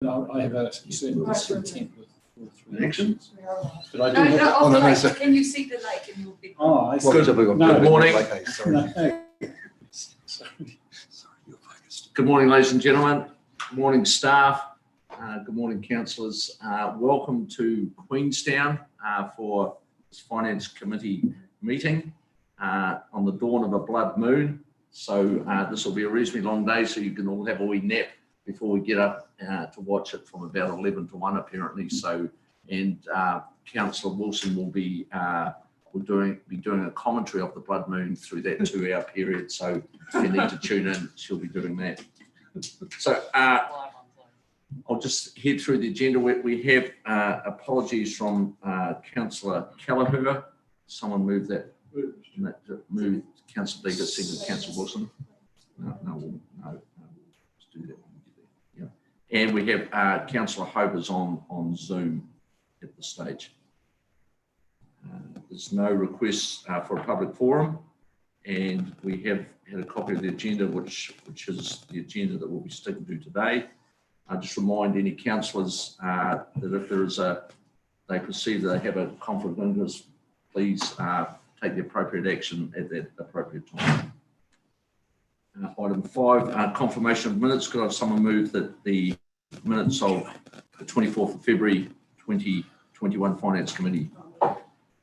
No, I have a certain discontent with three Actions. but I do No, have. no, Oh, off no, the no, lake. sir. Can you see the lake and you'll be. Oh, I see. Good morning. No, Sorry. sorry. You're focused. Good morning, ladies and gentlemen. Good morning, staff. Good morning, councillors. Welcome to Queenstown for this Finance Committee meeting on the dawn of a blood moon. So this will be a reasonably long day, so you can all have a wee nap before we get up to watch it from about 11 to 1 apparently. So, and Councillor Wilson will be doing a commentary of the blood moon through that 2-hour period. So if you need to tune in, she'll be doing that. So I'll just head through the agenda. We have apologies from Councillor Kelleher. Someone move that. Move Councillor Beaker, second Councillor Wilson. No. Let's do that. Yeah. And we have Councillor Hobers on Zoom at this stage. There's no requests for a public forum, and we have had a copy of the agenda, which is the agenda that we'll be sticking to today. I just remind any councillors that if there is they perceive that they have a conflict of interest, please take the appropriate action at that appropriate time. Item 5, confirmation of minutes. Could I have someone move that the minutes of the 24th of February 2021 Finance Committee?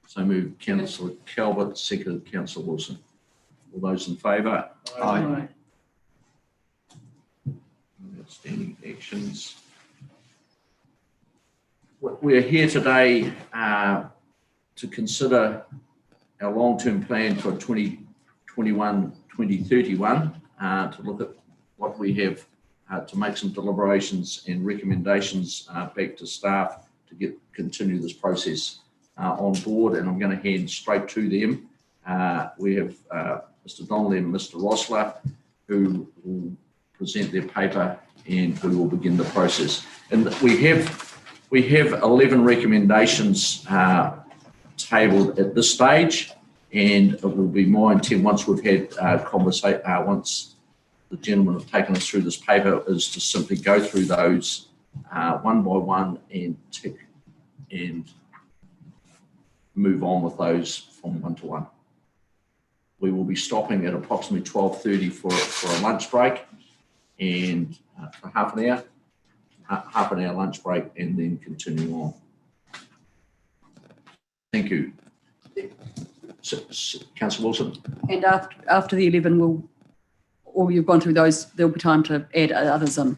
So move Councillor Calvert, seconded Councillor Wilson. All those in favour? Aye. Outstanding actions. We are here today to consider our long-term plan for 2021-2031, to look at what we have to make some deliberations and recommendations back to staff to continue this process on board, and I'm going to hand straight to them. We have Mr. Donnelly and Mr. Rossler, who will present their paper, and we will begin the process. And we have 11 recommendations tabled at this stage, and it will be my intent, once we've had conversation, once the gentlemen have taken us through this paper, is to simply go through those one by one and tick and move on with those from one to one. We will be stopping at approximately 12:30 for a lunch break, and for half an hour lunch break, and then continue on. Thank you. Councillor Wilson. And after the 11, or you've gone through those, there'll be time to add others in.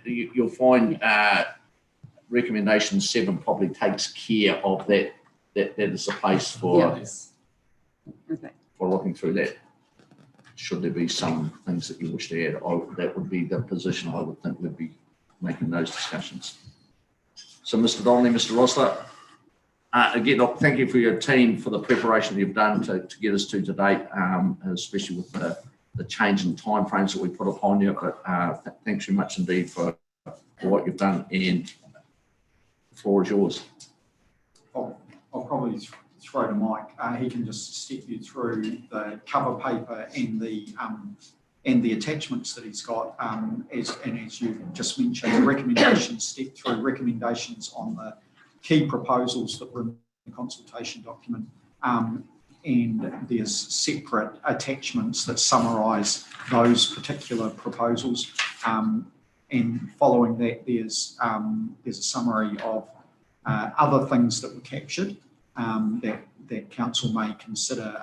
You'll find recommendation 7 probably takes care of that. That is the place for for looking through that. Should there be some things that you wish to add, that would be the position I would think we'd be making those discussions. So, Mr. Donnelly, Mr. Rossler, again, thank you for your team for the preparation you've done to get us to date, especially with the change in timeframes that we put upon you. But thanks very much indeed for what you've done, and the floor is yours. I'll probably throw to Mike. He can just step you through the cover paper and the attachments that he's got. As you just mentioned, the recommendations, step through recommendations on the key proposals that were in the consultation document. And there's separate attachments that summarise those particular proposals. And following that, there's a summary of other things that were captured that council may consider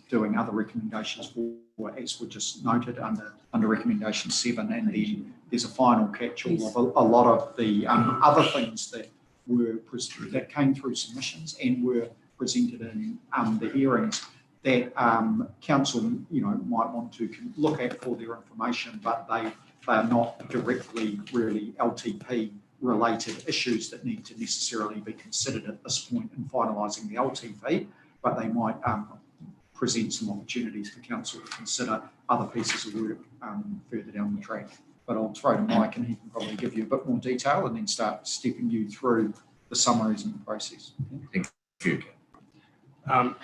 doing other recommendations for, as we just noted under recommendation 7, and then there's a final catch-all of a lot of the other things that came through submissions and were presented in the hearings that council might want to look at for their information, but they are not directly really LTP related issues that need to necessarily be considered at this point in finalising the LTP, but they might present some opportunities for council to consider other pieces of work further down the track. But I'll throw to Mike, and he can probably give you a bit more detail and then start stepping you through the summaries and the process. Thank you. I'm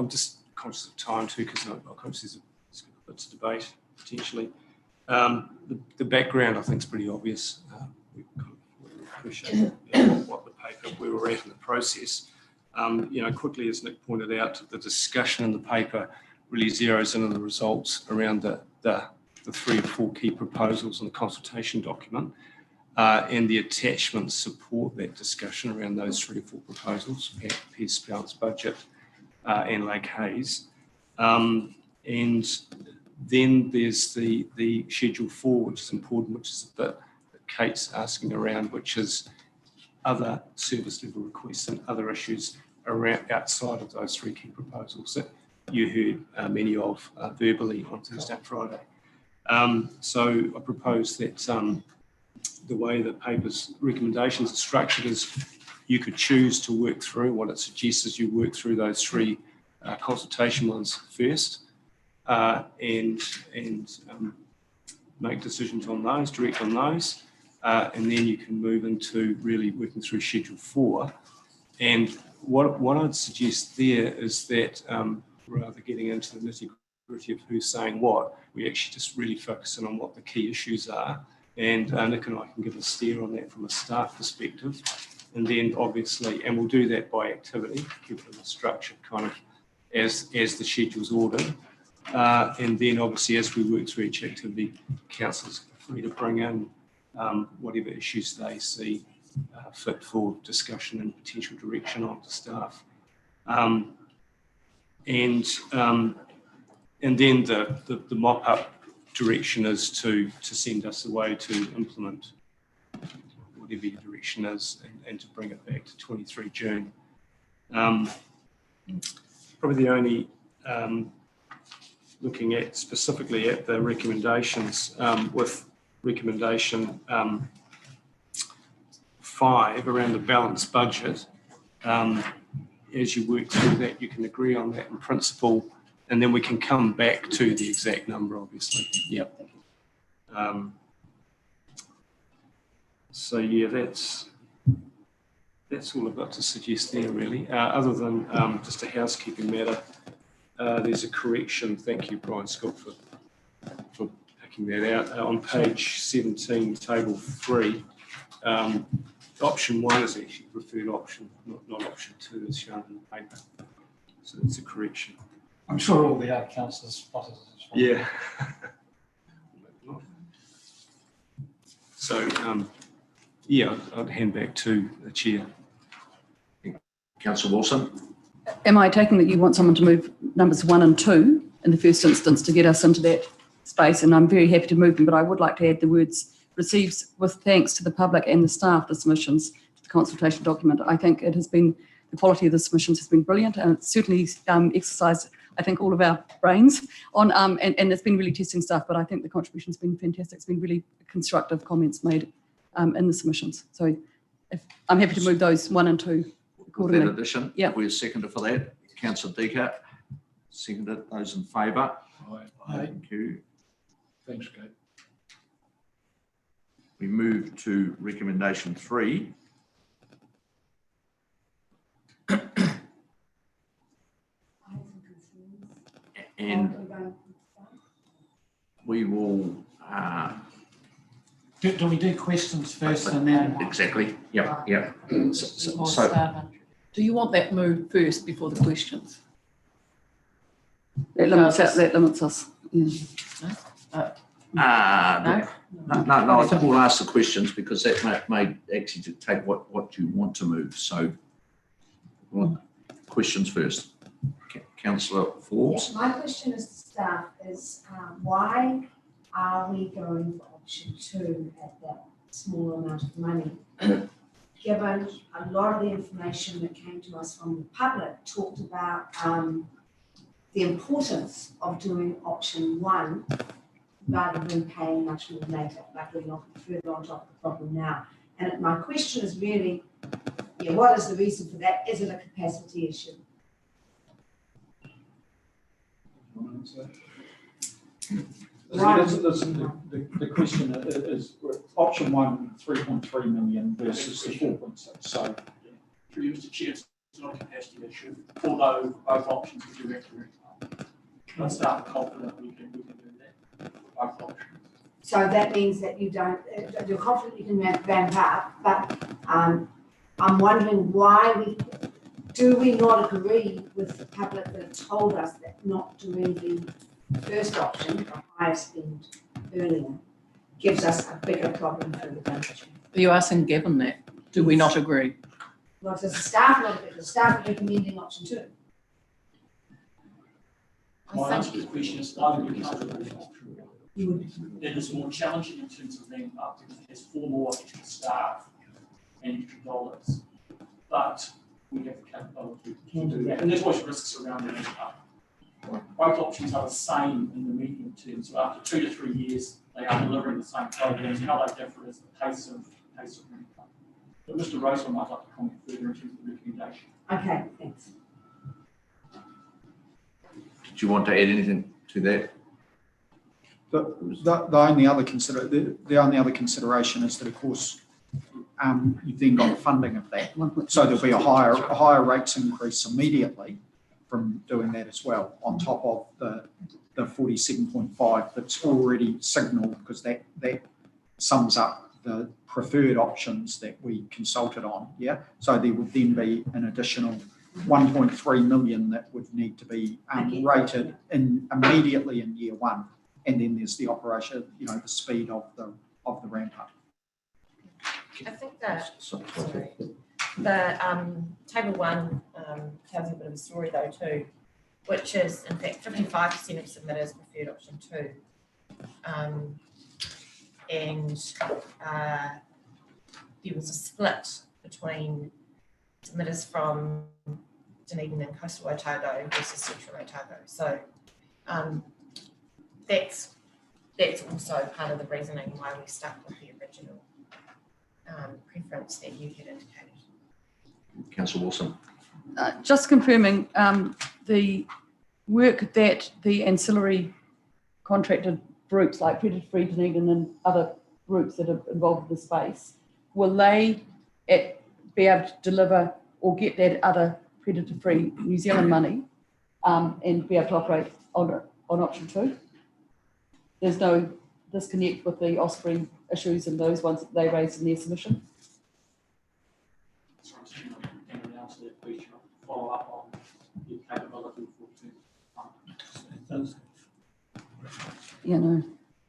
just conscious of time too, because I'm conscious there's a bit to debate potentially. The background, I think, is pretty obvious. We appreciate what the paper, where we're at in the process. Quickly, as Nick pointed out, the discussion in the paper really zeroes in on the results around the 3 or 4 key proposals in the consultation document, and the attachments support that discussion around those 3 or 4 proposals, Pearce Balanced Budget and Lake Hayes. And then there's the Schedule 4, which is important, which is the bit that Kate's asking around, which is other service level requests and other issues around outside of those 3 key proposals that you heard many of verbally on Thursday and Friday. So I propose that the way the paper's recommendations are structured is you could choose to work through. What it suggests is you work through those 3 consultation ones first, and make decisions on those, direct on those, and then you can move into really working through Schedule 4. And what I'd suggest there is that rather getting into the nitty-gritty of who's saying what, we actually just really focus in on what the key issues are, and Nick and I can give a steer on that from a staff perspective. And then obviously, and we'll do that by activity, keep them structured kind of as the schedule's ordered. And then obviously as we work through each activity, councillors are free to bring in whatever issues they see fit for discussion and potential direction on to staff. And then the mop-up direction is to send us away to implement whatever your direction is and to bring it back to 23 June. Probably the only looking at specifically at the recommendations with recommendation 5 around the balanced budget. As you work through that, you can agree on that in principle, and then we can come back to the exact number, obviously. Yep. So yeah, that's all I've got to suggest there, really. Other than just a housekeeping matter, there's a correction. Thank you, Brian Scott, for picking that out. On page 17, table 3, option 1 is actually preferred option, not option 2 as shown in the paper. So that's a correction. I'm sure all the other councillors spotted it as well. Yeah. So, yeah, I'd hand back to the chair. Councillor Wilson. Am I taking that you want someone to move numbers 1 and 2 in the first instance to get us into that space? And I'm very happy to move them, but I would like to add the words receives with thanks to the public and the staff the submissions to the consultation document. I think it has been, the quality of the submissions has been brilliant, and it's certainly exercised, I think, all of our brains on, and it's been really testing stuff, but I think the contribution's been fantastic. It's been really constructive comments made in the submissions. So I'm happy to move those 1 and 2 accordingly. With that addition, we're seconded for that. Councillor Decker, seconded. Those in favour? Aye. Thank you. Thanks, Kate. We move to recommendation 3. And we will Do we do questions first and then? exactly. Yep. So Do you want that moved first before the questions? That limits us. No? no, I think we'll ask the questions because that may actually dictate what you want to move. So questions first. Councillor Forbes. Yeah, my question is to staff is why are we going for option 2 at that small amount of money? Given a lot of the information that came to us from the public talked about the importance of doing option 1 rather than paying much more later, like we're not further on top of the problem now. And my question is really, what is the reason for that? Is it a capacity issue? The question is option 1, 3.3 million versus the 4.6. So, Through Mr. Chair, it's not a capacity issue, although both options are directly. I'm confident we can do that. Both options. So that means that you don't, you're confident you can ramp up, but I'm wondering why do we not agree with the public that have told us that not doing the first option, the higher spend earlier, gives us a bigger problem for the budget? Are you asking Gavin that? Do we not agree? Well, does the staff not agree? The staff are recommending option 2. My answer to the question is I would be comfortable with option 1. You would. It is more challenging in terms of ramp up because it has 4 more extra staff and extra dollars. But we have the capability to do that. And there's always risks around the ramp up. Both options are the same in the medium term. So after 2 to 3 years, they are delivering the same programs. How they differ is the pace of ramp up. But Mr. Roseman might like to comment further in terms of the recommendation. Okay, thanks. Did you want to add anything to that? The only other consideration is that, of course, you've then got the funding of that. So there'll be a higher rates increase immediately from doing that as well, on top of the 47.5 that's already signalled, because that sums up the preferred options that we consulted on. Yeah. So there would then be an additional 1.3 million that would need to be rated immediately in year 1. And then there's the operation, the speed of the ramp up. I think that the table 1 tells you a bit of a story though too, which is in fact 55% of submitters preferred option 2, and there was a split between submitters from Dunedin and Coastal Otago versus Central Otago. So that's also part of the reasoning why we stuck with the original preference that you had indicated. Councillor Wilson. Just confirming, the work that the ancillary contracted groups like Predator Free Dunedin and other groups that are involved in the space, will they be able to deliver or get that other Predator Free New Zealand money and be able to operate on option 2? There's no disconnect with the Osprey issues and those ones that they raised in their submission? So I'm saying I can answer that question, follow up on the capability for Yeah, no.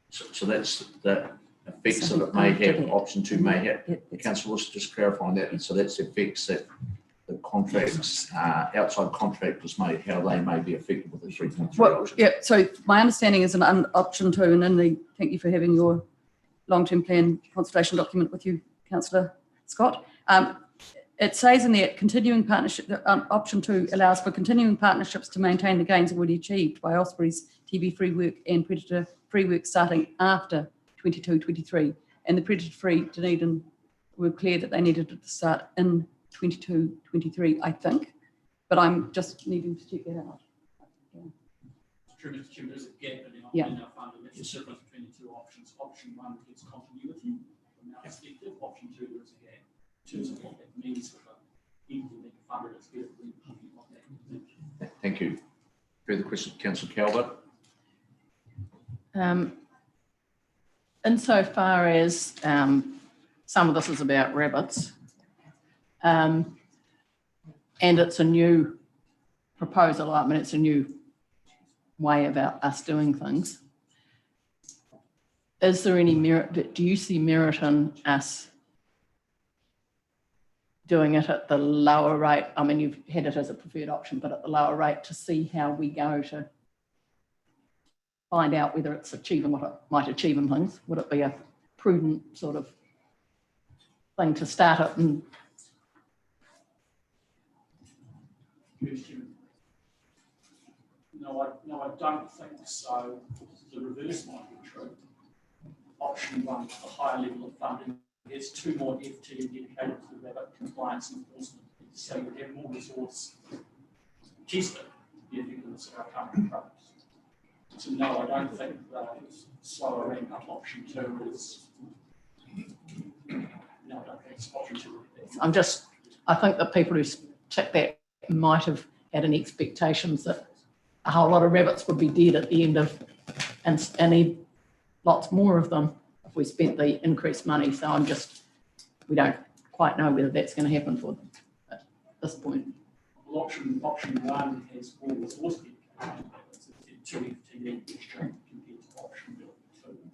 So that's the effects that it may have, option 2 may have. Councillor Wilson, just clarifying that. And so that's the effects that the contracts, outside contractors how they may be affected with the 3.3 Well, option. yeah, so my understanding is option 2, and in thank you for having your long-term plan consultation document with you, Councillor Scott. It says in there, continuing partnership, option 2 allows for continuing partnerships to maintain the gains already achieved by Osprey's TV free work and Predator free work starting after 22-23. And the Predator free Dunedin were clear that they needed it to start in 22-23, I think. But I'm just needing to check that out. True, Mr. Chairman, there's a gap in our funding. That's the difference between the 2 options. Option 1 gets continuity from our perspective. Option 2, there is a gap. In terms of what that means for the people being funded, it's better than what that means. Thank you. Further question, Councillor Calvert. Insofar as some of this is about rabbits, and it's a new proposal, I mean, it's a new way about us doing things. Is there any merit, do you see merit in us doing it at the lower rate? I mean, you've had it as a preferred option, but at the lower rate to see how we go to find out whether it's achieving what it might achieve in things. Would it be a prudent sort of thing to start it? And No, I don't think so. The reverse might be true. Option 1, the higher level of funding, there's 2 more FT dedicated to the rabbit compliance and enforcement. So you have more resource to test the effectiveness of our current approach. So no, I don't think the slower ramp up option 2 is. No, I don't think it's option 2. I think that people who tick that might have had an expectations that a whole lot of rabbits would be dead at the end of, and lots more of them if we spent the increased money. So we don't quite know whether that's going to happen for them at this point. Well, option one has more resource dedicated. It's two FTE extra compared to option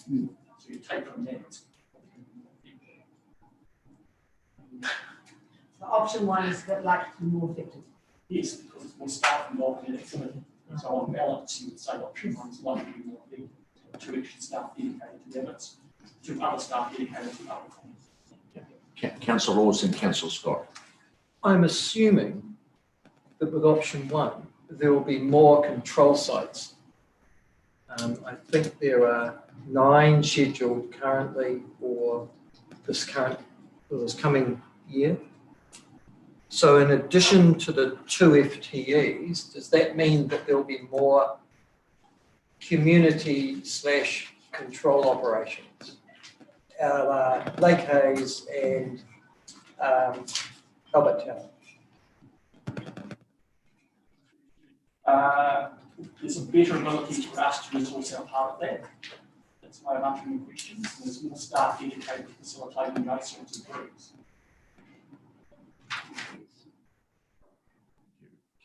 two. So you take from that. So option one is a bit likely to be more effective. Yes, because it's more staff involved in the activity. So on balance, you would say option one is likely to be more effective. Two extra staff dedicated to rabbits, two other staff dedicated to other things. Councillor Lawson, Councillor Scott. I'm assuming that with option one, there will be more control sites. I think there are 9 scheduled currently for this coming year. So in addition to the 2 FTEs, does that mean that there'll be more community/control operations out of Lake Hayes and Albert Town? There's a better ability for us to resource our part of that. That's why I'm answering your questions. There's more staff dedicated to facilitating those sorts of groups.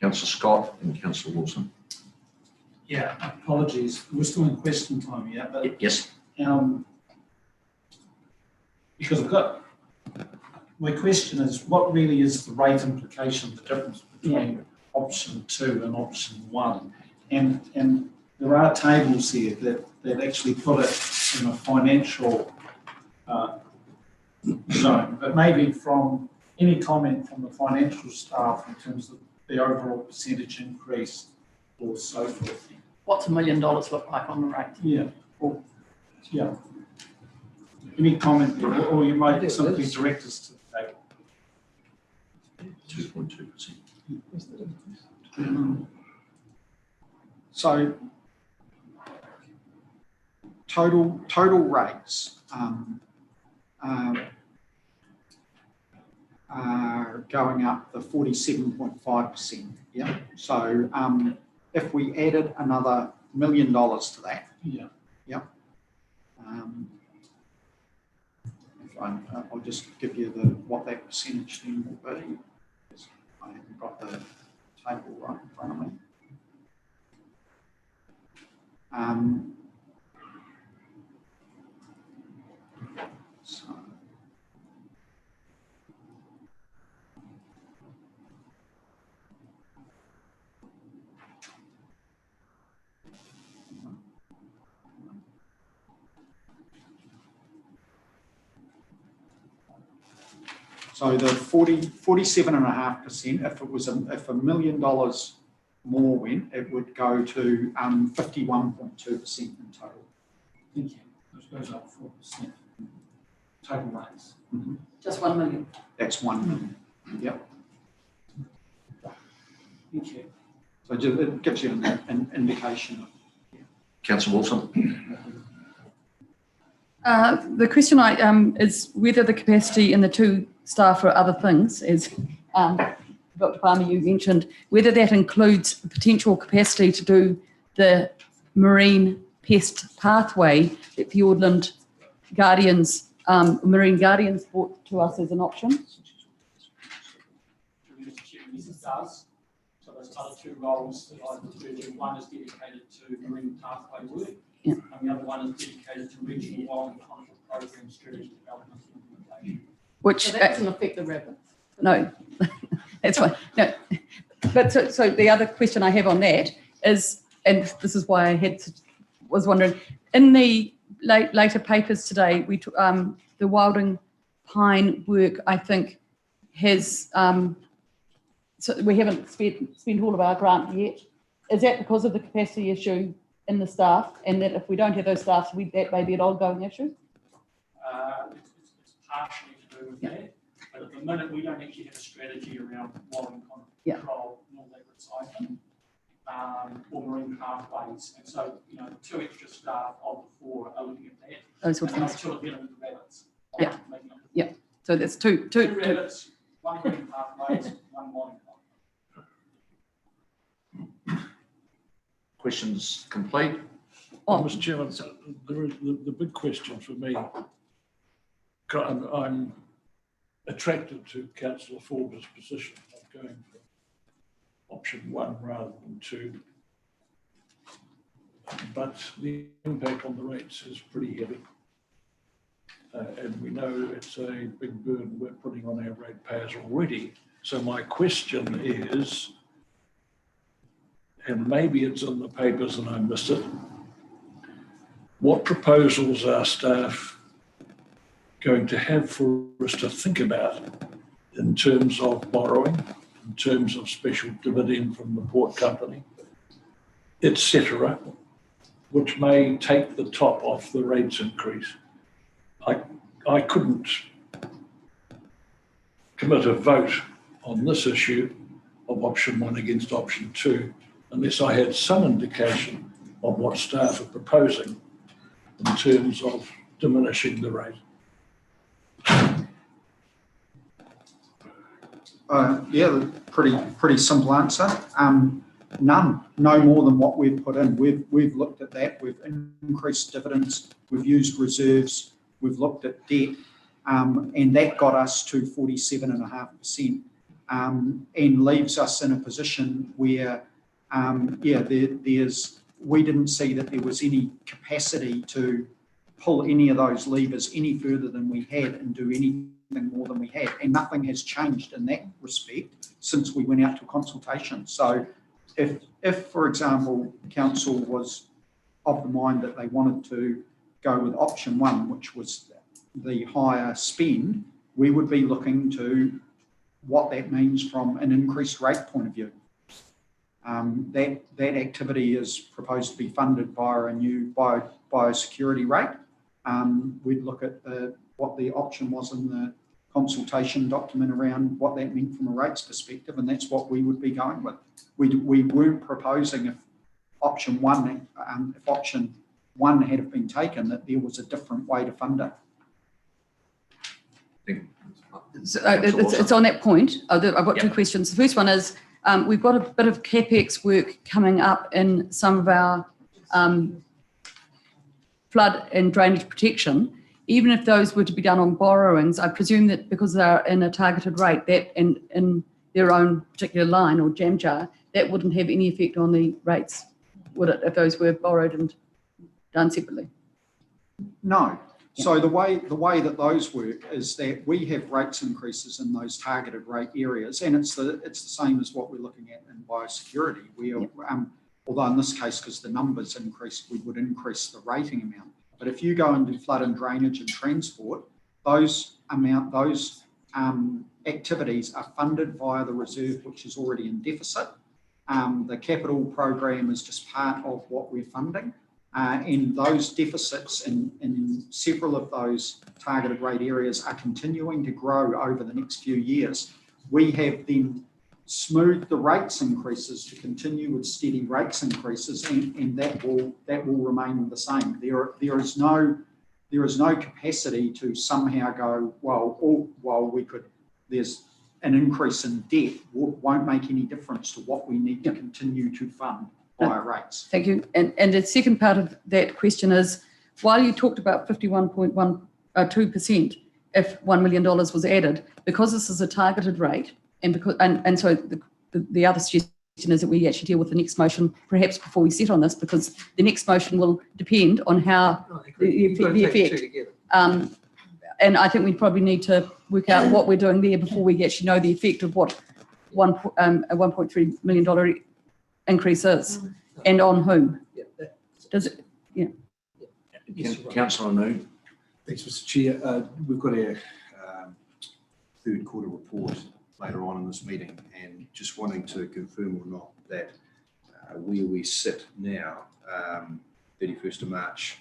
Councillor Scott and Councillor Wilson. Yeah, apologies. We're still in question time here, but Yes. because my question is, what really is the rate implication, the difference between option 2 and option 1? And there are tables here that actually put it in a financial zone, but maybe from any comment from the financial staff in terms of the overall percentage increase or so forth. What's $1 million look like on the rate? Yeah. Yeah. Any comment there, or you might simply direct us to the table. 2.2%. So total rates are going up the 47.5%. Yeah. So if we added another $1 million to that, I'll just give you what that percentage then will be. I haven't got the table right in front of me. So the 47.5%, if $1 million more went, it would go to 51.2% in total. Thank you. Which goes up 4%. Total rates. Just 1 million. That's 1 million. Yep. Thank you. So it gives you an indication of. Councillor Wilson. The question is whether the capacity in the 2 staff for other things, as Dr. Palmer, you mentioned, whether that includes the potential capacity to do the marine pest pathway that the Fiordland Guardians, Marine Guardians brought to us as an option. Yes, it does. So those other 2 roles that I referred to, one is dedicated to marine pathway work, and the other one is dedicated to regional wildlife conflict program strategy development and implementation. Which So that doesn't affect the rabbits. no, that's fine. No, but so the other question I have on that is, and this is why I was wondering, in the later papers today, we took the Wilding Pine work, I think, has so we haven't spent all of our grant yet. Is that because of the capacity issue in the staff, and that if we don't have those staff, that may be an ongoing issue? It's partially to do with that, but at the minute we don't actually have a strategy around wildlife control, nor that recycling, or marine pathways. And so, 2 extra staff of the 4 are looking at that. Those sort of and things. 2 are dealing with the rabbits. Yeah. Yeah. So that's two rabbits, 1 marine pathways, 1 wildlife. Questions complete? Oh, Mr. Chairman, the big question for me, I'm attracted to Councillor Forbes' position of going for option 1 rather than 2. But the impact on the rates is pretty heavy. And we know it's a big burden we're putting on our ratepayers already. So my question is, and maybe it's in the papers and I missed it, what proposals are staff going to have for us to think about in terms of borrowing, in terms of special dividend from the port company, etc., which may take the top off the rates increase? I couldn't commit a vote on this issue of option 1 against option 2 unless I had some indication of what staff are proposing in terms of diminishing the rate. Yeah, pretty simple answer. None, no more than what we've put in. We've looked at that. We've increased dividends. We've used reserves. We've looked at debt, and that got us to 47.5%, and leaves us in a position where, we didn't see that there was any capacity to pull any of those levers any further than we had and do anything more than we had, and nothing has changed in that respect since we went out to consultation. So if for example, council was of the mind that they wanted to go with option 1, which was the higher spend, we would be looking to what that means from an increased rate point of view. That activity is proposed to be funded via a new biosecurity rate. We'd look at what the option was in the consultation document around what that meant from a rates perspective, and that's what we would be going with. We weren't proposing if option 1 had been taken, that there was a different way to fund it. so, it's on that point. I've got 2 questions. The first one is, we've got a bit of CapEx work coming up in some of our flood and drainage protection. Even if those were to be done on borrowings, I presume that because they're in a targeted rate, that in their own particular line or jam jar, that wouldn't have any effect on the rates, would it, if those were borrowed and done separately? No. So the way that those work is that we have rates increases in those targeted rate areas, and it's the same as what we're looking at in biosecurity. Although in this case, because the numbers increased, we would increase the rating amount. But if you go into flood and drainage and transport, those activities are funded via the reserve, which is already in deficit. The capital program is just part of what we're funding. And those deficits in several of those targeted rate areas are continuing to grow over the next few years. We have then smoothed the rates increases to continue with steady rates increases, and that will remain the same. There is no capacity to somehow go, there's an increase in debt won't make any difference to what we need to continue to fund higher rates. Thank you. And the second part of that question is, while you talked about 51.2%, if $1 million was added, because this is a targeted rate, and so the other suggestion is that we actually deal with the next motion perhaps before we sit on this, because the next motion will depend on how the effect. And I think we probably need to work out what we're doing there before we actually know the effect of what a $1.3 million increase is, and on whom. Does it? Yeah. Councillor Noon. Thanks, Mr. Chair. We've got our third quarter report later on in this meeting, and just wanting to confirm or not that where we sit now, 31st of March,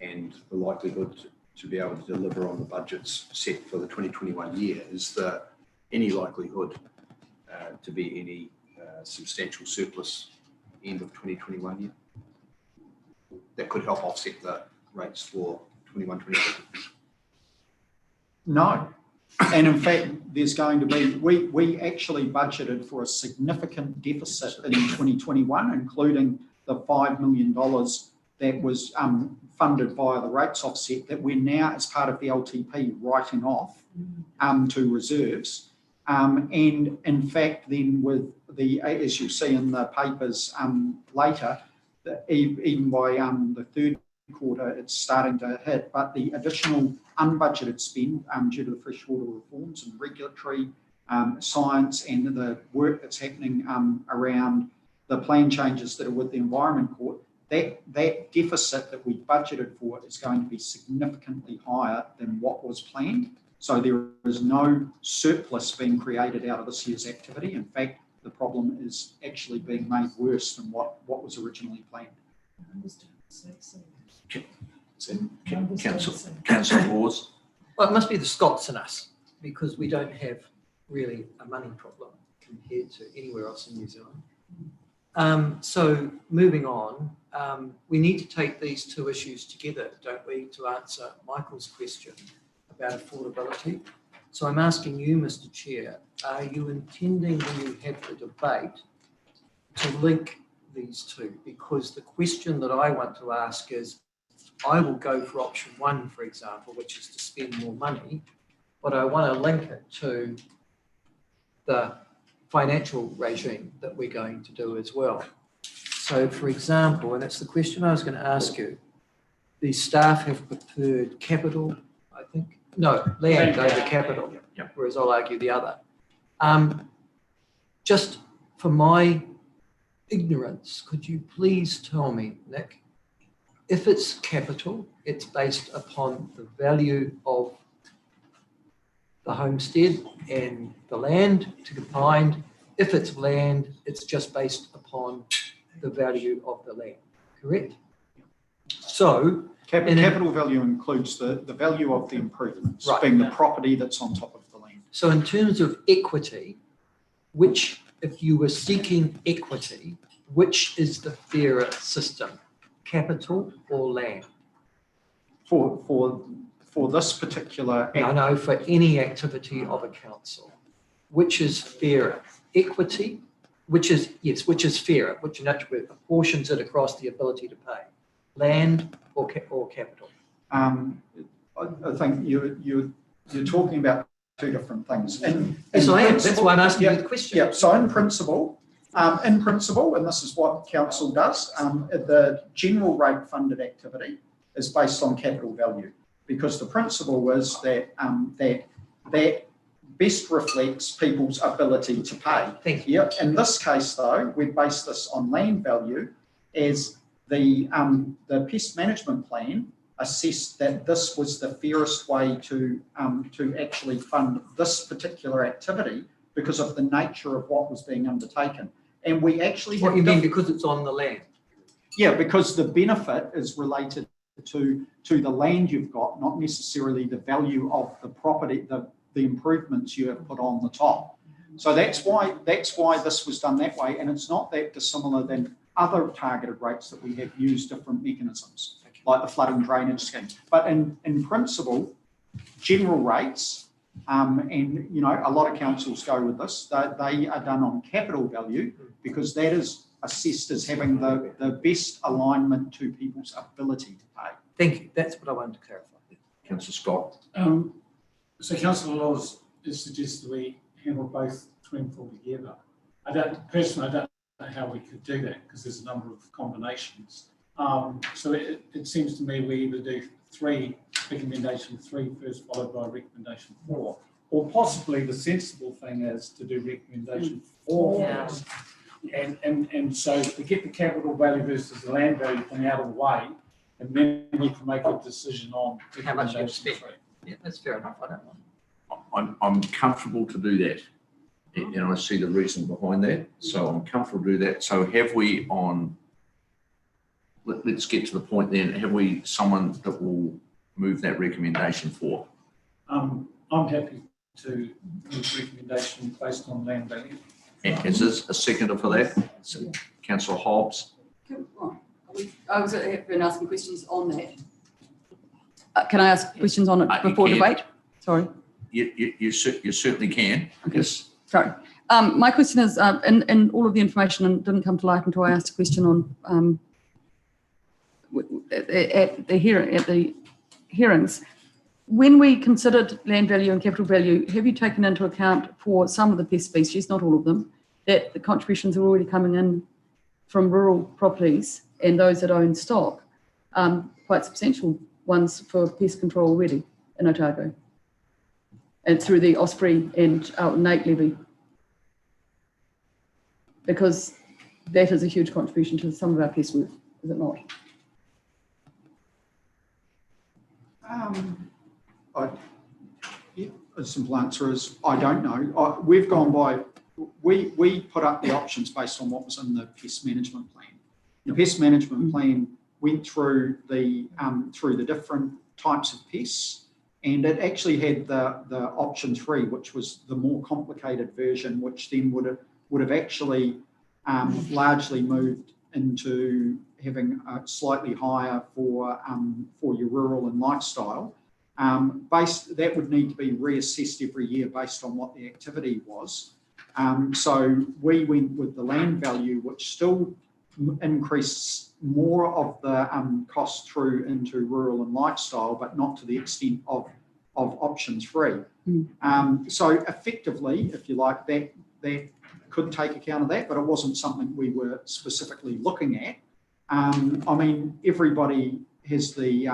and the likelihood to be able to deliver on the budgets set for the 2021 year, is there any likelihood to be any substantial surplus end of 2021 year that could help offset the rates for 21-22? No. And in fact, there's going to be, we actually budgeted for a significant deficit in 2021, including the $5 million that was funded via the rates offset that we're now, as part of the LTP, writing off to reserves. And in fact, then with the, as you'll see in the papers later, even by the third quarter, it's starting to hit, but the additional unbudgeted spend due to the freshwater reforms and regulatory science and the work that's happening around the plan changes that are with the Environment Court, that deficit that we budgeted for is going to be significantly higher than what was planned. So there is no surplus being created out of this year's activity. In fact, the problem is actually being made worse than what was originally planned. Councillor Wars. Well, it must be the Scots in us, because we don't have really a money problem compared to anywhere else in New Zealand. So moving on, we need to take these two issues together, don't we, to answer Michael's question about affordability. So I'm asking you, Mr. Chair, are you intending, when you have the debate, to link these two? Because the question that I want to ask is, I will go for option one, for example, which is to spend more money, but I want to link it to the financial regime that we're going to do as well. So, for example, and it's the question I was going to ask you, the staff have preferred capital, I think, no, land over capital, whereas I'll argue the other. Just for my ignorance, could you please tell me, Nick, if it's capital, it's based upon the value of the homestead and the land to combined. If it's land, it's just based upon the value of the land, correct? So capital value includes the value of the improvements, right, being the property that's on top of the land. So in terms of equity, which, if you were seeking equity, which is the fairer system, capital or land? For this particular... I know, for any activity of a council, which is fairer? Equity, which is, yes, which is fairer, which naturally apportions it across the ability to pay. Land or capital? I think you're talking about two different things. Yes, I am. That's why I'm asking you the question. Yeah, so in principle, and this is what council does, the general rate funded activity is based on capital value, because the principle is that that best reflects people's ability to pay. Thank you. Yeah. In this case, though, we base this on land value, as the pest management plan assessed that this was the fairest way to actually fund this particular activity because of the nature of what was being undertaken. And we actually... What you mean, because it's on the land? Yeah, because the benefit is related to the land you've got, not necessarily the value of the property, the improvements you have put on the top. So that's why this was done that way, and it's not that dissimilar than other targeted rates that we have used different mechanisms, like the flood and drainage scheme. But in principle, general rates, and you know, a lot of councils go with this, they are done on capital value because that is assessed as having the best alignment to people's ability to pay. Thank you. That's what I wanted to clarify. Councillor Scott. So Councillor Laws is suggested we handle both twin fall together. I don't know how we could do that because there's a number of combinations. So it seems to me we either do recommendation 3 first, followed by recommendation 4, or possibly the sensible thing is to do recommendation 4 first. And so we get the capital value versus the land value thing out of the way, and then we can make a decision on how much you recommendation spend. 3. Yeah, that's fair enough. I don't mind. I'm comfortable to do that. And I see the reason behind that. So I'm comfortable to do that. So have we let's get to the point then, have we someone that will move that recommendation 4? I'm happy to move recommendation based on land value. And is this a seconder for that? So, Councillor Hobbs. I was been asking questions on that. Can I ask questions on it before debate? Sorry. You certainly can. Okay. Yes. Sorry. My question is, and all of the information didn't come to light until I asked a question on at the hearings, when we considered land value and capital value, have you taken into account for some of the pest species, not all of them, that the contributions are already coming in from rural properties and those that own stock, quite substantial ones for pest control already in Otago, and through the Osprey and Nate levy? Because that is a huge contribution to some of our pest work, is it not? A simple answer is I don't know. We've gone by, we put up the options based on what was in the pest management plan. The pest management plan went through the different types of pests, and it actually had the option 3, which was the more complicated version, which then would have actually largely moved into having a slightly higher for your rural and lifestyle. That would need to be reassessed every year based on what the activity was. So we went with the land value, which still increased more of the cost through into rural and lifestyle, but not to the extent of option 3. So effectively, if you like, that could take account of that, but it wasn't something we were specifically looking at. I mean, everybody has the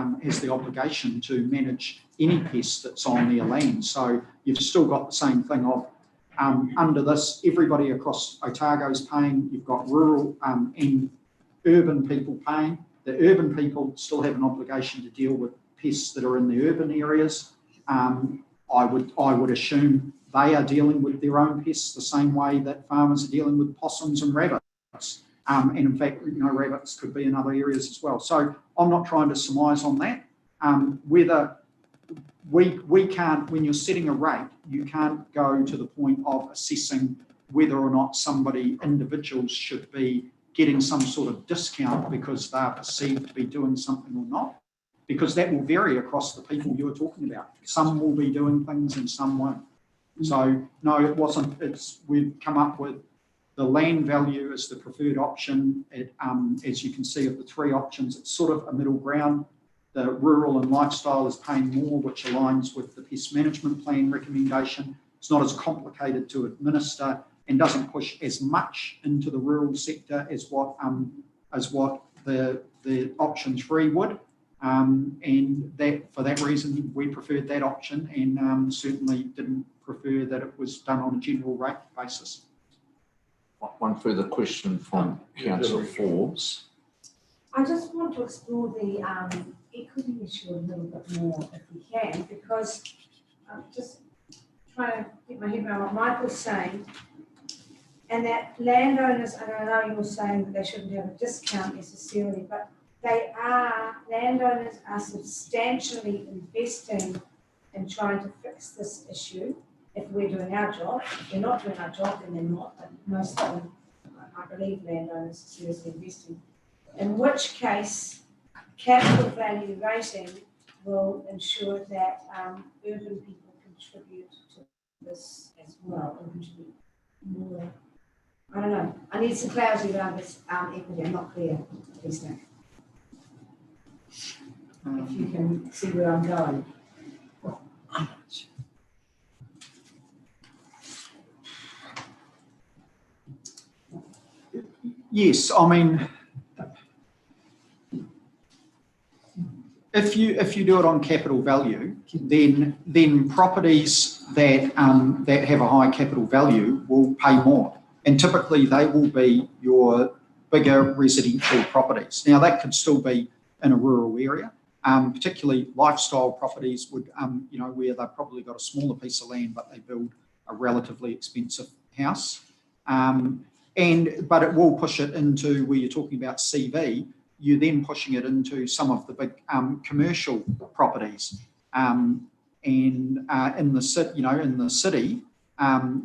obligation to manage any pest that's on their land. So you've still got the same thing of under this, everybody across Otago is paying. You've got rural and urban people paying. The urban people still have an obligation to deal with pests that are in the urban areas. I would assume they are dealing with their own pests the same way that farmers are dealing with possums and rabbits. And in fact, rabbits could be in other areas as well. So I'm not trying to surmise on that. Whether we can't, when you're setting a rate, you can't go to the point of assessing whether or not individuals should be getting some sort of discount because they're perceived to be doing something or not, because that will vary across the people you're talking about. Some will be doing things and some won't. So no, it wasn't. We've come up with the land value as the preferred option. As you can see of the 3 options, it's sort of a middle ground. The rural and lifestyle is paying more, which aligns with the pest management plan recommendation. It's not as complicated to administer and doesn't push as much into the rural sector as what the option 3 would. And that for that reason, we preferred that option and certainly didn't prefer that it was done on a general rate basis. One further question from Councillor Forbes. I just want to explore the equity issue a little bit more if we can, because I'm just trying to get my head around what Michael's saying, and that landowners, and I know you were saying that they shouldn't have a discount necessarily, but landowners are substantially investing in trying to fix this issue. If we're doing our job, if we're not doing our job, then they're not, but most of them, I believe landowners are seriously investing. In which case, capital value rating will ensure that urban people contribute to this as well and contribute more. I don't know. I need some clarity around this equity. I'm not clear, please, Nick. If you can see where I'm going. Yes, I mean, if you do it on capital value, then properties that have a high capital value will pay more, and typically they will be your bigger residential properties. Now that could still be in a rural area, particularly lifestyle properties would, where they've probably got a smaller piece of land but they build a relatively expensive house. But it will push it into where you're talking about CV. You're then pushing it into some of the big commercial properties, and in the city,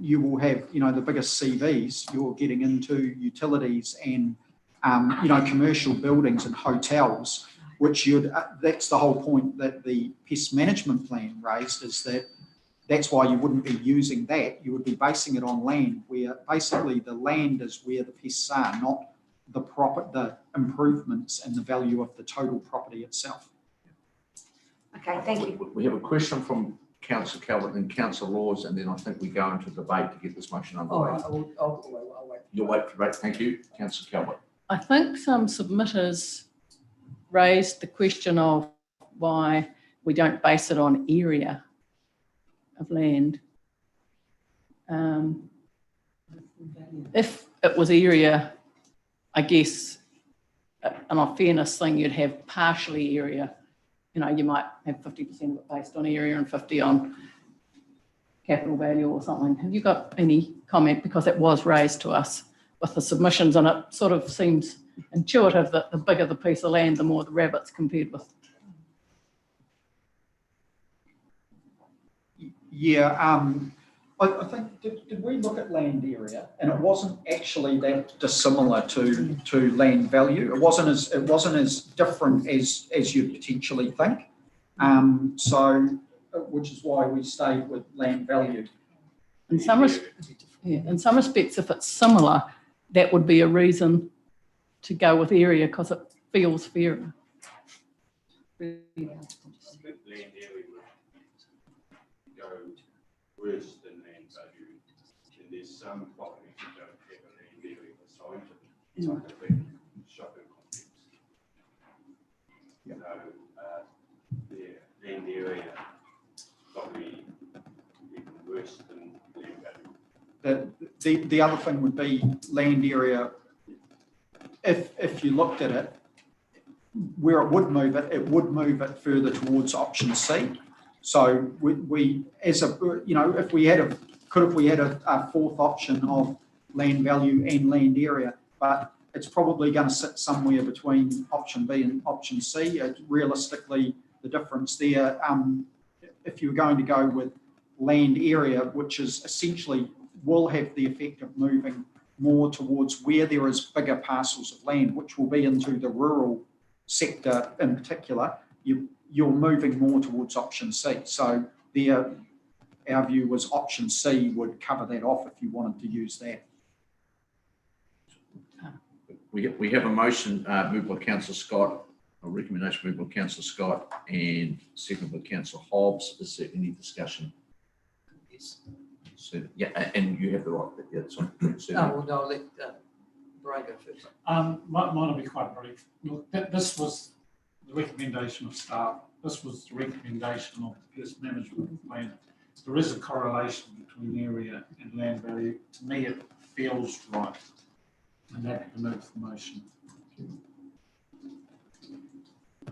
you will have the biggest CVs. You're getting into utilities and commercial buildings and hotels, which that's the whole point that the pest management plan raised, is that that's why you wouldn't be using that. You would be basing it on land, where basically the land is where the pests are, the improvements and the value of the total property itself. Okay, thank you. We have a question from Councillor Calvert and Councillor Laws, and then I think we go into debate to get this motion All underway. right, I'll wait. You'll wait for debate. Thank you. Councillor Calvert. I think some submitters raised the question of why we don't base it on area of land. If it was area, I guess, an unfairness thing, you'd have partially area. You know, you might have 50% of it based on area and 50 on capital value or something. Have you got any comment? Because it was raised to us with the submissions, and it sort of seems intuitive that the bigger the piece of land, the more the rabbits compared with. Yeah, I think, did we look at land area, and it wasn't actually that dissimilar to land value. It wasn't as different as you'd potentially think. So, which is why we stayed with land value. In some respects, if it's similar, that would be a reason to go with area because it feels fairer. I think land area would go worse than land value. And there's some properties that don't have a land area assigned to them. It's like a big shopping complex. Yeah. So, land area probably even worse than land value. The other thing would be land area. If you looked at it, where it would move it further towards option C. So we as a, you know, if we had a fourth option of land value and land area, but it's probably going to sit somewhere between option B and option C. Realistically, the difference there, if you're going to go with land area, which is essentially will have the effect of moving more towards where there is bigger parcels of land, which will be into the rural sector in particular, you're moving more towards option C. So our view was option C would cover that off if you wanted to use that. We have a motion moved by Councillor Scott, a recommendation moved by Councillor Scott and seconded by Councillor Hobbs. Is there any discussion? Yes. So, yeah, and you have the right. Yeah, sorry. No, let Brian go first. Mine will be quite brief. Look, this was the recommendation of staff. This was the recommendation of the pest management plan. There is a correlation between area and land value. To me, it feels right. And that can move the motion.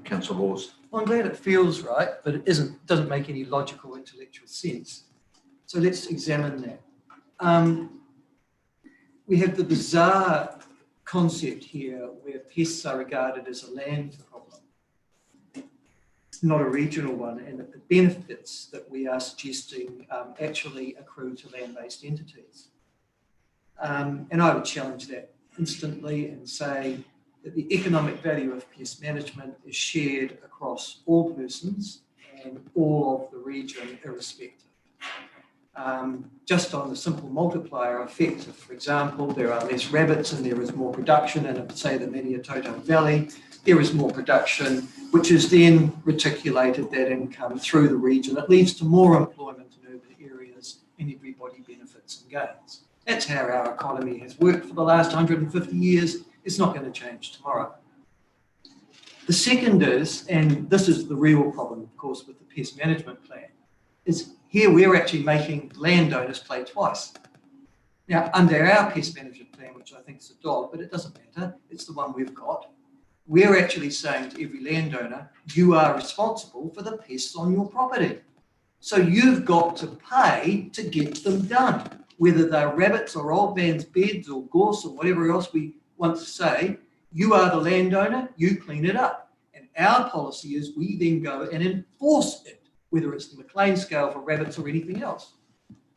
Councillor Laws. Well, I'm glad it feels right, but it doesn't make any logical, intellectual sense. So let's examine that. We have the bizarre concept here where pests are regarded as a land problem, not a regional one, and that the benefits that we are suggesting actually accrue to land-based entities. And I would challenge that instantly and say that the economic value of pest management is shared across all persons and all of the region irrespective. Just on the simple multiplier effect, if, for example, there are less rabbits and there is more production, and if, say, the Maniatoto Valley, there is more production, which is then reticulated that income through the region. It leads to more employment in urban areas and everybody benefits and gains. That's how our economy has worked for the last 150 years. It's not going to change tomorrow. The second is, and this is the real problem, of course, with the pest management plan, is here we're actually making landowners play twice. Now, under our pest management plan, which I think is a dog, but it doesn't matter, it's the one we've got, we're actually saying to every landowner, you are responsible for the pests on your property. So you've got to pay to get them done, whether they're rabbits or old man's beds or gorse or whatever else we want to say. You are the landowner, you clean it up. And our policy is we then go and enforce it, whether it's the McLean scale for rabbits or anything else.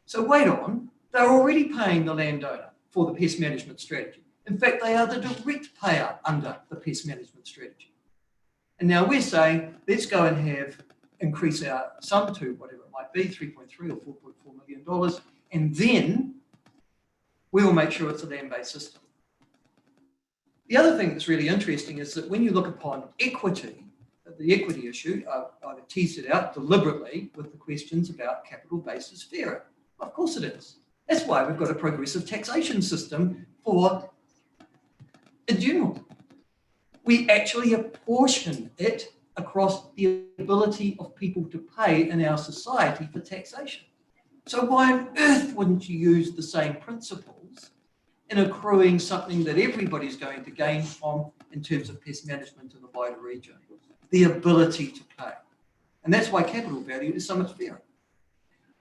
So wait on, they're already paying the landowner for the pest management strategy. In fact, they are the direct payer under the pest management strategy. And now we're saying, let's go and increase our sum to whatever it might be, $3.3 or $4.4 million, and then we'll make sure it's a land-based system. The other thing that's really interesting is that when you look upon equity, the equity issue, I've teased it out deliberately with the questions about capital base is fairer. Of course it is. That's why we've got a progressive taxation system for in general. We actually apportion it across the ability of people to pay in our society for taxation. So why on earth wouldn't you use the same principles in accruing something that everybody's going to gain from in terms of pest management in the wider region? The ability to pay. And that's why capital value is so much fairer.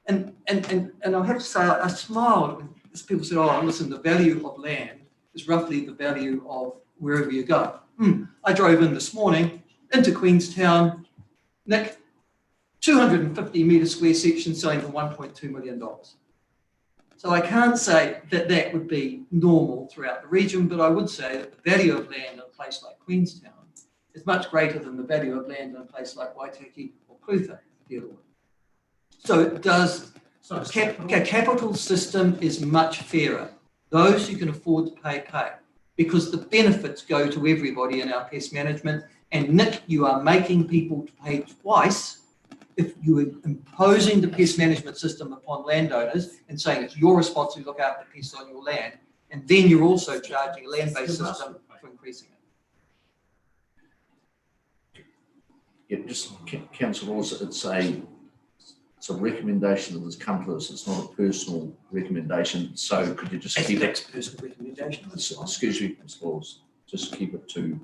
And I have to say, I smiled when people said, oh, listen, the value of land is roughly the value of wherever you go. I drove in this morning into Queenstown, Nick, 250 metre square section selling for $1.2 million. So I can't say that that would be normal throughout the region, but I would say that the value of land in a place like Queenstown is much greater than the value of land in a place like Waitaki or Clutha. So it does, a capital system is much fairer. Those who can afford to pay, because the benefits go to everybody in our pest management. And Nick, you are making people to pay twice if you are imposing the pest management system upon landowners and saying it's your responsibility to look after pests on your land, and then you're also charging a land-based system for increasing it. Yeah, just Councillor Laws, it's a recommendation that has come to us. It's not a personal recommendation. So could you just keep it? Personal recommendation. Excuse me, Mr. Laws. Just keep it to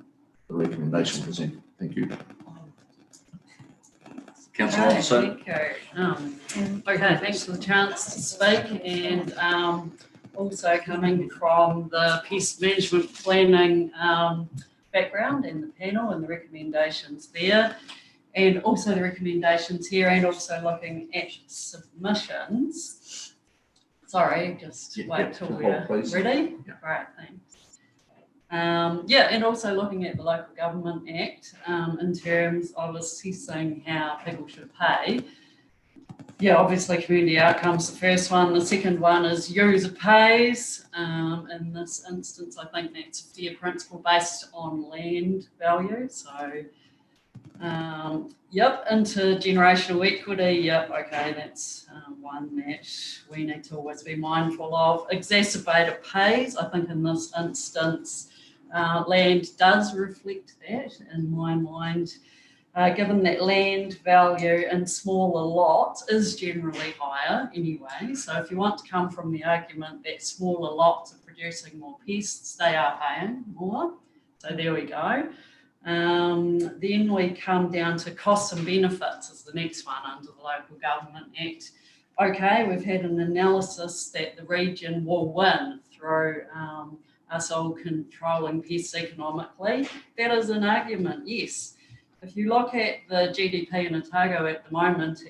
the recommendation presented. Thank you. Councillor Okay, Officer. thank you. Okay, thanks for the chance to speak, and also coming from the pest management planning background and the panel and the recommendations there, and also the recommendations here, and also looking at submissions. Sorry, just wait till we're ready. Yeah. Right, thanks. Yeah, and also looking at the Local Government Act in terms of assessing how people should pay. Yeah, obviously community outcomes, the first one. The second one is user pays. In this instance, I think that's a fair principle based on land value. So, yep, intergenerational equity. Yep, okay, that's one that we need to always be mindful of. Exacerbated pays, I think in this instance, land does reflect that in my mind, given that land value in smaller lots is generally higher anyway. So if you want to come from the argument that smaller lots are producing more pests, they are paying more. So there we go. Then we come down to costs and benefits as the next one under the Local Government Act. Okay, we've had an analysis that the region will win through us all controlling pests economically. That is an argument, yes. If you look at the GDP in Otago at the moment,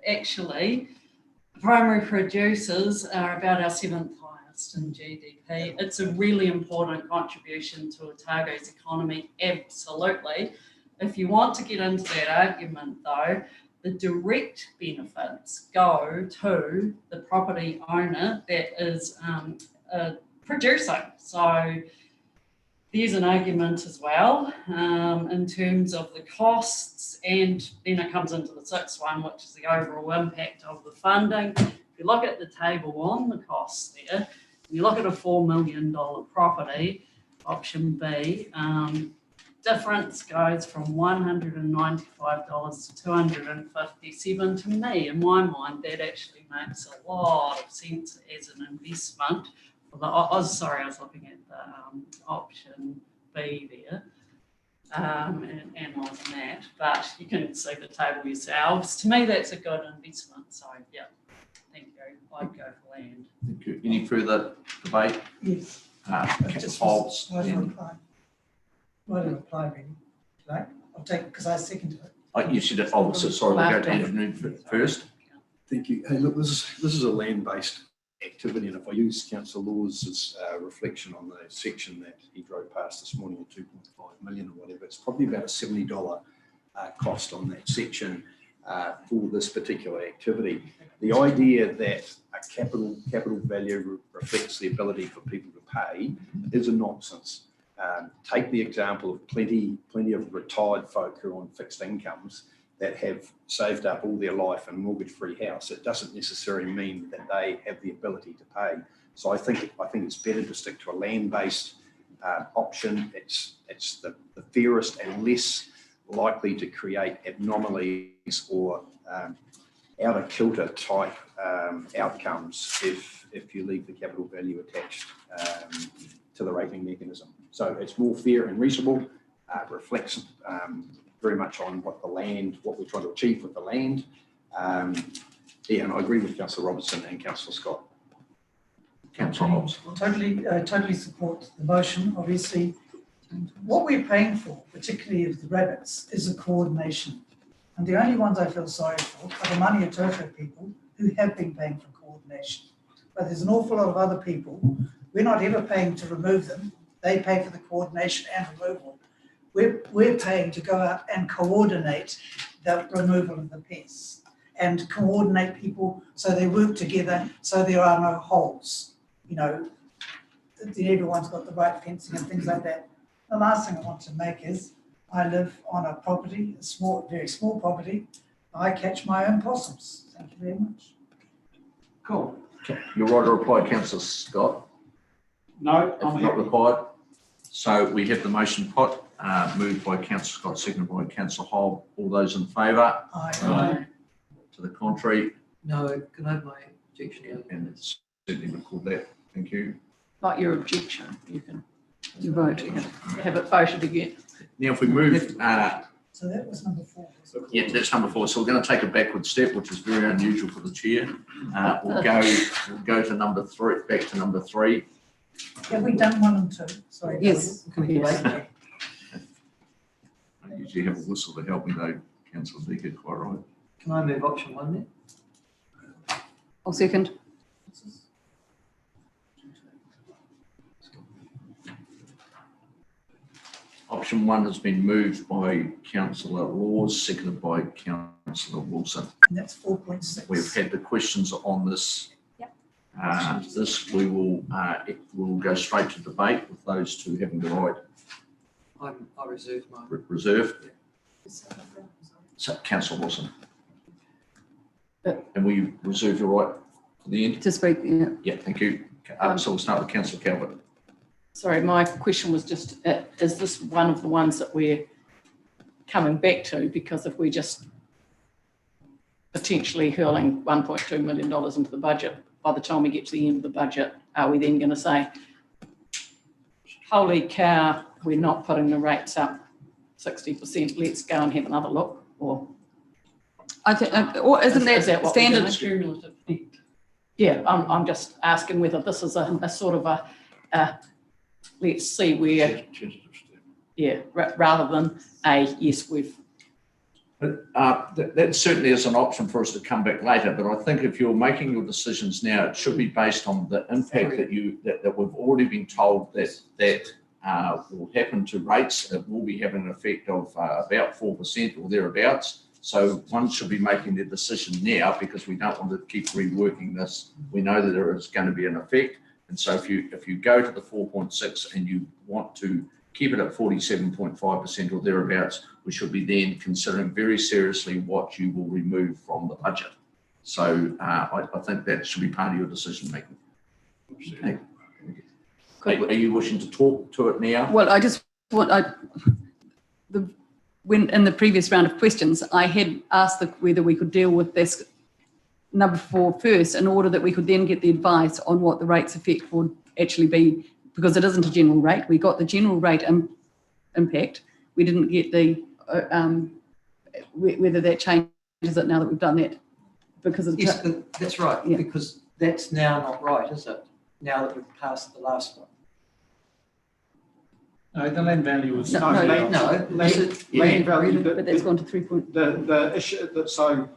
actually, primary producers are about our 7th highest in GDP. It's a really important contribution to Otago's economy, absolutely. If you want to get into that argument though, the direct benefits go to the property owner that is producing. So there's an argument as well in terms of the costs, and then it comes into the 6th one, which is the overall impact of the funding. If you look at the table on the costs there, you look at a $4 million property, option B, difference goes from $195 to $257. To me, in my mind, that actually makes a lot of sense as an investment. I was looking at the option B there and analysing that, but you can see the table yourselves. To me, that's a good investment. So, yeah, thank you. I'd go for land. Thank you. Any further debate? Yes. Faults? Why don't reply? Why don't reply, really? Right? I'll take, because I seconded it. You should have, oh, so sorry, we'll go to Andrew first. Thank you. Hey, look, this is a land-based activity, and if I use Councillor Laws' reflection on the section that he drove past this morning at 2.5 million or whatever, it's probably about a $70 cost on that section for this particular activity. The idea that a capital value reflects the ability for people to pay is a nonsense. Take the example of plenty of retired folk who are on fixed incomes that have saved up all their life in a mortgage-free house. It doesn't necessarily mean that they have the ability to pay. So I think it's better to stick to a land-based option. It's the fairest and less likely to create anomalies or out of kilter type outcomes if you leave the capital value attached to the rating mechanism. So it's more fair and reasonable, reflects very much on what we're trying to achieve with the land. Yeah, and I agree with Councillor Robertson and Councillor Scott. Councillor Hobbs. Totally support the motion. Obviously, what we're paying for, particularly with the rabbits, is a coordination. And the only ones I feel sorry for are the Maniapoto people who have been paying for coordination. But there's an awful lot of other people. We're not ever paying to remove them. They pay for the coordination and removal. We're paying to go out and coordinate the removal of the pests and coordinate people so they work together so there are no holes. You know, that everyone's got the right fencing and things like that. The last thing I want to make is I live on a property, a small, very small property. I catch my own possums. Thank you very much. Cool. You're right to reply, Councillor Scott. No, If I'm not happy. required. So we have the motion put, moved by Councillor Scott, seconded by Councillor Hobb. All those in favour? Aye. To the contrary, No, can I have my objection? and it's certainly record that. Thank you. Like your objection, you can You vote. have it voted again. Now, if we move, So that was number 4. yeah, that's number 4. So we're going to take a backward step, which is very unusual for the chair. We'll go to number 3, back to number 3. Have we done 1 and 2? Sorry. Yes. Can we Yes. wait? I usually have a whistle to help me though, Councillor Deacon, quite right. Can I move option 1 then? I'll second. Option 1 has been moved by Councillor Laws, seconded by Councillor Wilson. And that's 4.6. We've had the questions on this. Yep. This we'll go straight to debate with those two having the right I reserve my. reserve. So, Councillor Wilson. And will you reserve your right for the end? To speak, yeah. Yeah, thank you. So we'll start with Councillor Calvert. Sorry, my question was just, is this one of the ones that we're coming back to? Because if we're just potentially hurling $1.2 million into the budget, by the time we get to the end of the budget, are we then going to say, holy cow, we're not putting the rates up 60%, let's go and have another look? Or I think, or isn't is that what we're standard? doing? Yeah, I'm just asking whether this is a sort of a let's see where, yeah, rather than yes, we've. That certainly is an option for us to come back later, but I think if you're making your decisions now, it should be based on the impact that we've already been told that will happen to rates. It will be having an effect of about 4% or thereabouts. So one should be making their decision now because we don't want to keep reworking this. We know that there is going to be an effect. And so if you go to the 4.6 and you want to keep it at 47.5% or thereabouts, we should be then considering very seriously what you will remove from the budget. So I think that should be part of your decision making. Okay. Are you wishing to talk to it now? Well, I just want, when in the previous round of questions, I had asked whether we could deal with this number 4 first in order that we could then get the advice on what the rates effect would actually be, because it isn't a general rate. We got the general rate impact. We didn't get the whether that changes it now that we've done that. Because of Yes, that's right, Yeah. because that's now not right, is it? Now that we've passed the last one. No, the land value was. No, no, land value, but that's gone to 3. The issue that, so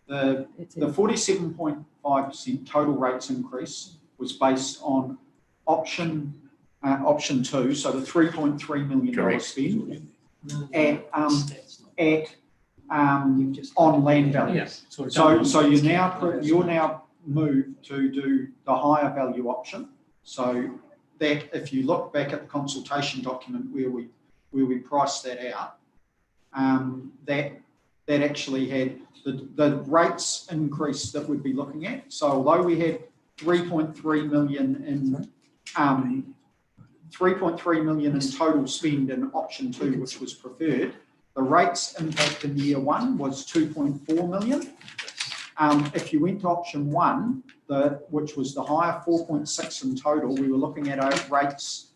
the It's 47.5% total rates increase was based on option 2, so the $3.3 million Correct. spend on land value. Yes. So you're now moved to do the higher value option. So that if you look back at the consultation document where we priced that out, that actually had the rates increase that we'd be looking at. So although we had 3.3 million in 3.3 million in total spend in option 2, which was preferred, the rates impact in year 1 was 2.4 million. If you went to option 1, which was the higher 4.6 in total, we were looking at a rates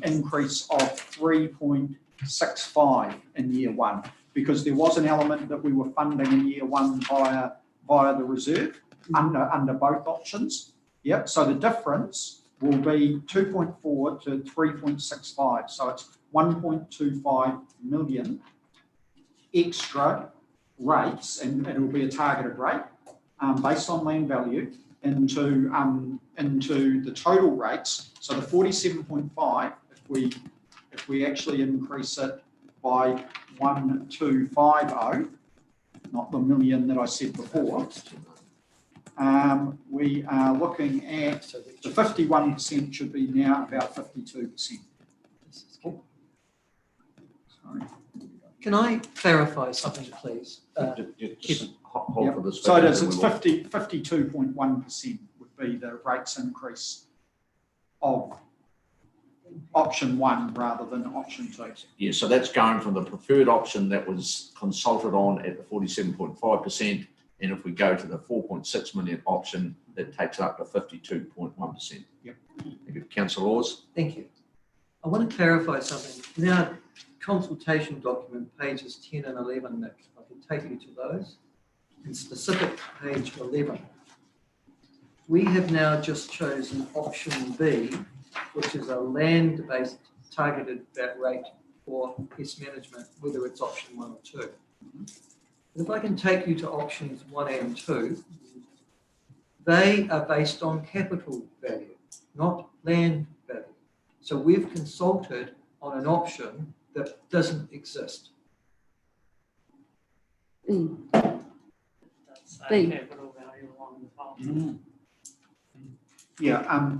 increase of 3.65 in year 1, because there was an element that we were funding in year 1 via the reserve under both options. Yep. So the difference will be 2.4 to 3.65. So it's 1.25 million extra rates, and it will be a targeted rate based on land value into the total rates. So the 47.5, if we actually increase it by 1,250, not the million that I said before, we are looking at the 51% should be now about 52%. Sorry. Can I clarify something, please? Just hold for this. So it is, it's 52.1% would be the rates increase of option 1 rather than option 2. Yeah, so that's going from the preferred option that was consulted on at the 47.5%. And if we go to the 4.6 million option, that takes it up to 52.1%. Yep. Thank you. Councillor Laws. Thank you. I want to clarify something. Now, consultation document, pages 10 and 11, Nick, I can take you to those. In specific page 11, we have now just chosen option B, which is a land-based targeted rate for pest management, whether it's option 1 or 2. If I can take you to options 1 and 2, they are based on capital value, not land value. So we've consulted on an option that doesn't exist. B. Yeah,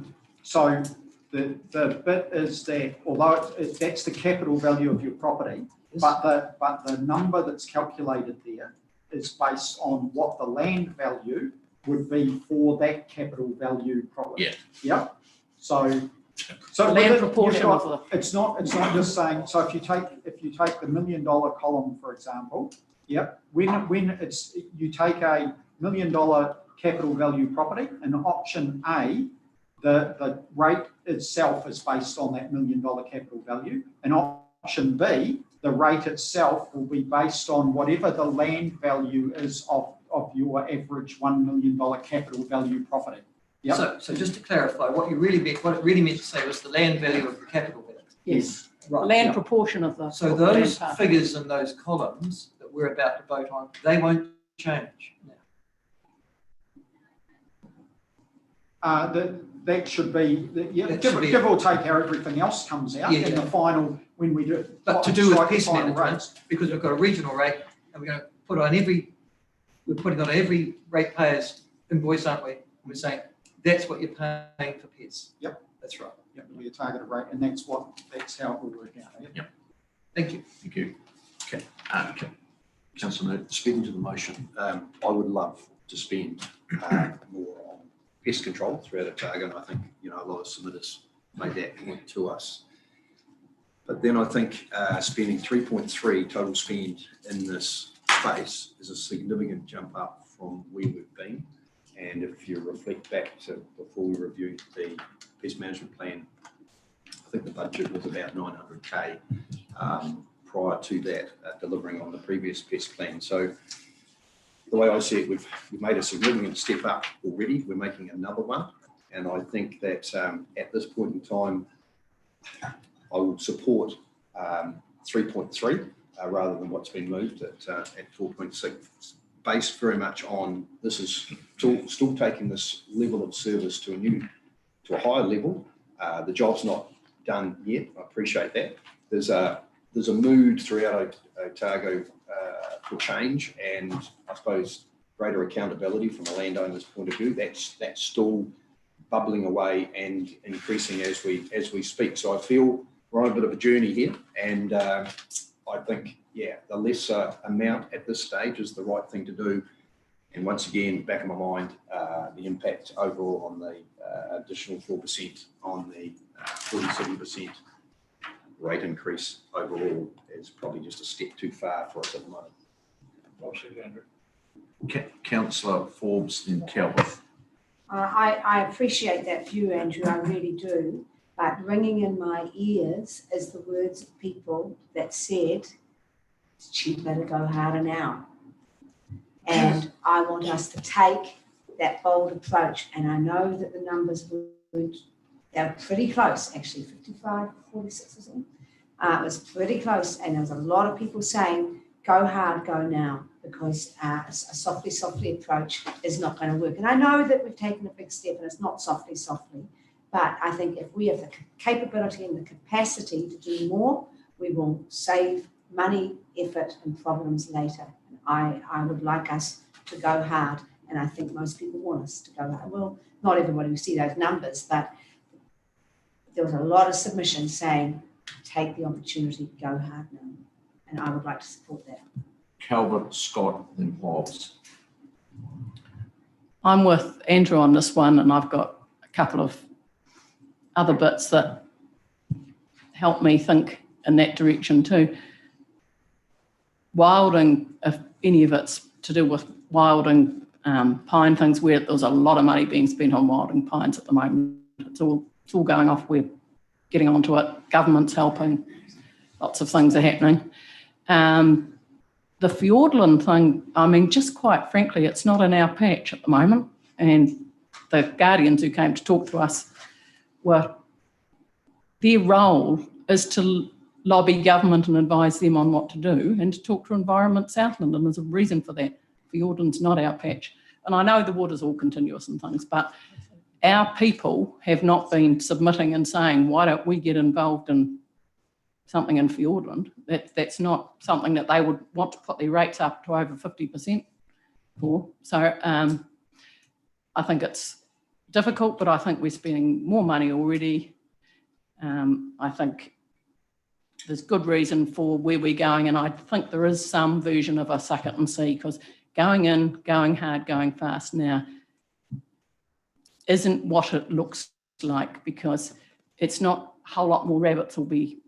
so the bit is that although that's the capital value of your property, but the number that's calculated there is based on what the land value would be for that capital value property. Yeah. Yep. So Land proportion of the. it's not just saying, so if you take the $1 million column, for example, yep, when it's you take a $1 million capital value property, in option A, the rate itself is based on that $1 million capital value. In option B, the rate itself will be based on whatever the land value is of your average $1 million capital value property. Yep. So just to clarify, what it really meant to say was the land value of the capital value. Yes. Right. Land Yeah. proportion of the. So those figures in those columns that we're about to vote on, they won't change now. That should be, That should be- give or take how everything else comes out in the final, when we do. But to do with strike the pest final management, rates. because we've got a regional rate and we're going to put on we're putting on every ratepayer's invoice, aren't we? We're saying that's what you're paying for pests. Yep. That's right. Yep, it'll be a targeted rate, and that's how it will work out. Yep. Thank you. Thank you. Okay. Councillor Mood. Speaking to the motion, I would love to spend more on pest control throughout Otago, and I think a lot of submitters made that point to us. But then I think spending 3.3 total spend in this space is a significant jump up from where we've been. And if you reflect back to before we reviewed the pest management plan, I think the budget was about 900K prior to that, delivering on the previous pest plan. So the way I see it, we've made a significant step up already. We're making another one. And I think that at this point in time, I would support 3.3 rather than what's been moved at 4.6, based very much on this is still taking this level of service to a higher level. The job's not done yet. I appreciate that. There's a mood throughout Otago for change, and I suppose greater accountability from a landowner's point of view. That's still bubbling away and increasing as we speak. So I feel we're on a bit of a journey here, and I think, yeah, the lesser amount at this stage is the right thing to do. And once again, back in my mind, the impact overall on the additional 4% on the 47% rate increase overall is probably just a step too far for us at the moment. Well said, Andrew. Councillor Forbes and Calvert. I appreciate that view, Andrew, I really do. But ringing in my ears is the words of people that said, it's cheaper to go harder now. And I want us to take that bold approach. And I know that the numbers they're pretty close, actually, 55, 46 or something. It was pretty close. And there was a lot of people saying, go hard, go now, because a softly approach is not going to work. And I know that we've taken a big step and it's not softly, but I think if we have the capability and the capacity to do more, we will save money, effort and problems later. And I would like us to go hard, and I think most people want us to go hard. Well, not everybody will see those numbers, but there was a lot of submissions saying, take the opportunity, go hard now. And I would like to support that. Calvert, Scott and Hobbs. I'm with Andrew on this one, and I've got a couple of other bits that help me think in that direction too. Wilding, if any of it's to do with wilding pine things, where there's a lot of money being spent on wilding pines at the moment. It's all going off. We're getting onto it. Government's helping. Lots of things are happening. The Fiordland thing, I mean, just quite frankly, it's not in our patch at the moment. And the Guardians who came to talk to us their role is to lobby government and advise them on what to do, and to talk to Environment Southland, and there's a reason for that. Fiordland's not our patch. And I know the water's all continuous and things, but our people have not been submitting and saying, why don't we get involved in something in Fiordland? That's not something that they would want to put their rates up to over 50% for. So I think it's difficult, but I think we're spending more money already. I think there's good reason for where we're going, and I think there is some version of a suck it and see, because going in, going hard, going fast now isn't what it looks like, because it's not a whole lot more rabbits will be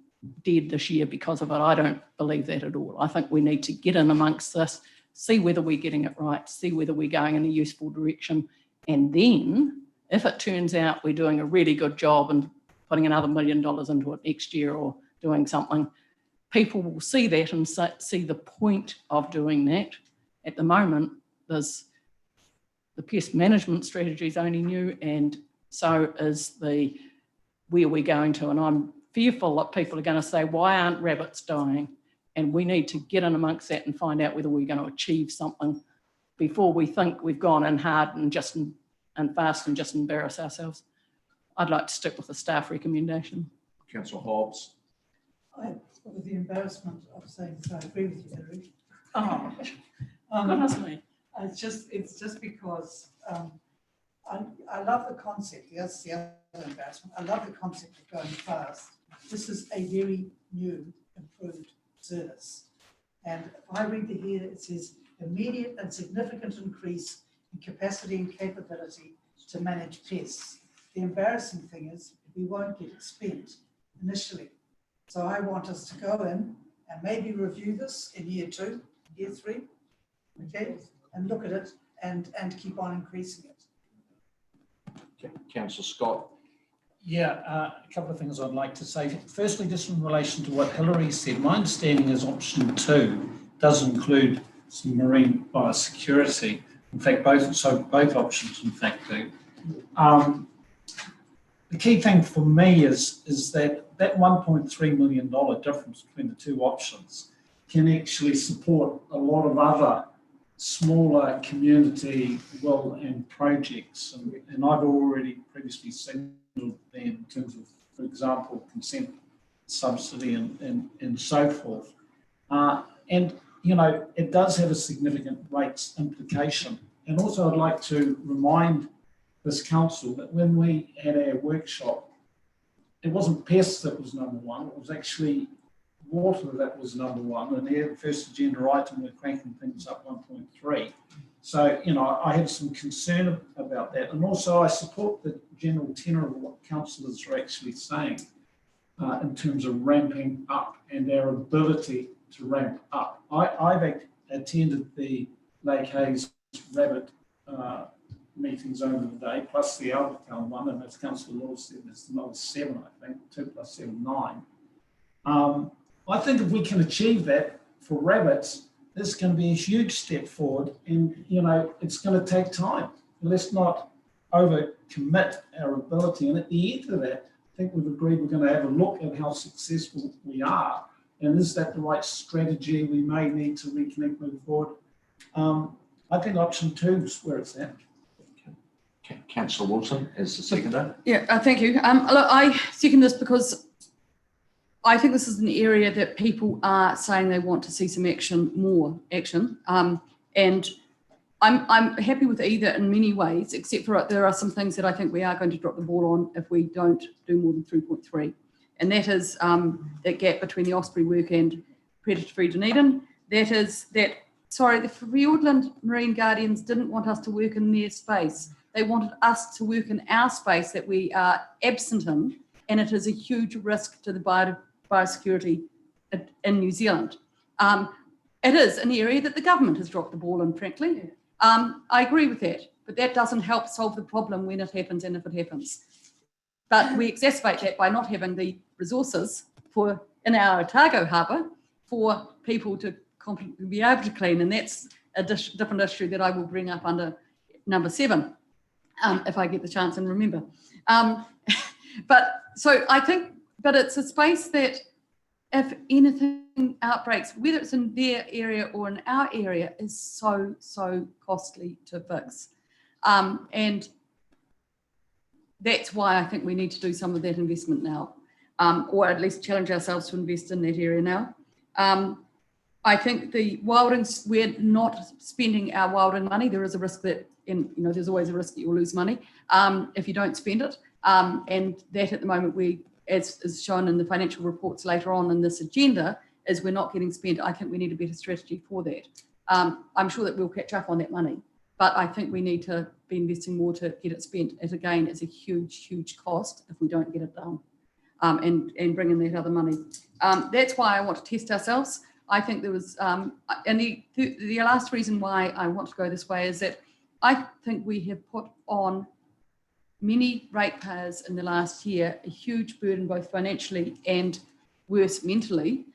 dead this year because of it. I don't believe that at all. I think we need to get in amongst this, see whether we're getting it right, see whether we're going in a useful direction, and then if it turns out we're doing a really good job and putting another $1 million into it next year or doing something, people will see that and see the point of doing that. At the moment, there's the pest management strategy is only new, and so is the where we're going to. And I'm fearful that people are going to say, why aren't rabbits dying? And we need to get in amongst that and find out whether we're going to achieve something before we think we've gone in hard and just and fast and just embarrass ourselves. I'd like to stick with the staff recommendation. Councillor Hobbs. With the embarrassment of saying, so I agree with you, Eric. Oh, goodness me. It's just because I love the concept. That's the other embarrassment. I love the concept of going fast. This is a very new, improved service. And if I read the here, it says immediate and significant increase in capacity and capability to manage pests. The embarrassing thing is we won't get it spent initially. So I want us to go in and maybe review this in year 2, year 3, okay, and look at it and keep on increasing it. Councillor Scott. Yeah, a couple of things I'd like to say. Firstly, just in relation to what Hilary said, my understanding is option 2 does include some marine biosecurity. In fact, both options in fact do. The key thing for me is that $1.3 million difference between the two options can actually support a lot of other smaller community will and projects. And I've already previously signalled them in terms of, for example, consent subsidy and so forth. And, you know, it does have a significant rates implication. And also I'd like to remind this council that when we had our workshop, it wasn't pests that was number one, it was actually water that was number one. And the first agenda item, we're cranking things up 1.3. So, you know, I have some concern about that. And also I support the general tenor of what councillors are actually saying in terms of ramping up and our ability to ramp up. I've attended the Lake Hayes Rabbit meetings over the day, plus the Albert Town one, and as Councillor Law said, there's another 7, I think, 2 + 7, 9. I think if we can achieve that for rabbits, this is going to be a huge step forward, and you know it's going to take time. Let's not overcommit our ability, and at the end of that, I think we've agreed we're going to have a look at how successful we are, and is that the right strategy? We may need to reconnect moving forward. I think option 2 is where it's at. Councillor Wilson as the seconder. Yeah, thank you. Look, I second this because I think this is an area that people are saying they want to see some more action. And I'm happy with either in many ways, except for there are some things that I think we are going to drop the ball on if we don't do more than 3.3. And that is that gap between the Osprey work and predator-free Dunedin. That is that, sorry, the Fiordland Marine Guardians didn't want us to work in their space. They wanted us to work in our space that we are absent in, and it is a huge risk to the biosecurity in New Zealand. It is an area that the government has dropped the ball in, frankly. I agree with that, but that doesn't help solve the problem when it happens and if it happens. But we exacerbate that by not having the resources in our Otago harbour for people to be able to clean, and that's a different issue that I will bring up under number 7, if I get the chance and remember. But so I think, but it's a space that if anything outbreaks, whether it's in their area or in our area, is so costly to fix. And that's why I think we need to do some of that investment now, or at least challenge ourselves to invest in that area now. I think the wildings, we're not spending our wilding money. There is a risk that, there's always a risk that you'll lose money if you don't spend it. And that at the moment, as is shown in the financial reports later on in this agenda, is we're not getting spent. I think we need a better strategy for that. I'm sure that we'll catch up on that money, but I think we need to be investing more to get it spent. As again, it's a huge cost if we don't get it done and bring in that other money. That's why I want to test ourselves. I think there was, and the last reason why I want to go this way is that I think we have put on many ratepayers in the last year a huge burden, both financially and worse mentally,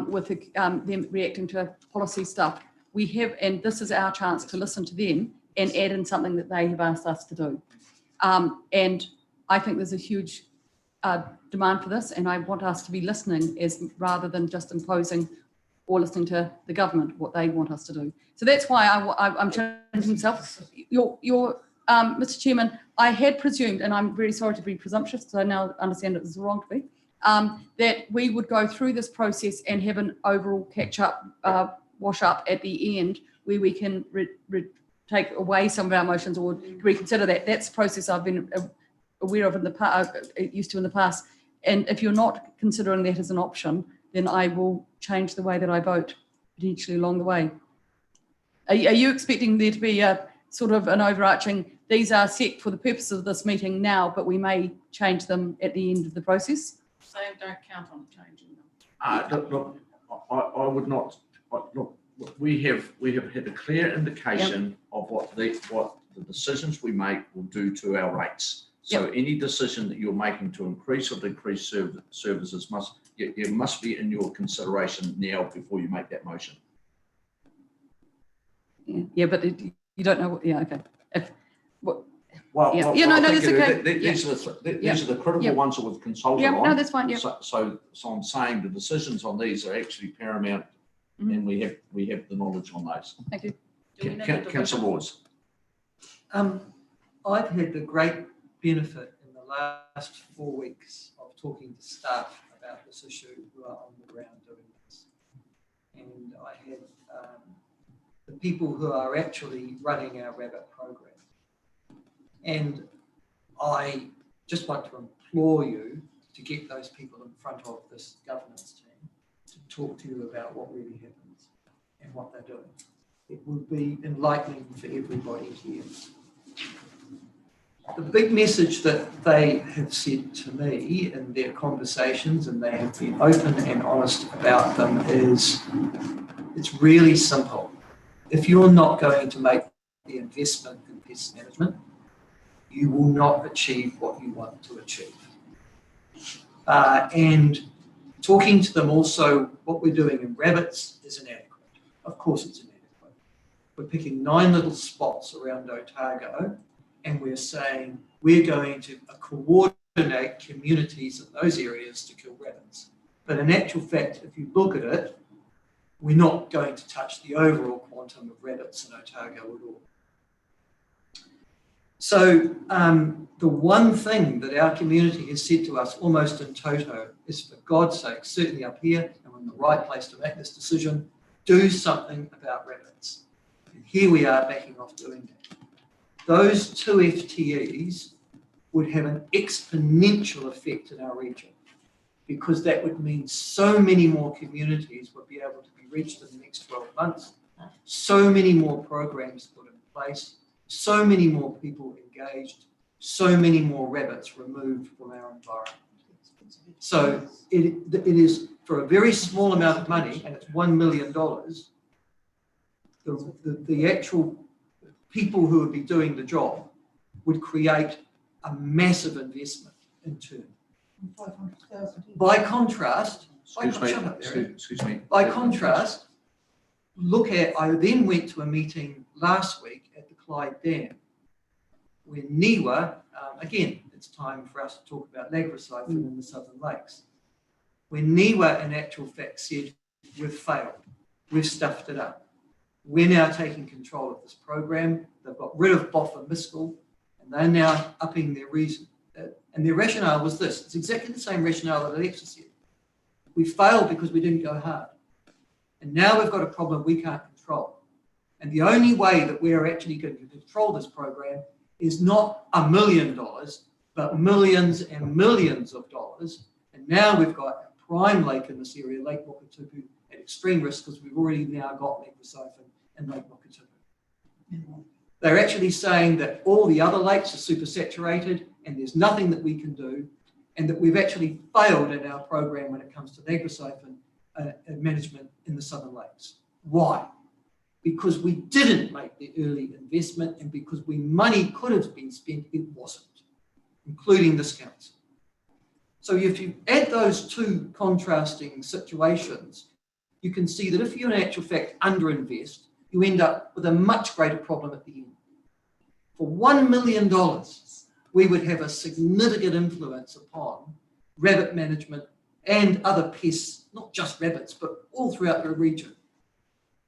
with them reacting to policy stuff. We have, and this is our chance to listen to them and add in something that they have asked us to do. And I think there's a huge demand for this, and I want us to be listening rather than just imposing or listening to the government, what they want us to do. So that's why I'm challenging myself. Mr. Chairman, I had presumed, and I'm very sorry to be presumptuous, because I now understand it is wrong to be, that we would go through this process and have an overall catch-up, wash-up at the end, where we can take away some of our motions or reconsider that. That's the process I've been aware of in the past, used to in the past. And if you're not considering that as an option, then I will change the way that I vote potentially along the way. Are you expecting there to be a sort of an overarching, these are set for the purpose of this meeting now, but we may change them at the end of the process? So don't count on changing them. Look, I would not. Look, we have had a clear indication of what the decisions we make will do to our rates. So any decision that you're making to increase or decrease services must be in your consideration now before you make that motion. Yeah, but you don't know what. Yeah, okay. That's okay. These are the critical ones that we've consulted on. No, that's fine. Yeah. So I'm saying the decisions on these are actually paramount, and we have the knowledge on those. Thank you. Councillor Laws. I've had the great benefit in the last 4 weeks of talking to staff about this issue who are on the ground doing this. And I have the people who are actually running our rabbit program. And I just want to implore you to get those people in front of this governance team to talk to you about what really happens and what they're doing. It will be enlightening for everybody here. The big message that they have said to me in their conversations, and they have been open and honest about them, is it's really simple. If you're not going to make the investment in pest management, you will not achieve what you want to achieve. And talking to them also, what we're doing in rabbits is inadequate. Of course it's inadequate. We're picking 9 little spots around Otago, and we're saying we're going to coordinate communities in those areas to kill rabbits. But in actual fact, if you look at it, we're not going to touch the overall quantum of rabbits in Otago at all. So the one thing that our community has said to us almost in toto is, for God's sake, certainly up here, and we're in the right place to make this decision, do something about rabbits. And here we are backing off doing that. Those 2 FTEs would have an exponential effect in our region, because that would mean so many more communities would be able to be reached in the next 12 months, so many more programs put in place, so many more people engaged, so many more rabbits removed from our environment. So it is, for a very small amount of money, and it's $1 million, the actual people who would be doing the job would create a massive investment in turn. By contrast, Excuse me. by contrast, I then went to a meeting last week at the Clyde Dam, where NIWA, again, it's time for us to talk about lagriciphone in the Southern Lakes, where NIWA in actual fact said, we've failed, we've stuffed it up. We're now taking control of this program. They've got rid of Boffa Miskell, and they're now upping their reason. And their rationale was this. It's exactly the same rationale that Alexa said. We failed because we didn't go hard. And now we've got a problem we can't control. And the only way that we're actually going to control this program is not $1 million, but millions and millions of dollars. And now we've got a prime lake in this area, Lake Mokatupu, at extreme risk, because we've already now got lagriciphone in Lake Mokatupu. They're actually saying that all the other lakes are supersaturated and there's nothing that we can do, and that we've actually failed in our program when it comes to lagriciphone management in the Southern Lakes. Why? Because we didn't make the early investment, and because money could have been spent, it wasn't, including this council. So if you add those 2 contrasting situations, you can see that if you in actual fact underinvest, you end up with a much greater problem at the end. For $1 million, we would have a significant influence upon rabbit management and other pests, not just rabbits, but all throughout the region.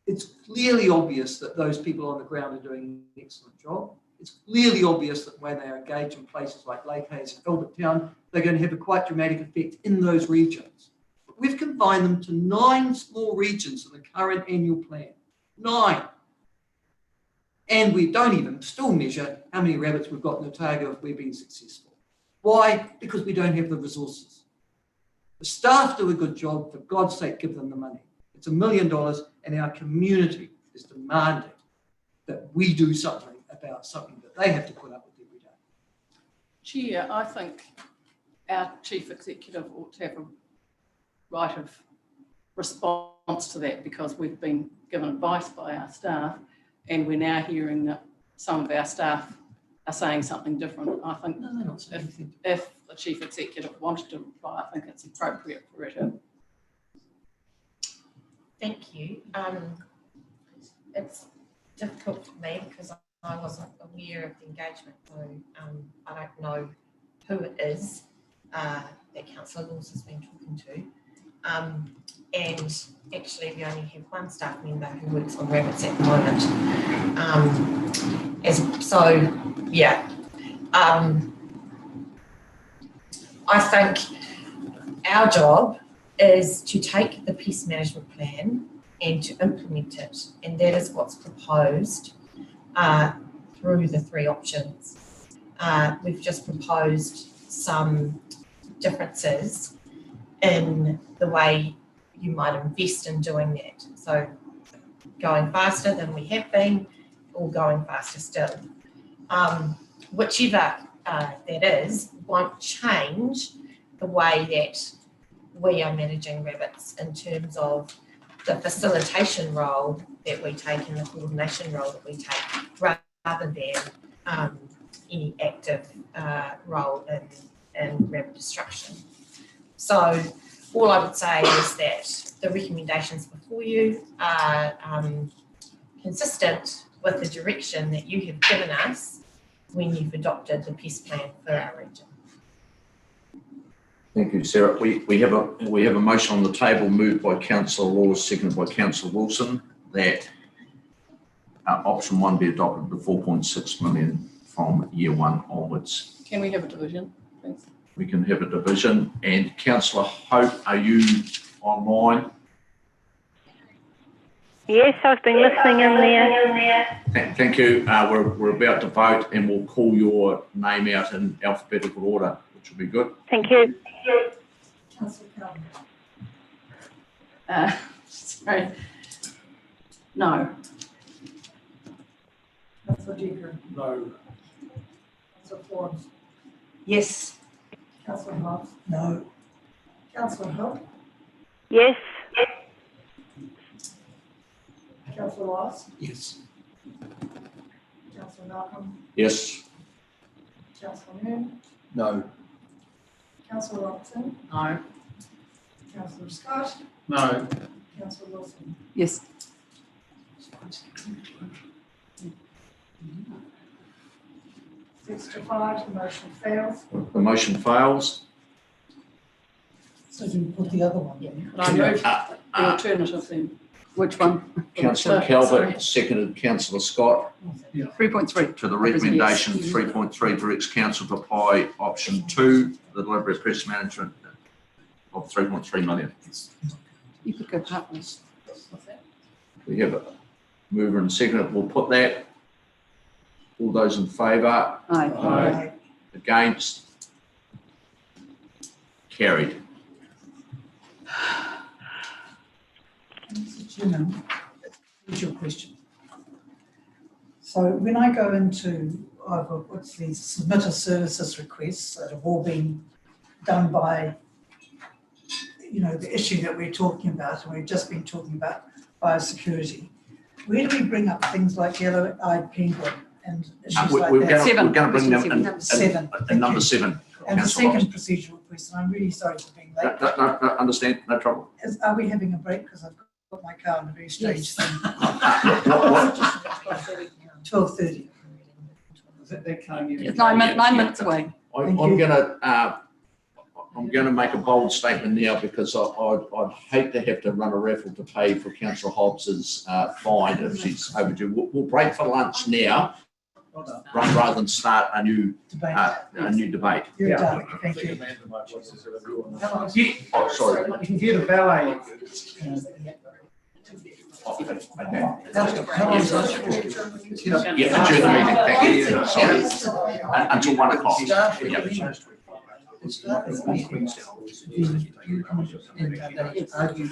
It's clearly obvious that those people on the ground are doing an excellent job. It's clearly obvious that when they're engaged in places like Lake Hayes and Albert Town, they're going to have a quite dramatic effect in those regions. But we've combined them to 9 small regions in the current annual plan. 9. And we don't even still measure how many rabbits we've got in Otago if we're being successful. Why? Because we don't have the resources. The staff do a good job. For God's sake, give them the money. It's $1 million, and our community is demanding that we do something about something that they have to put up with every day. Chair, I think our chief executive ought to have a right of response to that, because we've been given advice by our staff, and we're now hearing that some of our staff are saying something different. I think if the chief executive wanted to reply, I think it's appropriate for her to. Thank you. It's difficult for me because I wasn't aware of the engagement, so I don't know who it is that Councillor Laws has been talking to. And actually we only have 1 staff member who works on rabbits at the moment. I think our job is to take the pest management plan and to implement it, and that is what's proposed through the 3 options. we've just proposed some differences in the way you might invest in doing that. So going faster than we have been, or going faster still. Whichever that is, won't change the way that we are managing rabbits in terms of the facilitation role that we take and the coordination role that we take, rather than any active role in rabbit destruction. So all I would say is that the recommendations before you are consistent with the direction that you have given us when you've adopted the pest plan for our region. Thank you, Sarah. We have a motion on the table moved by Councillor Laws, seconded by Councillor Wilson, that option 1 be adopted, the 4.6 million from year 1 onwards. Can we have a division, please? We can have a division. And Councillor Hope, are you online? Yes, I've been listening in there. Thank you. We're about to vote and we'll call your name out in alphabetical order, which will be good. Thank you. Councillor Calvin. Sorry. No. Councillor Decker. No. Councillor Forbes. Yes. Councillor Hobbs. No. Councillor Hope. Yes. Councillor Ross. Yes. Councillor Malcolm. Yes. Councillor Moon. No. Councillor Robertson. No. Councillor Scott. No. Councillor Wilson. Yes. 6 to 5, the motion fails. The motion fails. So do we put the other one? But I moved the alternative then. Which one? Councillor Calvert, seconded Councillor Scott. 3.3. To the recommendation, 3.3 directs council to apply option 2, the delivery of pest management of 3.3 million. You could go partners. We have a mover and seconder. We'll put that. All those in favour? Aye. Aye. Against? Carried. Mr. Chairman, here's your question. So when I go into, I've got what's these submitter services requests that have all been done by, you know, the issue that we're talking about, and we've just been talking about biosecurity. Where do we bring up things like yellow-eyed penguin and issues like We're that? going to bring them Seven. Seven. in number 7. And the Councillor second procedural question, I'm really sorry for being late. No, understand, no trouble. Are we having a break? Because I've got my car in a very strange thing. 12:30. That can't get. It's 9 minutes away. I'm going to make a bold statement now because I'd hate to have to run a raffle to pay for Councillor Hobbs's fine if she's overdue. We'll break for lunch now rather than start a new debate. You're done, thank you. Oh, sorry. You can get a valet. Yeah, adjourn the meeting, thank you. Sorry. Until 1 o'clock. Argue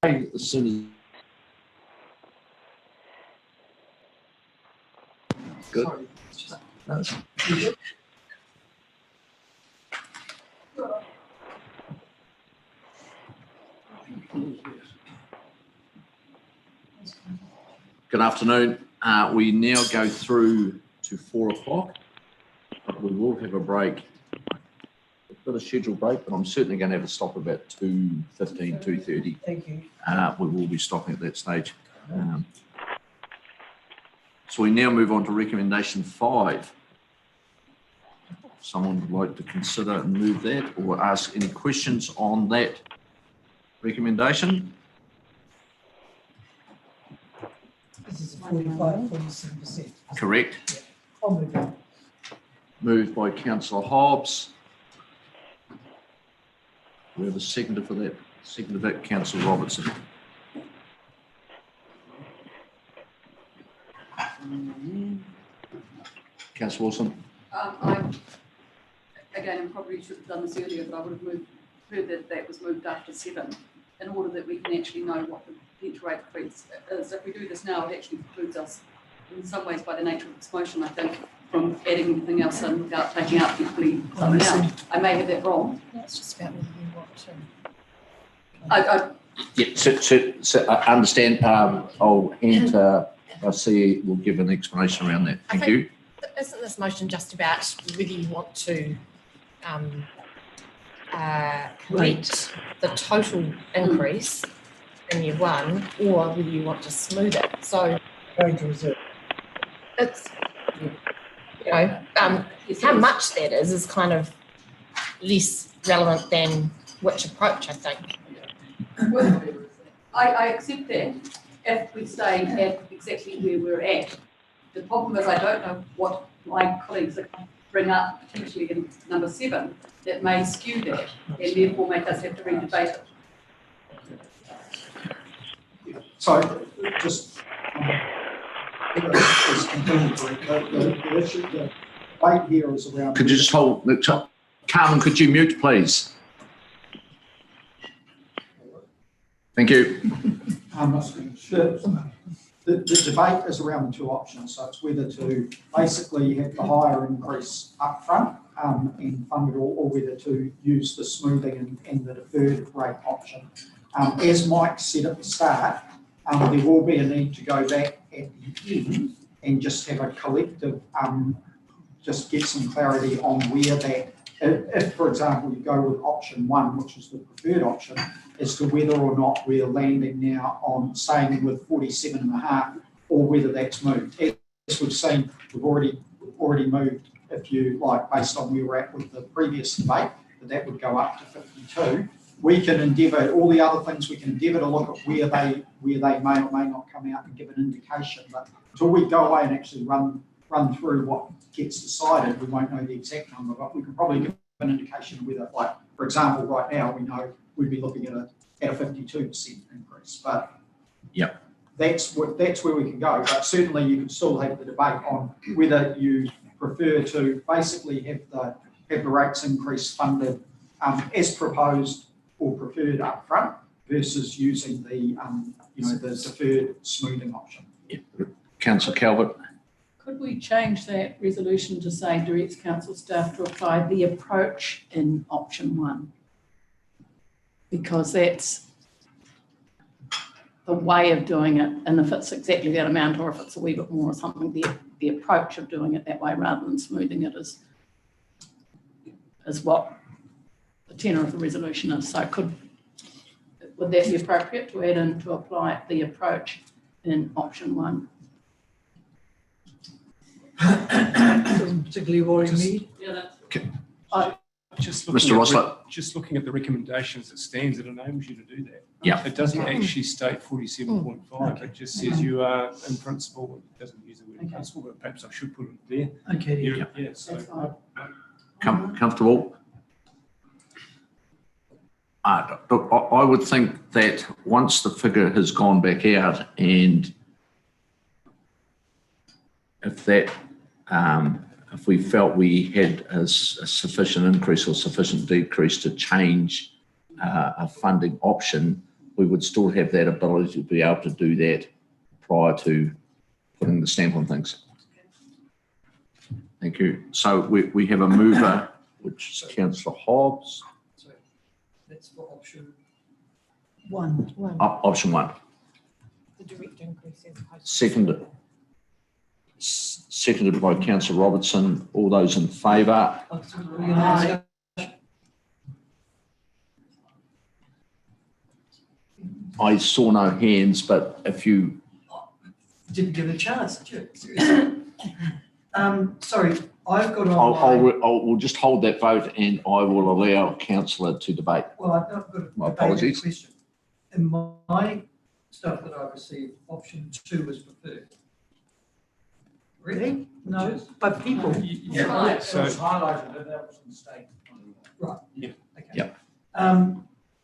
as soon as. Good. Good afternoon. We now go through to 4 o'clock, but we will have a break. A bit of scheduled break, but I'm certainly going to have a stop about 2:15, 2:30. Thank you. We will be stopping at that stage. So we now move on to recommendation 5. Someone would like to consider and move that or ask any questions on that recommendation? This is 47%. Correct. I'll move on. Moved by councillor Hobbs. We have a seconder for that. Seconded by councillor Robertson. Councillor Wilson. Again, I probably should have done this earlier, but I would have heard that that was moved after 7 in order that we can actually know what the potential rate increase is. If we do this now, it actually precludes us in some ways by the nature of this motion, I think, from adding anything else in without taking out particularly something out. I may have that wrong. That's just about whether you want to. Yeah, so I understand. I'll hand I see we'll give an explanation around that. Thank you. Isn't this motion just about whether you want to correct the total increase in year 1 or whether you want to smooth it? So Going to reserve. it's, you know, how much that is kind of less relevant than which approach, I think. I accept that if we stay at exactly where we're at. The problem is I don't know what my colleagues are going to bring up potentially in number 7 that may skew that and therefore make us have to re-debate it. So just is completely correct. The issue, the debate here is around. Could you just hold the top? Carmen, could you mute, please? Thank you. The debate is around the 2 options. So it's whether to basically have the higher increase up front and fund it all, or whether to use the smoothing and the deferred rate option. As Mike said at the start, there will be a need to go back at the end and just have a collective, just get some clarity on where that, if for example you go with option 1, which is the preferred option, as to whether or not we're landing now on staying with 47.5 or whether that's moved. As we've seen, we've already moved, if you like, based on where we're at with the previous debate, that would go up to 52. We can endeavour, all the other things, we can endeavour to look at where they may or may not come out and give an indication. But until we go away and actually run through what gets decided, we won't know the exact number, but we can probably give an indication of whether, like, for example, right now we know we'd be looking at a 52% increase. But yep, that's where we can go. But certainly you can still have the debate on whether you prefer to basically have the rates increase funded as proposed or preferred up front versus using the the deferred smoothing option. Yep. Councillor Calvert. Could we change that resolution to say directs council staff to apply the approach in option 1? Because that's the way of doing it, and if it's exactly that amount or if it's a wee bit more or something, the approach of doing it that way rather than smoothing it is what the tenor of the resolution is. So would that be appropriate to add in to apply the approach in option 1? Doesn't particularly worry me. Yeah, Mr. Rossler. Just looking at the recommendations, it stands, it enables you to do that. Yeah. It doesn't actually state 47.5. It just says you are in principle. It doesn't use the word principle, but perhaps I should put it there. Okay. Yeah. So Comfortable? Look, I would think that once the figure has gone back out, and if we felt we had a sufficient increase or sufficient decrease to change a funding option, we would still have that ability to be able to do that prior to putting the stamp on things. Thank you. So we have a mover, which is Councillor Hobbs. So that's for option. One. Option 1. The direct increase as opposed to. Seconded by Councillor Robertson. All those in favour? Aye. I saw no hands, but if you, Didn't give it a chance, did you? Seriously. Sorry, I've got we'll just hold that vote and I will allow councillor to debate. Well, I've got a My debated apologies. question. In my stuff that I received, option 2 was preferred. Really? No, but people. Yeah, so it's highlighted that that was a mistake. Right. Yeah. Okay. Yep.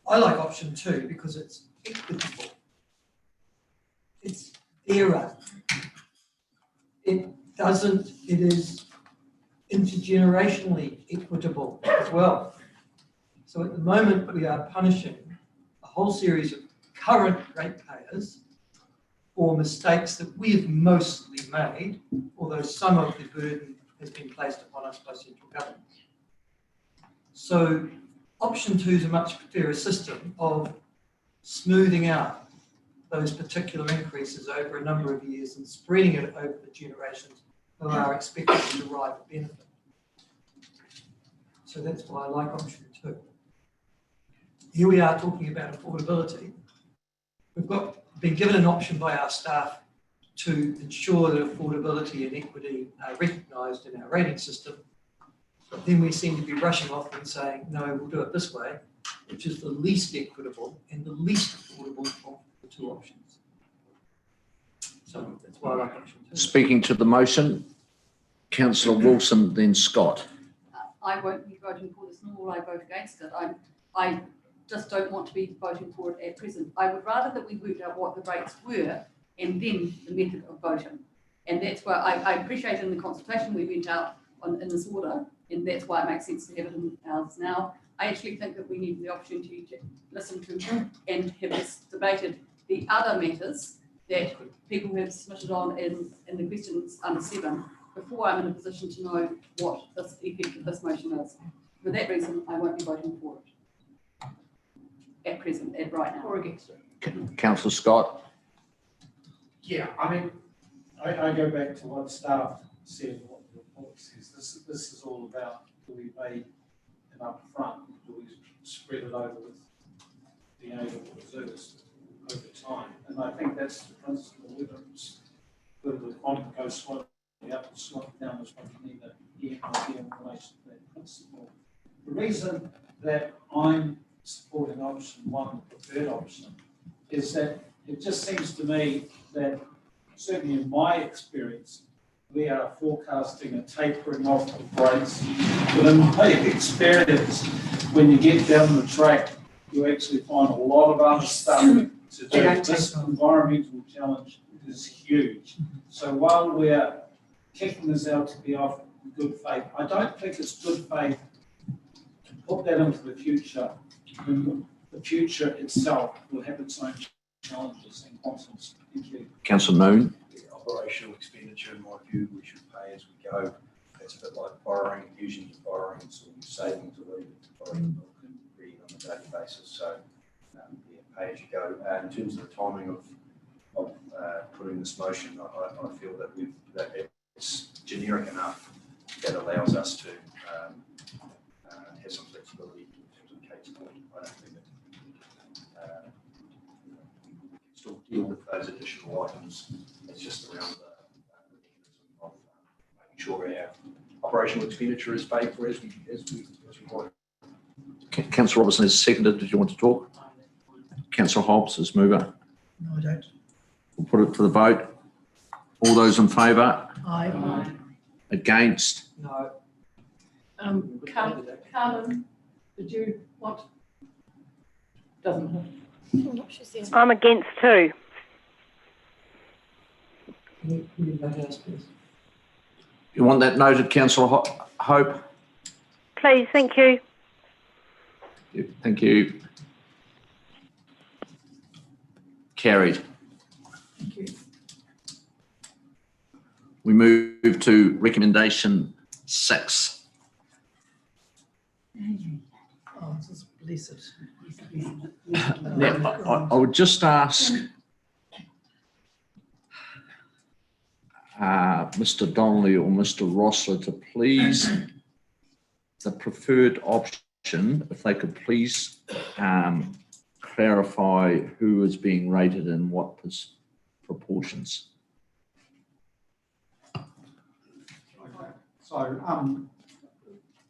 I like option 2 because it's equitable. It's fairer. It is intergenerationally equitable as well. So at the moment, we are punishing a whole series of current ratepayers for mistakes that we have mostly made, although some of the burden has been placed upon us by central government. So option 2 is a much fairer system of smoothing out those particular increases over a number of years and spreading it over the generations who are expected to derive a benefit. So that's why I like option 2. Here we are talking about affordability. We've been given an option by our staff to ensure that affordability and equity are recognised in our rating system. But then we seem to be rushing off and saying, no, we'll do it this way, which is the least equitable and the least affordable of the 2 options. So that's why I like option 2. Speaking to the motion, councillor Wilson, then Scott. I won't be voting for this, nor will I vote against it. I just don't want to be voting for it at present. I would rather that we worked out what the rates were and then the method of voting. And that's why I appreciate in the consultation we went out in this order, and that's why it makes sense to have it in ours now. I actually think that we need the opportunity to listen to and have this debated the other matters that people have submitted on in the questions under 7 before I'm in a position to know what the effect of this motion is. For that reason, I won't be voting for it at present, right now. Or against it. Councillor Scott. Yeah, I mean, I go back to what staff said, what the report says. This is all about, do we pay it up front? Do we spread it over with the aid of reserves over time? And I think that's the principle, whether the quantum goes slowly up or slowly down is what you need to get an idea in relation to that principle. The reason that I'm supporting option 1, the preferred option, is that it just seems to me that, certainly in my experience, we are forecasting a tapering off of rates. But in my experience, when you get down the track, you actually find a lot of other stuff to do. This environmental challenge is huge. So while we're kicking this out to be off in good faith, I don't think it's good faith to put that into the future when the future itself will have its own challenges and constants. Thank you. Councillor Moon. The operational expenditure, in my view, we should pay as we go. That's a bit like borrowing, usually borrowing sort of savings or borrowing milk and bread on a daily basis. So pay as you go. In terms of the timing of putting this motion, I feel that it's generic enough that allows us to have some flexibility in terms of Kate's point. I don't think that we can still deal with those additional items. It's just around the mechanism of making sure our operational expenditure is paid for as we want. Councillor Robertson has seconded. Did you want to talk? Councillor Hobbs is mover. No, I don't. We'll put it to the vote. All those in favour? Aye. Against? No. Carmen, did you want? Doesn't matter. I'm against too. You want that noted, Councillor Hope? Please, thank you. Thank you. carried. Thank you. We move to recommendation 6. Oh, just blessed. Now, I would just ask Mr. Donnelly or Mr. Rossler to please, the preferred option, if they could please clarify who is being rated in what proportions. Okay. So,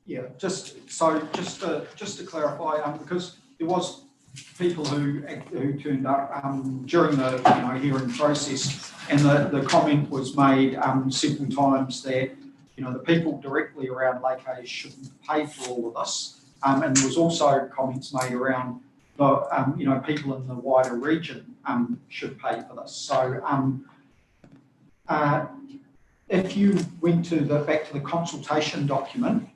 yeah, just to clarify, because there was people who turned up during the hearing process, and the comment was made several times that the people directly around Lake Hayes shouldn't pay for all of this, and there was also comments made around the people in the wider region should pay for this. So if you went back to the consultation document,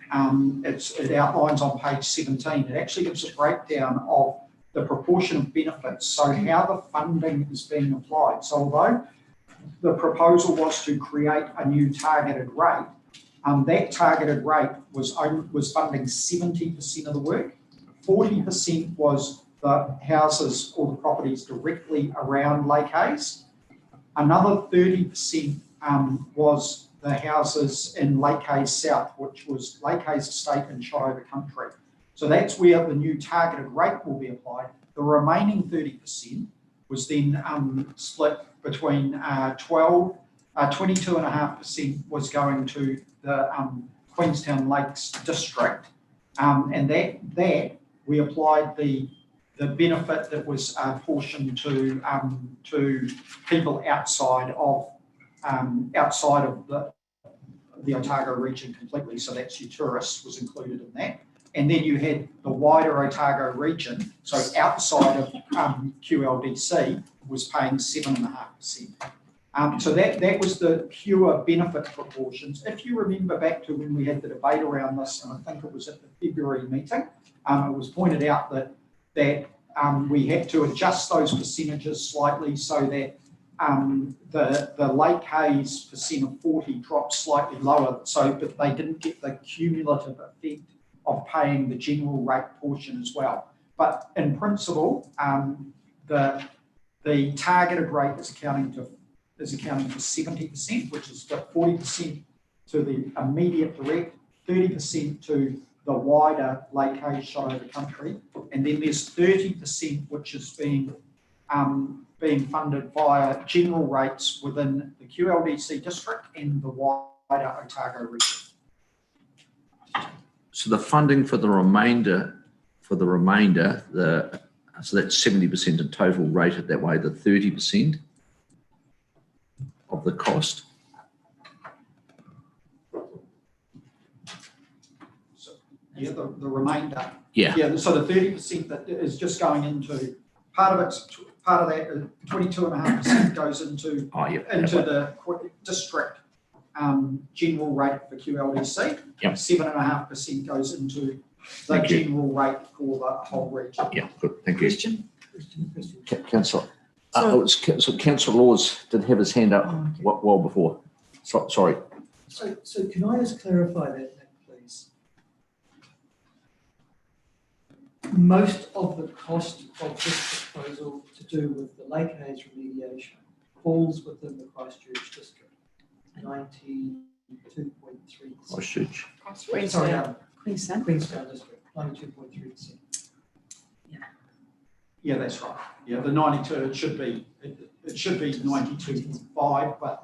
it outlines on page 17. It actually gives a breakdown of the proportion of benefits, so how the funding is being applied. So although the proposal was to create a new targeted rate, that targeted rate was funding 70% of the work. 40% was the houses or the properties directly around Lake Hayes. Another 30% was the houses in Lake Hayes South, which was Lake Hayes Estate and Shire Country. So that's where the new targeted rate will be applied. The remaining 30% was then split between 22.5% was going to the Queenstown Lakes District, and that we applied the benefit that was portioned to people outside of the Otago region completely. So that's your tourists was included in that. And then you had the wider Otago region, so outside of QLDC, was paying 7.5%. So that was the pure benefit proportions. If you remember back to when we had the debate around this, and I think it was at the February meeting, it was pointed out that we had to adjust those percentages slightly so that the Lake Hayes percent of 40 dropped slightly lower, but they didn't get the cumulative effect of paying the general rate portion as well. But in principle, the targeted rate is accounting for 70%, which is the 40% to the immediate direct, 30% to the wider Lake Hayes Shire Country, and then there's 30% which is being funded via general rates within the QLDC district and the wider Otago region. So the funding for the remainder, so that's 70% in total rated that way, the 30% of the cost. So, yeah, the remainder. Yeah. Yeah, so the 30% that is just going into, part of that 22.5% goes into the district general rate for QLDC. Yep. 7.5% goes into the general rate for the whole region. Yeah, good. Thank you. Question. Councillor. So Councillor Laws did have his hand up well before. Sorry. So can I just clarify that, please? Most of the cost of this proposal to do with the Lake Hayes remediation falls within the Christchurch district, 92.3%. Christchurch. Queenstown. Queenstown district, 92.3%. Yeah, that's right. Yeah, the 92, it should be 92.5, but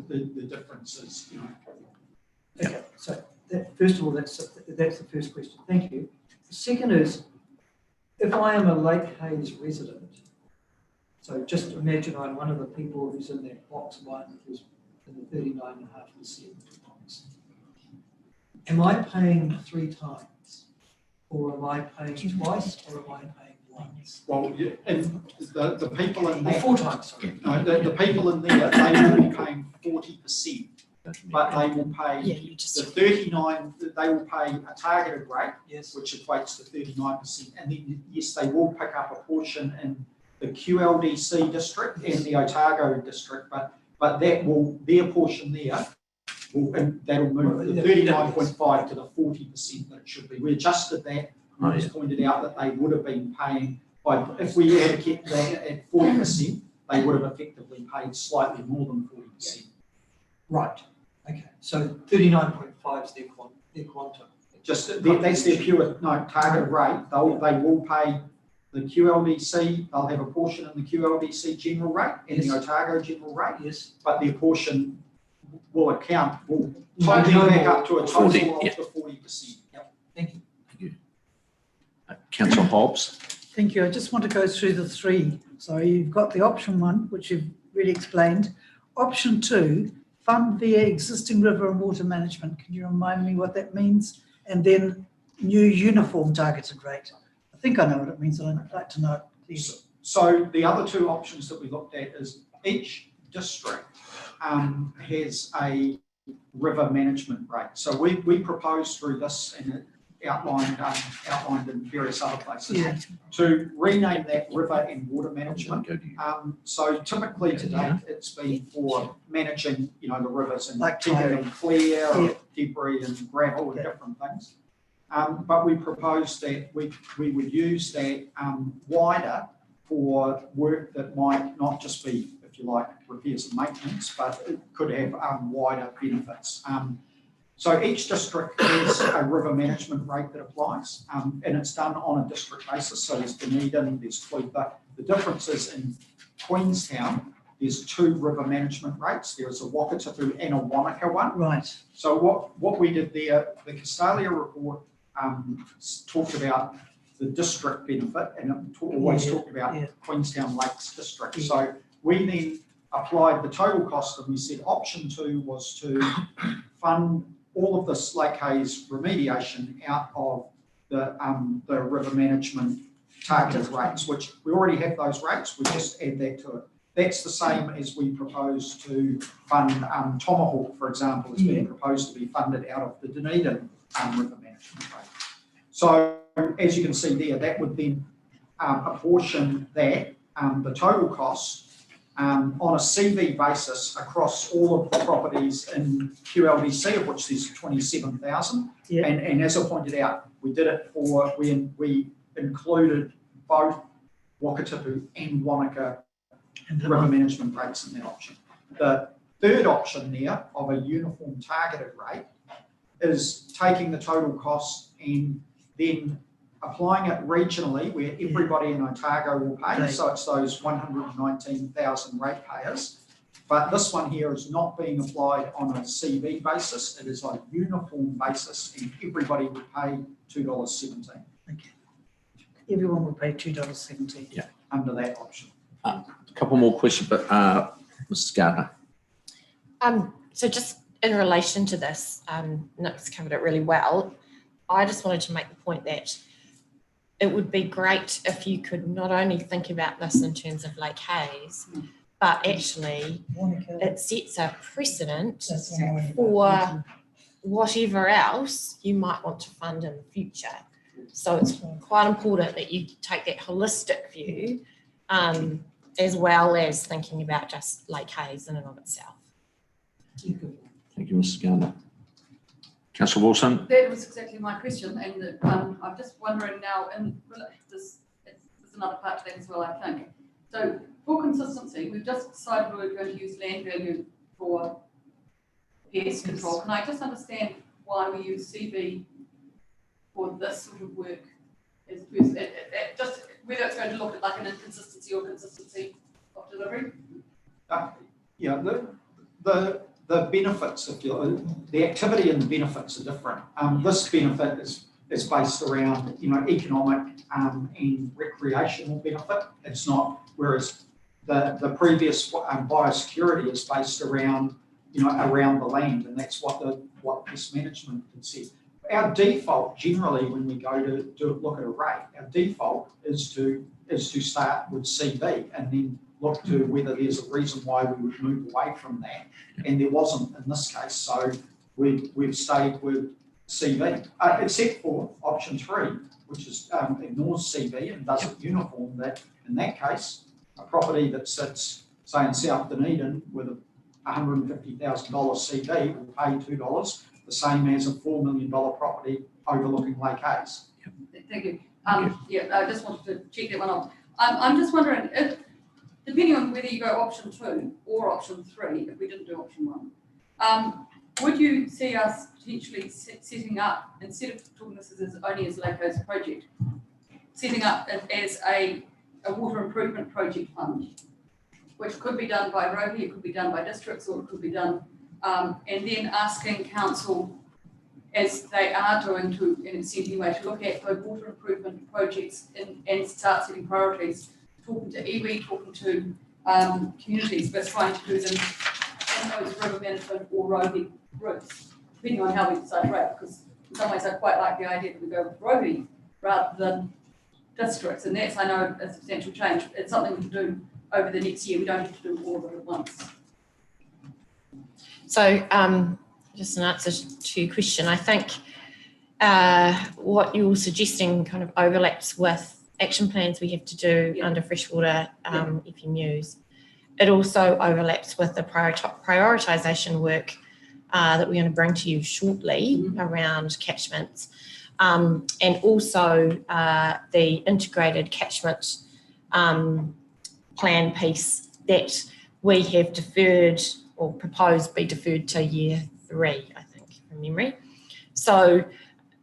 the difference is, Okay, so first of all, that's the first question. Thank you. The second is, if I am a Lake Hayes resident, so just imagine I'm one of the people who's in that box one, who's in the 39.5% box. Am I paying 3 times, or am I paying twice, or am I paying once? well, and the people in Or there, 4 times, sorry. no, the people in there, they will be paying 40%, but they will pay the 39, they will pay a targeted rate, Yes. which equates to 39%, and then, yes, they will pick up a portion in the QLDC district and the Otago district, but their portion there and that'll move the 39.5 to the 40% that it should be. We adjusted that. Oh, It was pointed out that they would have been paying if we had kept that at 40%, they would have effectively paid slightly more than 40%. Right, okay, so 39.5 is their quantum. That's their pure target rate. They will pay the QLDC. They'll have a portion in the QLDC general rate and the Otago general rate. Yes. But their portion will total back up to a total 40, of yeah. the 40%. Yep. Thank you. Councillor Hobbs. Thank you. I just want to go through the three. So you've got the option one, which you've really explained. Option two, fund via existing river and water management. Can you remind me what that means? And then new uniform targeted rate. I think I know what it means, but I'd like to know it, please. So the other two options that we looked at is each district has a river management rate. So we proposed through this and it outlined in various other places to rename that river and water management. So typically to date it's been for managing the rivers and like keeping them clear of debris and gravel and different things. But we proposed that we would use that wider for work that might not just be, if you like, repairs and maintenance, but it could have wider benefits. So each district has a river management rate that applies, and it's done on a district basis. So there's Dunedin, there's Toowoomba. The difference is in Queenstown, there's two river management rates. There's a Wakatipu and a Wanaka one. Right. So what we did there, the Castalia report talked about the district benefit and it always talked about Queenstown Lakes district. So we then applied the total cost and we said option two was to fund all of this Lake Hayes remediation out of the river management targeted rates, which we already have those rates, we just add that to it. That's the same as we propose to fund Tomahawk, for example, is being proposed to be funded out of the Dunedin river management rate. So as you can see there, that would then apportion that, the total cost on a CV basis across all of the properties in QLDC, of which there's 27,000. And as I pointed out, we did it we included both Wakatipu and Wanaka river management rates in that option. The third option there of a uniform targeted rate is taking the total cost and then applying it regionally where everybody in Otago will pay. So it's those 119,000 ratepayers. But this one here is not being applied on a CV basis. It is on a uniform basis and everybody would pay $2.17. Okay. Everyone will pay $2.17. Yeah. Under that option. A couple more questions, but Mrs. Gardner. So just in relation to this, Nick's covered it really well. I just wanted to make the point that it would be great if you could not only think about this in terms of Lake Hayes, but actually it sets a precedent for whatever else you might want to fund in the future. So it's quite important that you take that holistic view as well as thinking about just Lake Hayes in and of itself. Thank you, Mrs. Gardner. Councillor Wilson. That was exactly my question, and I'm just wondering now, and there's another part to that as well, I think. So for consistency, we've just decided we're going to use land value for pest control. Can I just understand why we use CV for this sort of work as opposed to, just whether it's going to look at like an inconsistency or consistency of delivery? The benefits, the activity and the benefits are different. This benefit is based around, economic and recreational benefit. It's not, whereas the previous biosecurity is based around, around the land, and that's what pest management can see. Our default, generally, when we go to look at a rate, our default is to start with CV and then look to whether there's a reason why we would move away from that, and there wasn't in this case, so we've stayed with CV, except for option 3, which is ignores CV and does it uniform. That in that case, a property that sits, say, in South Dunedin with a $150,000 CB will pay $2, the same as a $4 million property overlooking Lake Hayes. Thank you. Yeah, I just wanted to check that one off. I'm just wondering if, depending on whether you go option 2 or option 3, if we didn't do option 1, would you see us potentially setting up, instead of talking this as only as Lake Hayes project, setting up as a water improvement project fund, which could be done by Roby, it could be done by districts, or it could be done, and then asking council, as they are doing to, in a certain anyway, to look at those water improvement projects and start setting priorities, talking to iwi, talking to communities, but trying to do them in those river management or Roby routes, depending on how we decide rate, because in some ways I quite like the idea that we go with Roby rather than districts, and that's, I know, a substantial change. It's something we can do over the next year. We don't have to do all of it at once. So just an answer to your question, I think what you're suggesting kind of overlaps with action plans we have to do under freshwater FMUs. It also overlaps with the prioritisation work that we're going to bring to you shortly around catchments, and also the integrated catchment plan piece that we have deferred or proposed be deferred to year 3, I think, from memory. So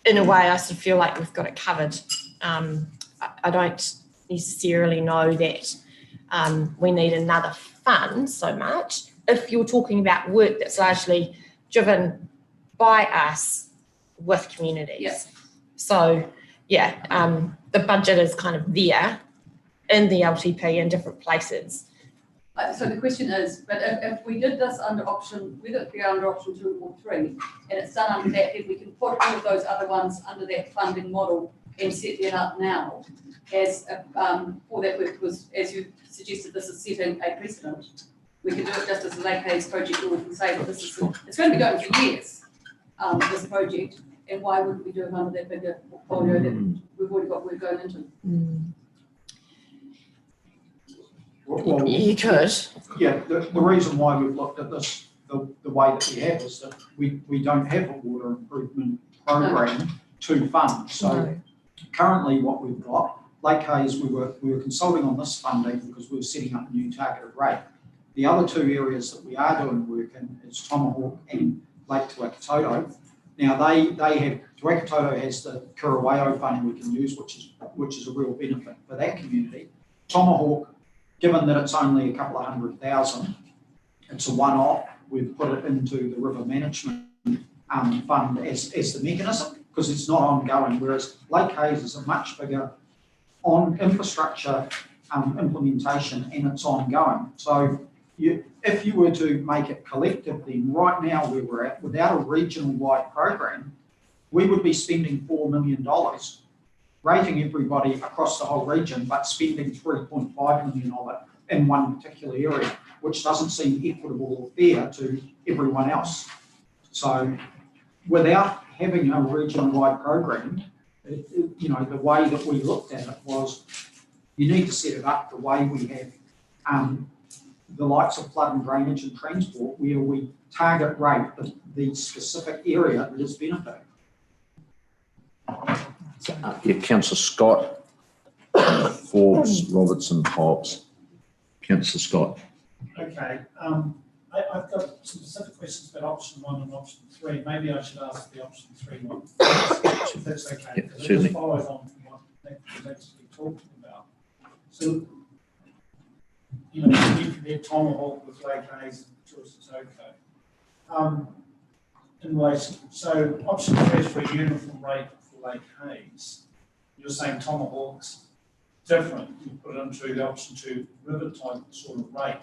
in a way, I sort of feel like we've got it covered. I don't necessarily know that we need another fund so much. If you're talking about work that's largely driven by us with communities. Yes. So, yeah, the budget is kind of there in the LTP in different places. So the question is, but if we did this under option, whether it be under option 2 or 3, and it's done under that, then we can put all of those other ones under that funding model and set that up now as for that work, was, as you suggested, this is setting a precedent. We can do it just as a Lake Hayes project, or we can say that this is, it's going to be going for years, this project, and why wouldn't we do it under that bigger portfolio that we've already got work going into? Well, You could. yeah, the reason why we've looked at this the way that we have is that we don't have a water improvement program to fund. So currently what we've got, Lake Hayes, we were consulting on this funding because we were setting up a new targeted rate. The other 2 areas that we are doing work in is Tomahawk and Lake Te Wakatoto. Now they have, Te Wakatoto has the Kuraweo funding we can use, which is a real benefit for that community. Tomahawk, given that it's only a couple of $100,000, it's a one-off. We've put it into the river management fund as the mechanism because it's not ongoing, whereas Lake Hayes is a much bigger on infrastructure implementation and it's ongoing. So if you were to make it collective, then right now where we're at, without a regional-wide program, we would be spending $4 million, rating everybody across the whole region, but spending $3.5 million of it in one particular area, which doesn't seem equitable or fair to everyone else. So without having a regional-wide program, the way that we looked at it was you need to set it up the way we have the likes of flood and drainage and transport, where we target rate the specific area that is benefiting. Councillor Scott, Forbes, Robertson, Hobbs. Councillor Scott. Okay, I've got some specific questions about option 1 and option 3. Maybe I should ask the option 3 one, if that's okay. Yeah, Because it certainly. just follows on from what Nick was actually talking about. So, you compare Tomahawk with Lake Hayes and Tuatotoko. In relation, so option 3 is for a uniform rate for Lake Hayes. You're saying Tomahawk's different. You put it into the option 2 river type sort of rate.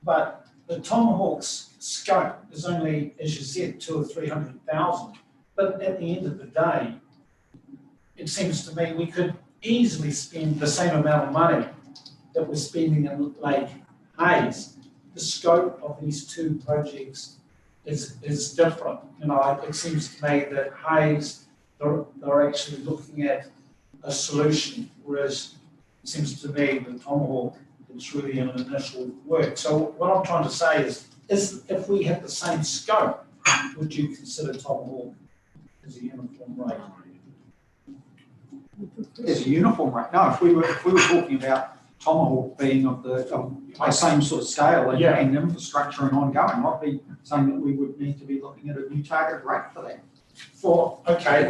But the Tomahawk's scope is only, as you said, 200,000 or 300,000. But at the end of the day, it seems to me we could easily spend the same amount of money that we're spending in Lake Hayes. The scope of these 2 projects is different. It seems to me that Hayes, they're actually looking at a solution, whereas it seems to me that Tomahawk it's really an initial work. So what I'm trying to say is if we have the same scope, would you consider Tomahawk as a uniform rate? As a uniform rate, no, if we were talking about Tomahawk being of the same sort of scale and infrastructure and ongoing, I'd be saying that we would need to be looking at a new target rate for that.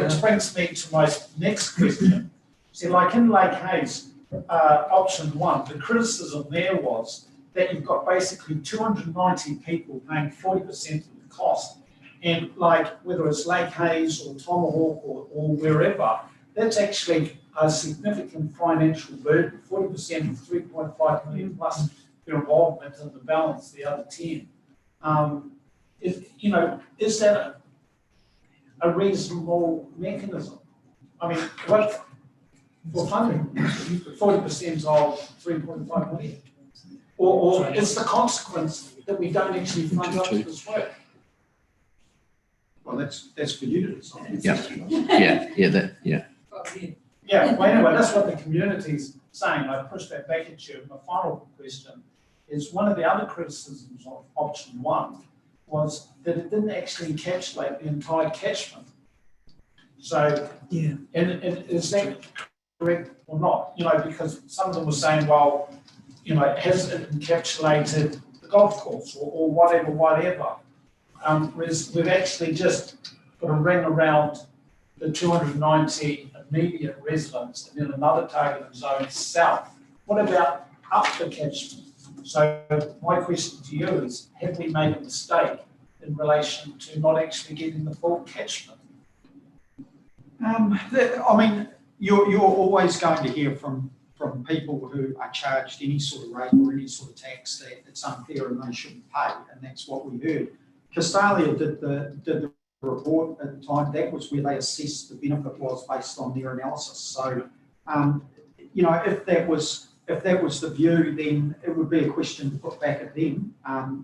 Which brings me to my next question. See, like in Lake Hayes, option 1, the criticism there was that you've got basically 290 people paying 40% of the cost. And like whether it's Lake Hayes or Tomahawk or wherever, that's actually a significant financial burden, 40% of 3.5 million plus their involvement in the balance, the other 10. Is that a reasonable mechanism? I mean, what for funding 40% of 3.5 million? Or is the consequence that we don't actually fund up this work? Well, that's for you to decide. Yeah, well, anyway, that's what the community's saying. I push that back at you. My final question is one of the other criticisms of option 1 was that it didn't actually encapsulate the entire catchment. So, and is that correct or not? Because some of them were saying, well, has it encapsulated the golf course or whatever. Whereas we've actually just put a ring around the 290 immediate residents and then another targeted zone south. What about up the catchment? So my question to you is, have we made a mistake in relation to not actually getting the full catchment? You're always going to hear from people who are charged any sort of rate or any sort of tax that it's unfair and they shouldn't pay, and that's what we heard. Castalia did the report at the time. That was where they assessed the benefit was based on their analysis. So, if that was the view, then it would be a question to put back at them. I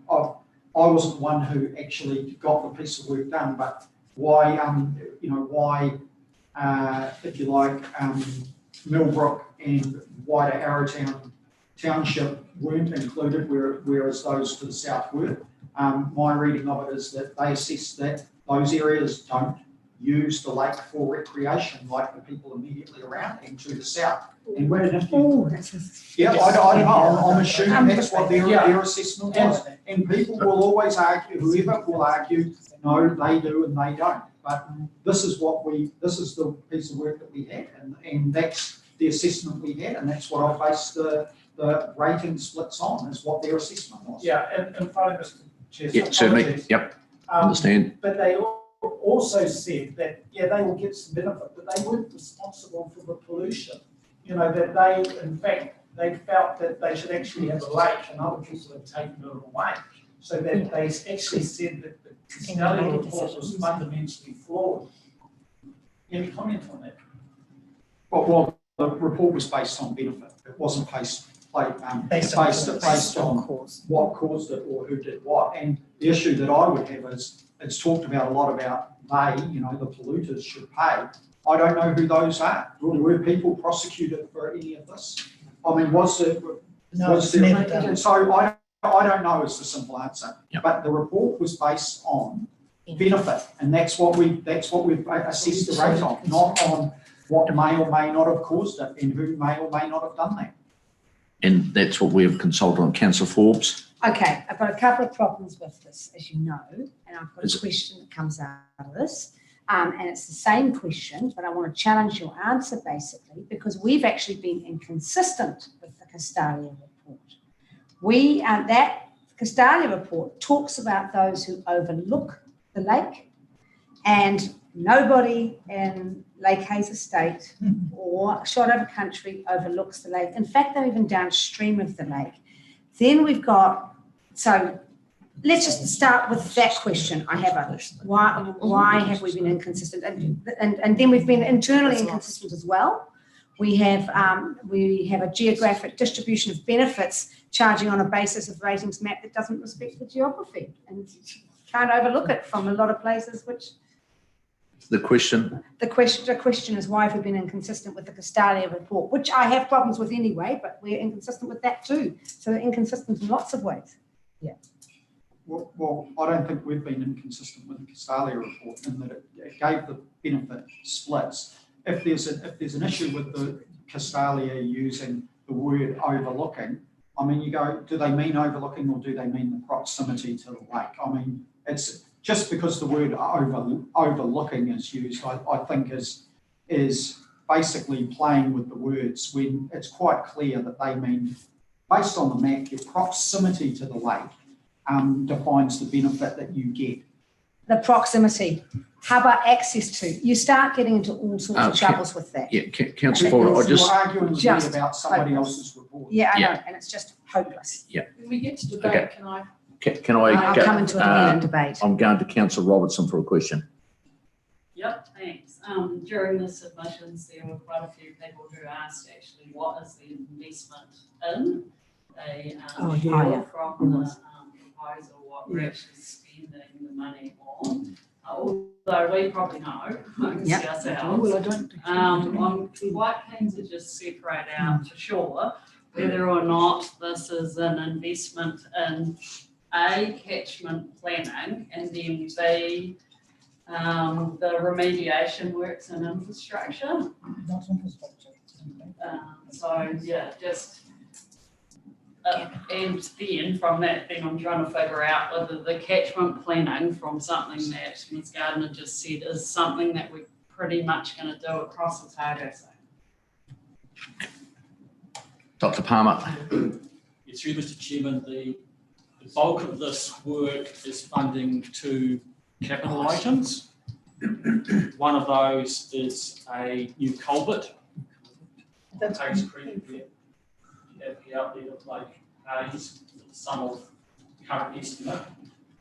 wasn't the one who actually got the piece of work done, but why, if you like, Millbrook and wider Arrowtown Township weren't included, whereas those to the south were. My reading of it is that they assessed that those areas don't use the lake for recreation like the people immediately around and to the south. And where did I don't know. I'm assuming that's what their assessment was. And people will always argue, whoever will argue, no, they do and they don't. But this is the piece of work that we had, and that's the assessment we had, and that's what I based the rating splits on, is what their assessment was. Yeah, and finally, Mr. Chair. Yeah, certainly. Yep. Understand. But they also said that, they will get some benefit, but they weren't responsible for the pollution. That they, in fact, they felt that they should actually have a lake and other people had taken it away. So that they actually said that the Castalia report was fundamentally flawed. Any comment on that? Well, the report was based on benefit. It wasn't based on what caused it or who did what. And the issue that I would have is it's talked about a lot about the polluters should pay. I don't know who those are. Were people prosecuted for any of this? I mean, So I don't know is the simple answer. Yep. But the report was based on benefit, and that's what we've assessed the rate on, not on what may or may not have caused it and who may or may not have done that. And that's what we have consulted on. Councillor Forbes. Okay, I've got a couple of problems with this, as you know, and I've got a question that comes out of this. And it's the same question, but I want to challenge your answer basically, because we've actually been inconsistent with the Castalia report. That Castalia report talks about those who overlook the lake, and nobody in Lake Hayes Estate or Shotover Country overlooks the lake. In fact, they're even downstream of the lake. Then we've got, so let's just start with that question. I have others. Why have we been inconsistent? And then we've been internally inconsistent as well. We have a geographic distribution of benefits charging on a basis of ratings map that doesn't respect the geography and can't overlook it from a lot of places, which The question, The question is why have we been inconsistent with the Castalia report, which I have problems with anyway, but we're inconsistent with that too. So we're inconsistent in lots of ways. Well, I don't think we've been inconsistent with the Castalia report in that it gave the benefit splits. If there's an issue with the Castalia using the word overlooking, I mean, you go, do they mean overlooking or do they mean the proximity to the lake? I mean, it's just because the word overlooking is used, I think is basically playing with the words when it's quite clear that they mean, based on the map, your proximity to the lake defines the benefit that you get. The proximity. How about access to? You start getting into all sorts of troubles with that. yeah, Councillor Ford, I just, You're arguing with me Just about somebody hopeless. else's report. Yeah, I Yeah. know, and it's just hopeless. When we get to debate, Okay. can I? can I I'll go? come into it again in debate. I'm going to Councillor Robertson for a question. Yep, thanks. During the submissions, there were quite a few people who asked actually, what is the investment in? They yeah. from the proposal, what we're actually spending the money on. Although we probably know, Yep. ourselves. I don't. I'm quite keen to just separate out for sure whether or not this is an investment in A, catchment planning, and then B, the remediation works and infrastructure. Not infrastructure. So, yeah, just, and then from that, then I'm trying to figure out whether the catchment planning from something that Ms Gardner just said is something that we're pretty much going to do across Otago. Dr. Palmer. Yes, through Mr Chairman, the bulk of this work is funding two capital items. One of those is a new culvert. That's Takes credit there. You have the outlet of Lake Hayes, the sum of current estimate,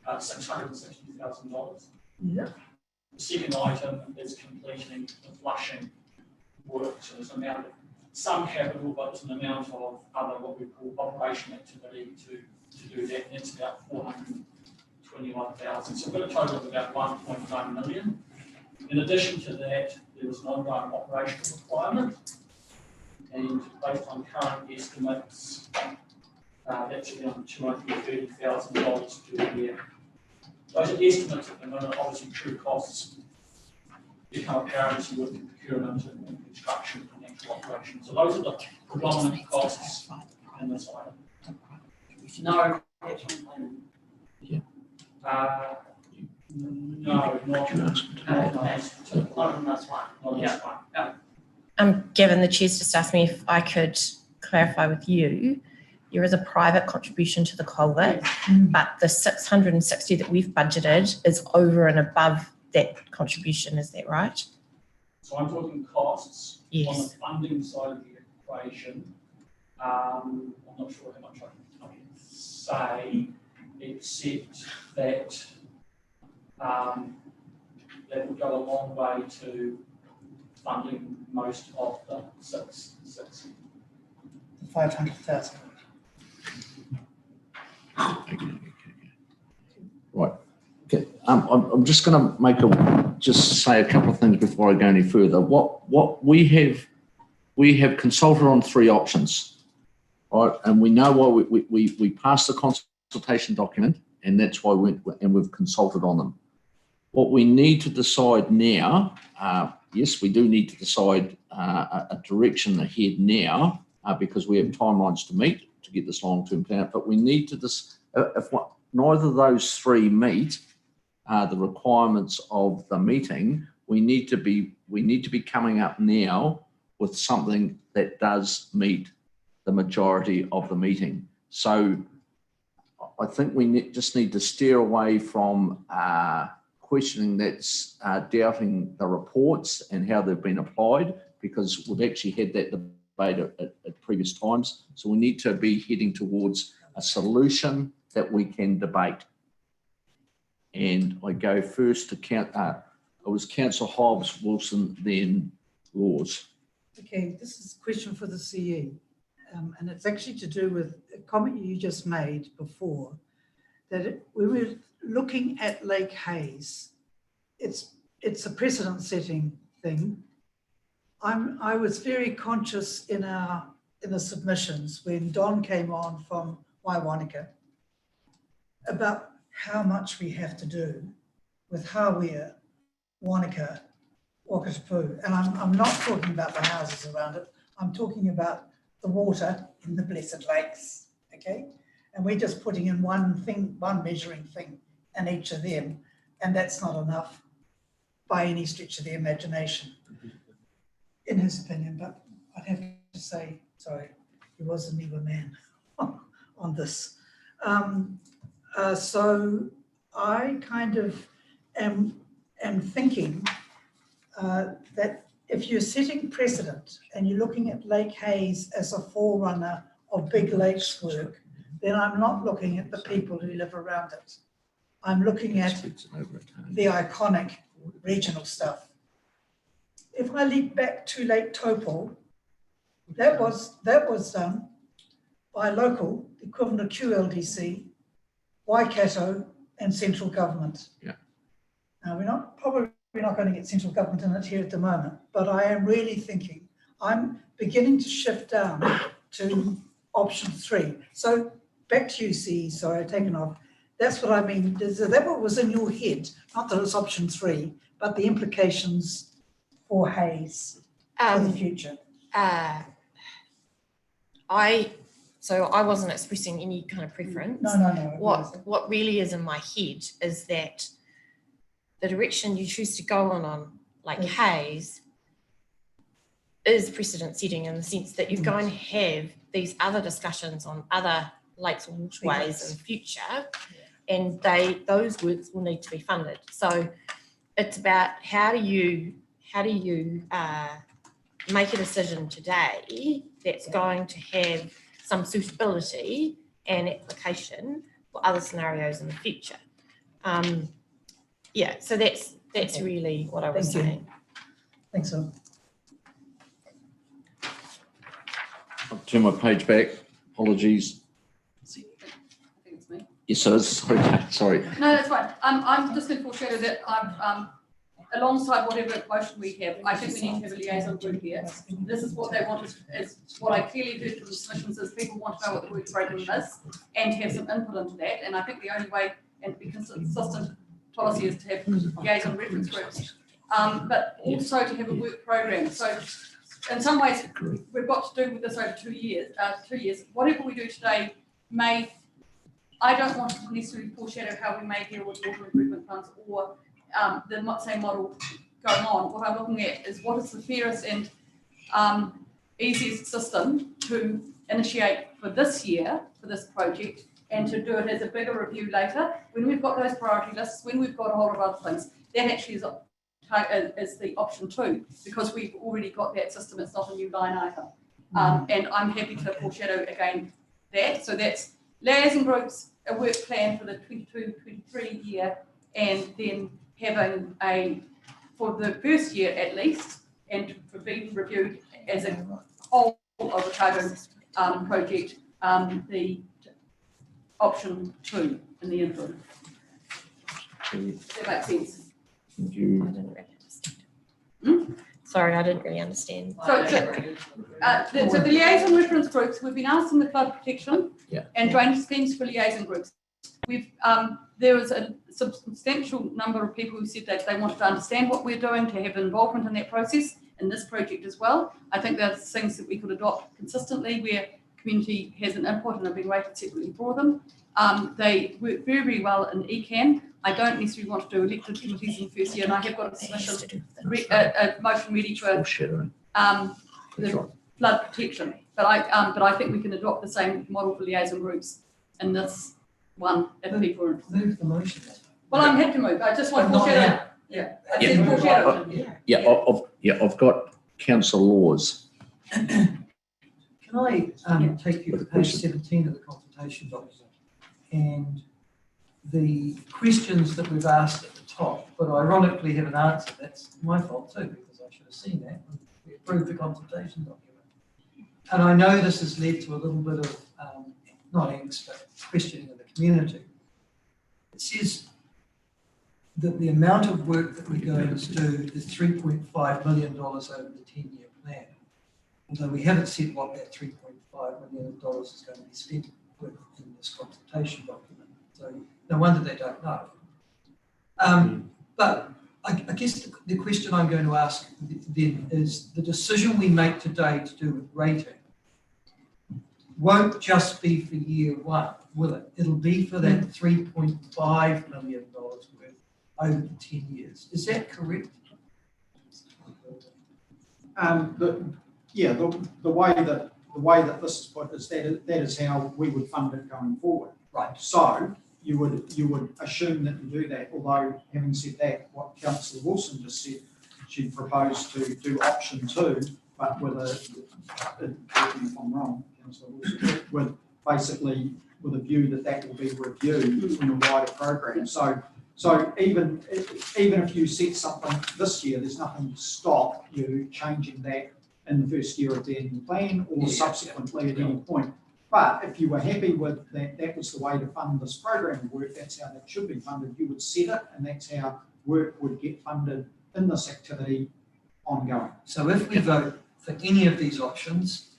$660,000. Yeah. The second item is completing the flushing work. So there's an amount of some capital, but it's an amount of other what we call operation activity to do that. And it's about 421,000. So we've got a total of about 1.1 million. In addition to that, there was an ongoing operational requirement. And based on current estimates, that's around $230,000 to a year. Those are estimates at the moment, obviously true costs become apparent as you work in procurement and construction and actual operation. So those are the predominant costs in this item. No catchment planning. No, not in this one. Yeah. Given the chair's just asked me if I could clarify with you, there is a private contribution to the culvert, but the 660 that we've budgeted is over and above that contribution. Is that right? So I'm talking costs. Yes. On the funding side of the equation. I'm not sure how much I can say, except that that would go a long way to funding most of the 660. 500,000. Right. Okay. I'm just going to just say a couple of things before I go any further. What we have consulted on three options, right? And we know why we passed the consultation document, and that's why we've consulted on them. What we need to decide now, yes, we do need to decide a direction ahead now because we have timelines to meet to get this long-term plan. But we need to if neither of those three meet the requirements of the meeting, we need to be coming up now with something that does meet the majority of the meeting. So I think we just need to steer away from questioning that's doubting the reports and how they've been applied, because we've actually had that debate at previous times. So we need to be heading towards a solution that we can debate. And I go first to it was Councillor Hobbs, Wilson, then Laws. Okay, this is a question for the CE. And it's actually to do with a comment you just made before, that we were looking at Lake Hayes. It's it's a precedent-setting thing. I was very conscious in the submissions when Don came on from Waiwanika about how much we have to do with Hawea, Wanaka, Wakatipu. And I'm not talking about the houses around it. I'm talking about the water in the Blessed Lakes, okay? And we're just putting in one measuring thing in each of them. And that's not enough by any stretch of the imagination, in his opinion. But I'd have to say, sorry, he was a Niwa man on this. So I kind of am thinking that if you're setting precedent and you're looking at Lake Hayes as a forerunner of Big Lakes work, then I'm not looking at the people who live around it. I'm looking at the iconic regional stuff. If I leap back to Lake Taupo, that was done by local, the equivalent of QLDC, Waikato, and central government. Yeah. Now we're not going to get central government in it here at the moment, but I am really thinking, I'm beginning to shift down to option 3. So back to you, CE, sorry, I've taken off. That's what I mean. Is that what was in your head? Not that it's option 3, but the implications for Hayes for the future. So I wasn't expressing any kind of preference. No. What really is in my head is that the direction you choose to go on like Yes. Hayes is precedent setting in the sense that you're going to have these other discussions on other lakes or waterways in the future, and those works will need to be funded. So it's about how do you make a decision today that's going to have some suitability and application for other scenarios in the future. So that's Okay. really what I was Thank you. saying. Thanks, Phil. I'll turn my page back. Apologies. I think it's me. Yes, so sorry. No, that's fine. I'm just going to foreshadow that alongside whatever motion we have, I think we need to have a liaison group here. This is what they want, is what I clearly heard from the submissions is people want to know what the work program is and have some input into that. And I think the only way, and to be consistent policy, is to have liaison reference groups, but also to have a work program. So in some ways, we've got to do with this over 2 years. Whatever we do today I don't want to necessarily foreshadow how we may deal with water improvement funds or the same model going on. What I'm looking at is what is the fairest and easiest system to initiate for this year, for this project, and to do it as a bigger review later. When we've got those priority lists, when we've got a whole lot of other things, that actually is the option 2, because we've already got that system. It's not a new line item. And I'm happy to foreshadow again that. So that's liaison groups, a work plan for the 22-23 year, and then having for the first year at least, and for being reviewed as a whole of the Otago project, the option 2 in the interim. Does that make sense? Thank you. I didn't really understand. Sorry, I didn't really understand. So the liaison reference groups, we've been asking the flood protection and drainage schemes for liaison groups. There was a substantial number of people who said that they wanted to understand what we're doing, to have involvement in that process, in this project as well. I think there's things that we could adopt consistently where community has an input and are being rated separately for them. They work very, very well in ECAN. I don't necessarily want to do elected committees in the first year, and I have got a submission, a motion ready for the flood protection. But I think we can adopt the same model for liaison groups in this one if people are interested. Move the motion. Well, I'm happy to move. I just want to foreshadow. I said foreshadow. I've got council laws. Can I take you to page 17 of the consultation document? And the questions that we've asked at the top, but ironically have an answer. That's my fault too, because I should have seen that when we approved the consultation document. And I know this has led to a little bit of, not angst, but questioning of the community. It says, that the amount of work that we're going to do is $3.5 million over the 10-year plan. Although we haven't said what that $3.5 million is going to be spent with in this consultation document. So no wonder they don't know. But I guess the question I'm going to ask then is the decision we make today to do with rating won't just be for year one, will it? It'll be for that $3.5 million worth over the 10 years. Is that correct? The way that this is put is that is how we would fund it going forward. Right. So you would assume that you do that, although having said that, what Councillor Wilson just said, she'd propose to do option 2, but with correct me if I'm wrong, Councillor Wilson, with basically with a view that will be reviewed in a wider program. So even if you set something this year, there's nothing to stop you changing that in the first year of the annual plan or subsequently at any point. But if you were happy with that was the way to fund this program of work, that's how that should be funded, you would set it, and that's how work would get funded in this activity ongoing. So if we vote for any of these options,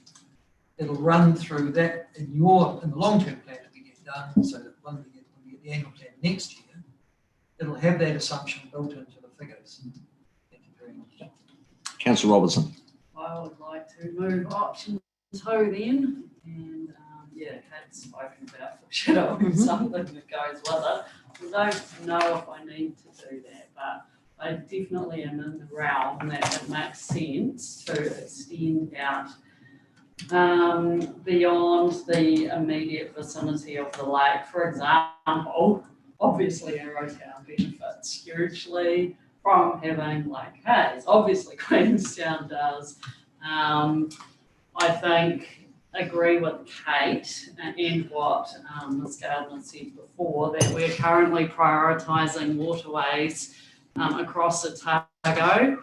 it'll run through that in the long-term plan that we get done, so that when we get the annual plan next year, it'll have that assumption built into the figures. Thank you very much. Councillor Robertson. I would like to move option 2 then, and Kate's spoken about foreshadowing something that goes with it. I don't know if I need to do that, but I definitely am in the realm that it makes sense to extend out beyond the immediate vicinity of the lake. For example, obviously Arrowtown benefits hugely from having Lake Hayes. Obviously Queenstown does. I think agree with Kate and what Ms. Gardner said before, that we're currently prioritising waterways across Otago.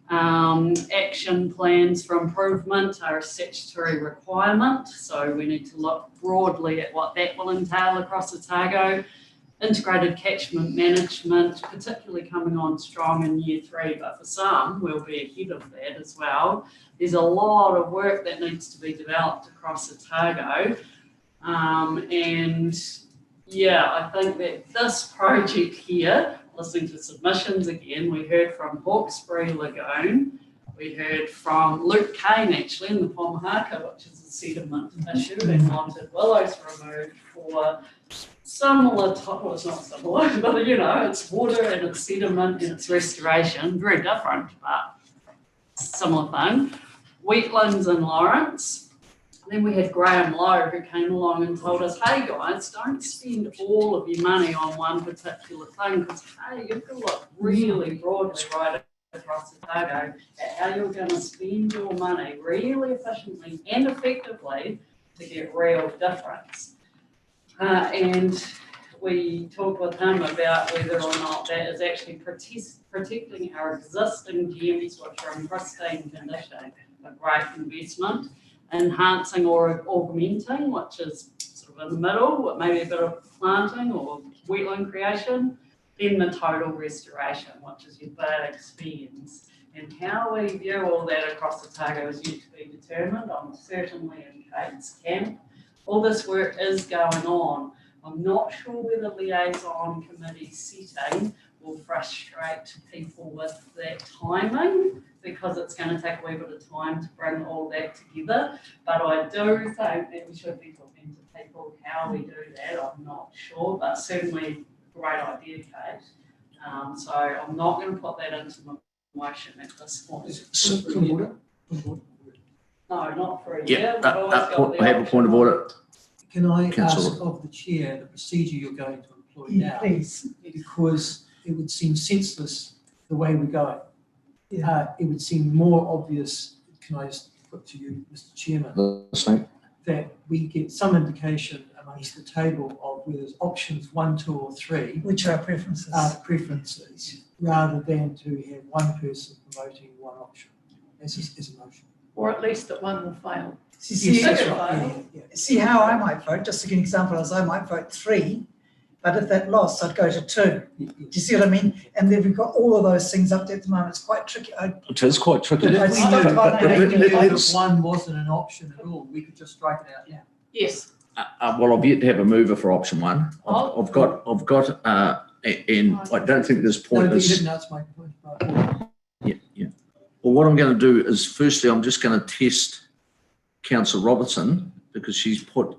Action plans for improvement are a statutory requirement, so we need to look broadly at what that will entail across Otago. Integrated catchment management, particularly coming on strong in year 3, but for some we'll be ahead of that as well. There's a lot of work that needs to be developed across Otago. I think that this project here, listening to submissions again, we heard from Hawkesbury Lagoon, we heard from Luke Kane actually in the Pomahaka, which is a sediment issue, and wanted willows removed for similar type, well, it's not similar, but it's water and it's sediment and it's restoration, very different, but similar thing. Wetlands in Lawrence. Then we had Graham Lowe who came along and told us, hey guys, don't spend all of your money on one particular thing, because hey, you've got to look really broadly right across Otago at how you're going to spend your money really efficiently and effectively to get real difference. And we talked with him about whether or not that is actually protecting our existing gems, which are in pristine condition, a great investment, enhancing or augmenting, which is sort of in the middle, maybe a bit of planting or wetland creation, then the total restoration, which is your big spends. And how we view all that across Otago is yet to be determined. I'm certainly in Kate's camp. All this work is going on. I'm not sure whether liaison committee setting will frustrate people with that timing, because it's going to take a wee bit of time to bring all that together. But I do think that we should be talking to people how we do that. I'm not sure, but certainly great idea, Kate. So I'm not going to put that into my motion at this point. No, not for a year. I have a point of order. Can I Councillor. ask of the chair the procedure you're going to employ now? Please. Because it would seem senseless the way we're going. It would seem more obvious, can I just put to you, Mr. Chairman, that we get some indication amongst the table of whether there's options 1, 2 or 3. Which are preferences. Preferences, rather than to have one person promoting one option as a motion. Or at least that one will fail. See Yes, that's right. Yeah. see how I might vote, just to give an example, as I might vote 3, but if that lost, I'd go to 2. Do you see what I mean? And then we've got all of those things up there at the moment. It's quite tricky. It is quite tricky. But if we do- If one wasn't an option at all, we could just strike it out now. Yes. Well, I've yet to have a mover for option 1. I've got, and I don't think there's No, point but you is. didn't answer my point. Right. Yeah. Well, what I'm going to do is firstly, I'm just going to test Councillor Robertson because she's put,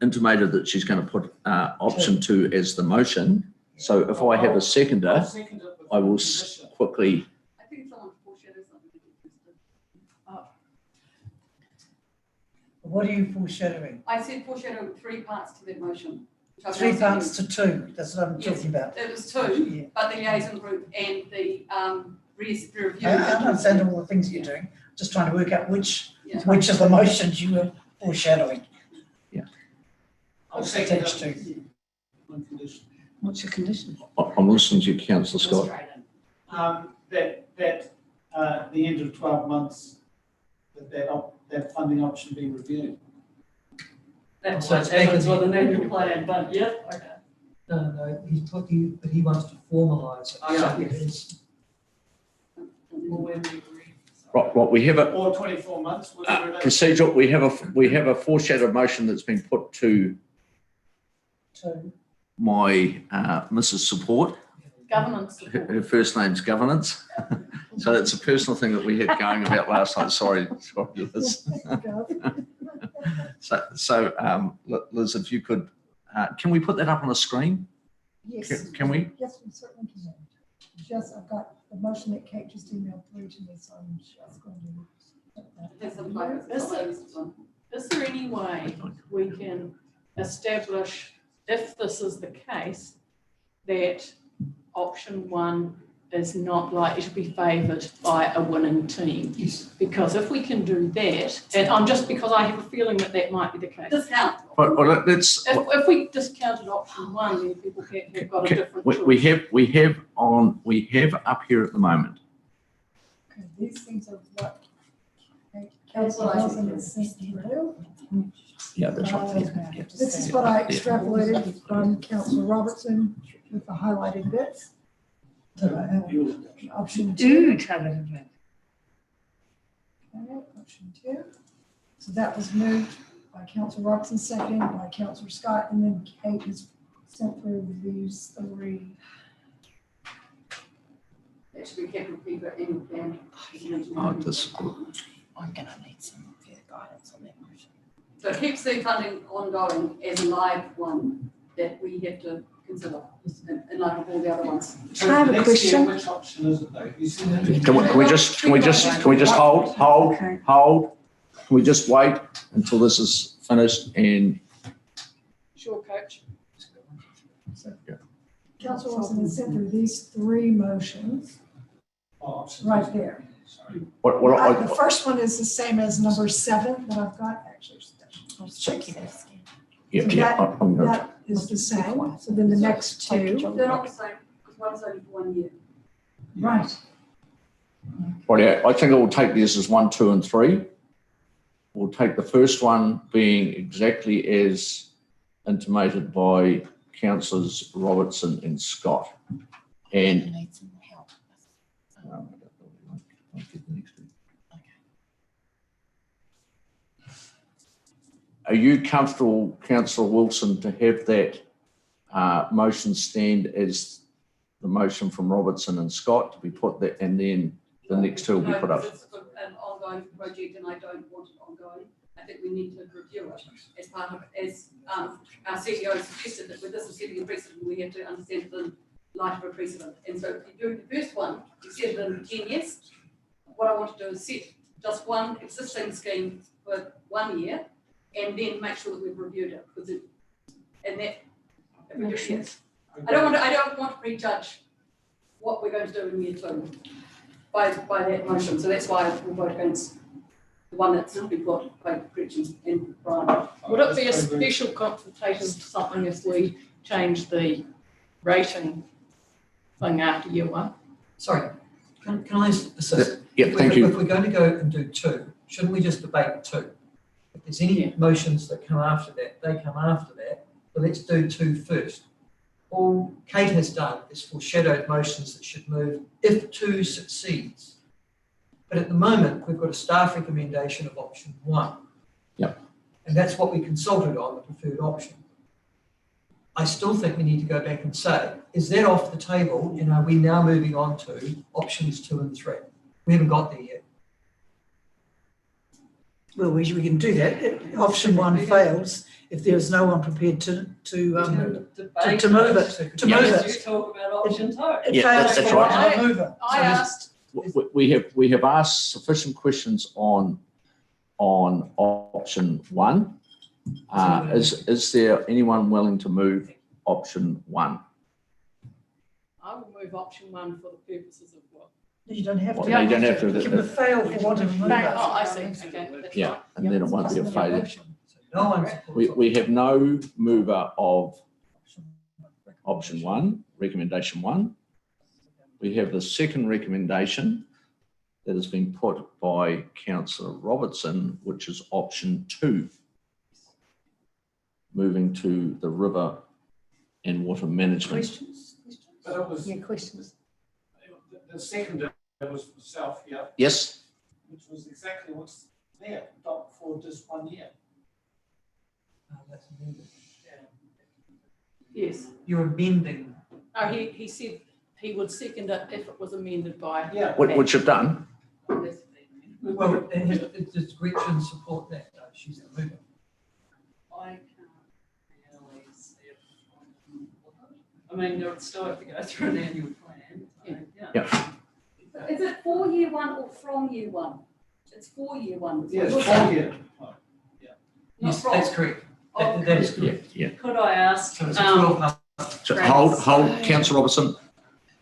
intimated that she's going to put option 2 as the motion. So if I have a seconder, I'll second it with I will condition. quickly. I think someone foreshadowed something. What are you foreshadowing? I said foreshadow 3 parts to that motion. which I've 3 now parts said. to 2, that's what I'm Yes. talking about. It was 2, Yeah. but the liaison group and the review. I understand all the things you're doing, just trying to work out which Yeah. of the motions you were foreshadowing. I'll second Attached it. to. On condition. What's your condition? I'm listening to you, Councillor Scott. That the end of 12 months, that funding option be reviewed. That's So what it's happens making- with an annual plan, but yeah, okay. No, he's put you, but he wants to formalise it. Yeah. So it is- Well, when we agree. Right, we have a Or 24 months, whatever it is. procedural, we have a foreshadowed motion that's been put to 2. my Mrs. Support. Governance Her support. her first name's Governance. So it's a personal thing that we had going about last night. Sorry, Liz. So, Liz, if you could, can we put that up on the screen? Yes. Can we? Yes, we certainly can. Just, I've got the motion that Kate just emailed through to me, so I'm just going to. put that There's some there. focus. It's not this one. Is there any way we can establish, if this is the case, that option 1 is not likely to be favoured by a winning team? Yes. Because if we can do that, and I'm just because I have a feeling that that might be the case. Discount. Well, let's, If we discounted option 1, then people have got a different choice. we have up here at the moment. Okay, these things are what. That's what I Council Wilson has sent through. Yeah, that's right. This is what I extrapolated from Council Robertson with the highlighted bits. Option 2. Okay, option 2. So that was moved by Council Robertson, seconded by Councilor Scott, and then Kate has sent through these 3. That should be capital P for annual plan. I'm gonna need some further guidance on that motion. So it keeps the funding ongoing as a live one that we have to consider in light of all the other ones. I have a Next year, question. which option is it though? You see that? Can we just hold? Okay. Can we just wait until this is finished and Sure, Coach. Council Wilson has sent through these 3 motions Oh, option right 2. there. Sorry. The first one is the same as number 7 that I've got, actually. I was checking it. That is the same, so then the next 2. They're not the same, because one's only for 1 year. Right. I think it will take this as 1, 2, and 3. We'll take the first one being exactly as intimated by Councillors Robertson and Scott. And Need some help. are you comfortable, Councillor Wilson, to have that motion stand as the motion from Robertson and Scott to be put there, and then the next 2 will be No, put up? because it's an ongoing project and I don't want it ongoing. I think we need to review it as part of, as our CEO suggested, that with this is setting a precedent, we have to understand the light of a precedent. And so if you do the first one, you set it in 10 years. What I want to do is set just one existing scheme for 1 year and then make sure that we've reviewed it, because it, and that, if we do it, I don't want to prejudge what we're going to do in year 2 by that motion. So that's why we'll vote against the one that's been put by Gretchen and Brian. Would it be a special consultation for something if we change the rating thing after year 1? Sorry, can I assist? Yeah, thank you. If we're going to go and do 2, shouldn't we just debate 2? If there's any motions that come after that, they come after that, But let's do 2 first. All Kate has done is foreshadowed motions that should move if 2 succeeds. But at the moment, we've got a staff recommendation of option 1. Yep. And that's what we consulted on, the preferred option. I still think we need to go back and say, is that off the table? And are we now moving on to options 2 and 3? We haven't got there yet. Well, we can do that. Option 1 fails if there's no one prepared to move it. To move it. You talk about option 2. It Yeah, fails that's for right. one mover. I asked, We have asked sufficient questions on option 1. Is there anyone willing to move option 1? I will move option 1 for the purposes of what? You don't have to. No, you don't have to. Give it a fail for want of a mover. Oh, I see, okay. That's Yeah, right. and then it won't be a failure. No one supports We have no mover of option 1, recommendation 1. We have the second recommendation that has been put by Councillor Robertson, which is option 2, moving to the river and water management. Questions? But it was, questions. the second was for South here, Yes, which was exactly what's there, not for just 1 year. That's amended. Yes. You're amending. Oh, he said he would second it if it was amended by. Yeah. which you've done. Well, does Gretchen support that? No, she's the mover. I can't really see it. I mean, you'll still have to go through an annual plan. Yeah. Is it for year 1 or from year 1? It's for year 1. Yeah, it's 4 year. Yes, that's correct. That is correct. Yeah. Could I ask, So it's a 12-month. So hold, Councillor Robertson.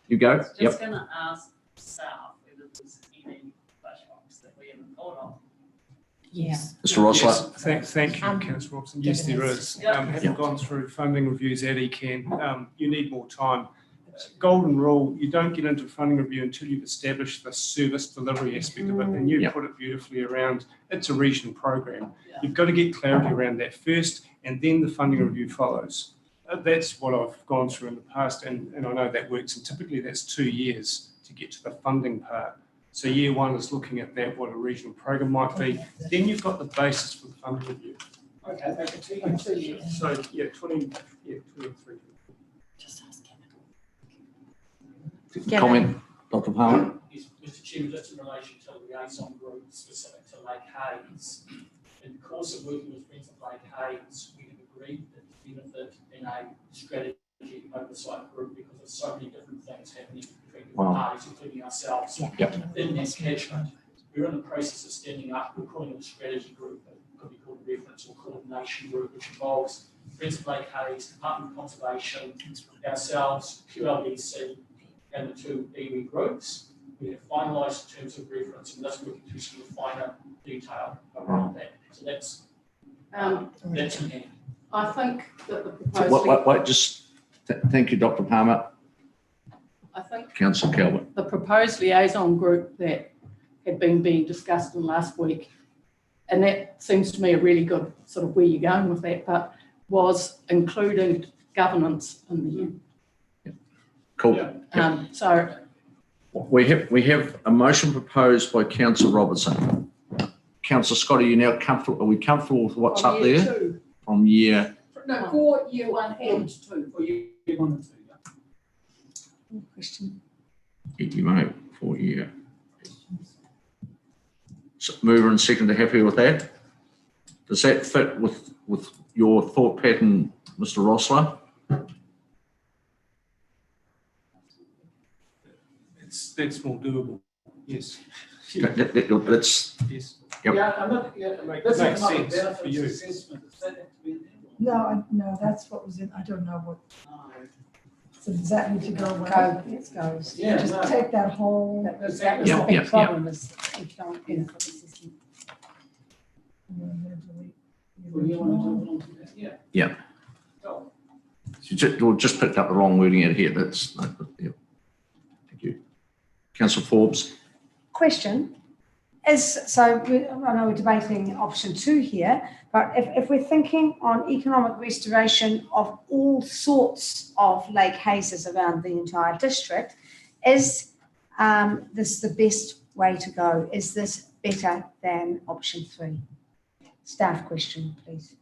You go. just Yep. gonna ask staff whether there's any flashbacks that we haven't thought of. Yes. Mr. Rossler. Yes, thank you, Councillor Robson. Yes, there is. Yep. Having gone through funding reviews at ECAN, you need more time. Golden rule, you don't get into a funding review until you've established the service delivery aspect of it, and you Yep. put it beautifully around, it's a regional program. Yeah. You've got to get clarity around that first, and then the funding review follows. That's what I've gone through in the past, and I know that works, and typically that's 2 years to get to the funding part. So year 1 is looking at that, what a regional program might be. Then you've got the basis for the funding review. Okay, make it 2 years. So, 23. Comment, Dr. Palmer. Yes, Mr. Chairman, just in relation to the liaison group specific to Lake Hayes. In the course of working with Friends of Lake Hayes, we have agreed that the benefit in a strategy oversight group because there's so many different things happening between the Wow. parties, including ourselves. Yep. In this catchment, we're in the process of standing up, we're calling it a strategy group, it could be called a reference or coordination group, which involves Friends of Lake Hayes, Department of Conservation, ourselves, QLDC, and the 2 iwi groups. We have finalised terms of reference and that's working through some finer detail around that. So that's in hand. I think that the So proposed, wait, just, thank you, Dr. Palmer. I think Councillor Calvert. the proposed liaison group that had been being discussed in last week, and that seems to me a really good sort of where you're going with that, but was including governance in the Cool. so We have a motion proposed by Councillor Robertson. Councillor Scott, are you now comfortable? Are we comfortable with what's up year there 2. from year? No, for year 1 and 2. For year 1 and 2, yeah. Question. You may for year. So mover and seconder happy with that? Does that fit with your thought pattern, Mr. Rossler? That's more doable, yes. That's, Yes. Yep. Yeah, I'm not, yeah, Makes that's not a sense for benefits you. assessment. Does that have to be in there? No, that's what was in, I don't know what, so does that need to go away? It goes. Yeah, Just no. take that whole. That was Yep, the yep, big yep. problem is you don't get it for the system. and then we'll delete the Well, you want to original. do it on to that, yeah. yeah. We'll just picked up the wrong wording out here. That's, yeah. Thank you. Councillor Forbes. Question, I know we're debating option 2 here, but if we're thinking on economic restoration of all sorts of lake hazes around the entire district, is this the best way to go? Is this better than option 3? Staff question, please.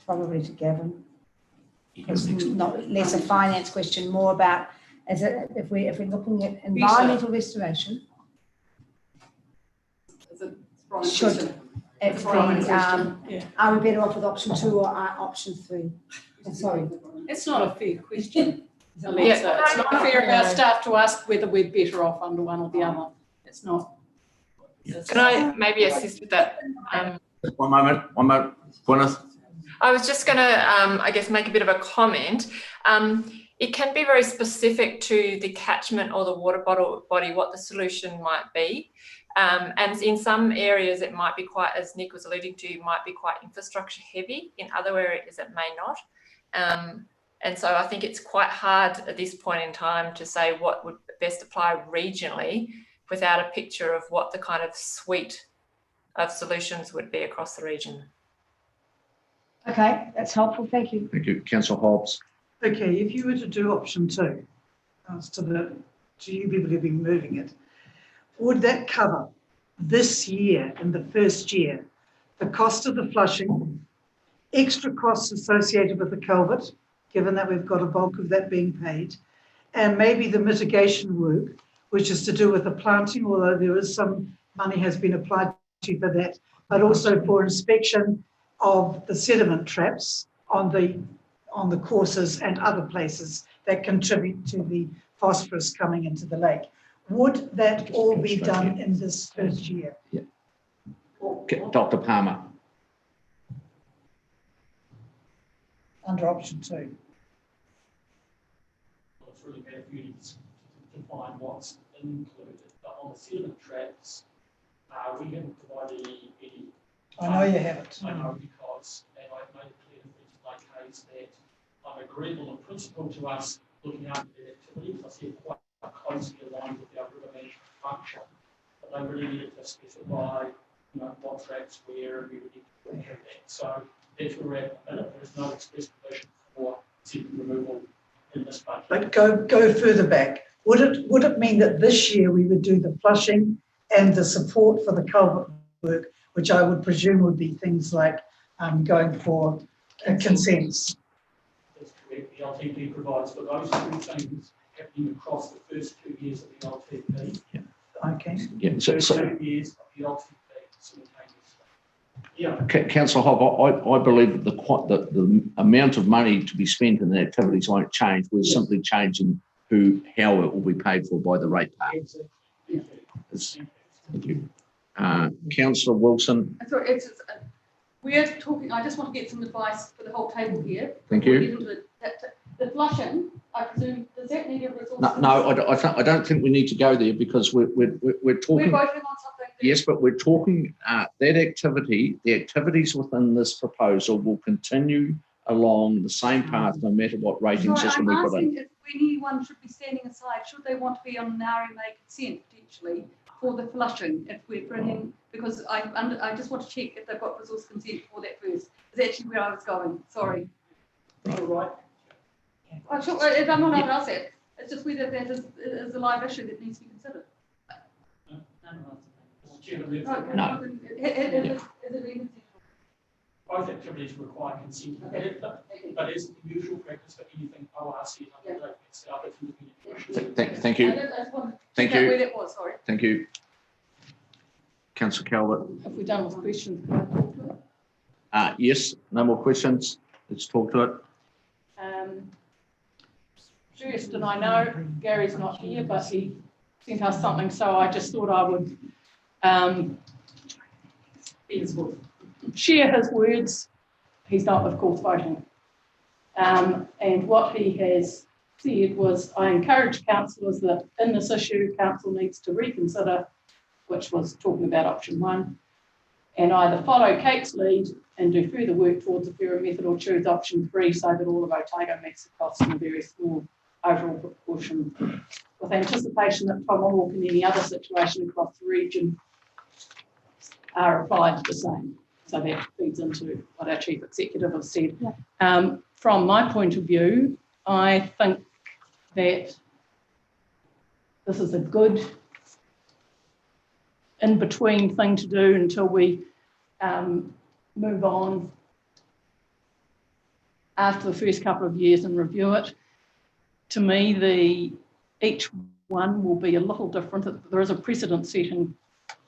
Probably to Gavin. It's not less a finance question, more about if we're looking at environmental restoration, should it be, are we better off with option 2 or option 3? Sorry. It's not a fair question, Alexa. It's not fair of our staff to ask whether we're better off under one or the other. It's not. Can I maybe assist with that? One moment, Gwyneth. I was just going to, I guess, make a bit of a comment. It can be very specific to the catchment or the water body, what the solution might be. And in some areas, it might be quite, as Nick was alluding to, might be quite infrastructure heavy. In other areas, it may not. And so I think it's quite hard at this point in time to say what would best apply regionally without a picture of what the kind of suite of solutions would be across the region. Okay, that's helpful. Thank you. Thank you. Councillor Hobbs. Okay, if you were to do option 2, as to you people who've been moving it, would that cover this year, in the first year, the cost of the flushing, extra costs associated with the culvert, given that we've got a bulk of that being paid, and maybe the mitigation work, which is to do with the planting, although there is some money has been applied to for that, but also for inspection of the sediment traps on the courses and other places that contribute to the phosphorus coming into the lake. Would that all be done in this first year? Yeah. Dr. Palmer. Under option 2. Well, it's really better for you to define what's included, but on the sediment traps, we haven't provided any. I know you haven't. I know because, and I've made it clear in my case that I'm agreeable in principle to us looking after the activities. I see it quite closely aligned with our river management function, but they really needed to specify, what traps where, and we would need to have that. So that's where we're at the minute. There's no express provision for sediment removal in this budget. But go further back. Would it mean that this year we would do the flushing and the support for the culvert work, which I would presume would be things like going for consents? That's correct. The LTP provides for those two things happening across the first 2 years of the LTP. Yeah. Okay. Yeah. First 2 years of the LTP simultaneously. Yeah. Councillor Hobb, I believe that the amount of money to be spent in the activities won't change. We're simply changing how it will be paid for by the ratepayer. Exactly. Thank you. Councillor Wilson. Sorry, we're talking, I just want to get some advice for the whole table here. Thank you. The flushing, I presume, does that need a resource? No, I don't think we need to go there because we're talking. We're voting on something. Yes, but we're talking that activity, the activities within this proposal will continue along the same path no matter what rating system we put in. I'm asking if anyone should be standing aside, should they want to be on an RMA consent potentially for the flushing if we're bringing, because I just want to check if they've got resource consent for that first. Is actually where I was going, sorry. All right. I'm not allowed to ask that. It's just whether that is a live issue that needs to be considered. No. Both activities require consent, but as the usual practice for anything ORC undertaken itself, it's independent. Thank you. Thank you. Where that was, sorry. Thank you. Councillor Calvert. Have we done with questions? Yes, no more questions. Let's talk to it. Jurist and I know Gary's not here, but he sent us something, so I just thought I would share his words. He's not, of course, voting. And what he has said was, I encourage councillors that in this issue, council needs to reconsider, which was talking about option 1, and either follow Kate's lead and do further work towards a fairer method, or choose option 3 so that all of Otago meets the costs in a very small overall proportion, with anticipation that Tomahawk and any other situation across the region are applied the same. So that feeds into what our Chief Executive has said. From my point of view, I think that this is a good in-between thing to do until we move on after the first couple of years and review it. To me, each one will be a little different. There is a precedent-setting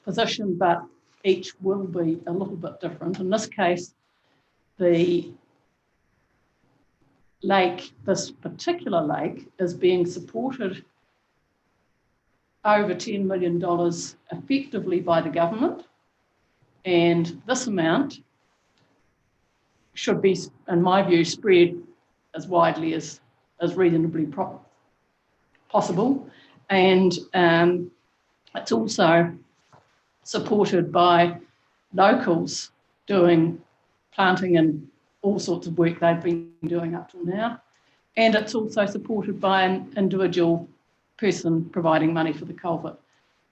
position, but each will be a little bit different. In this case, the lake, this particular lake, is being supported over $10 million effectively by the government. And this amount should be, in my view, spread as widely as reasonably possible. And it's also supported by locals doing planting and all sorts of work they've been doing up till now. And it's also supported by an individual person providing money for the culvert.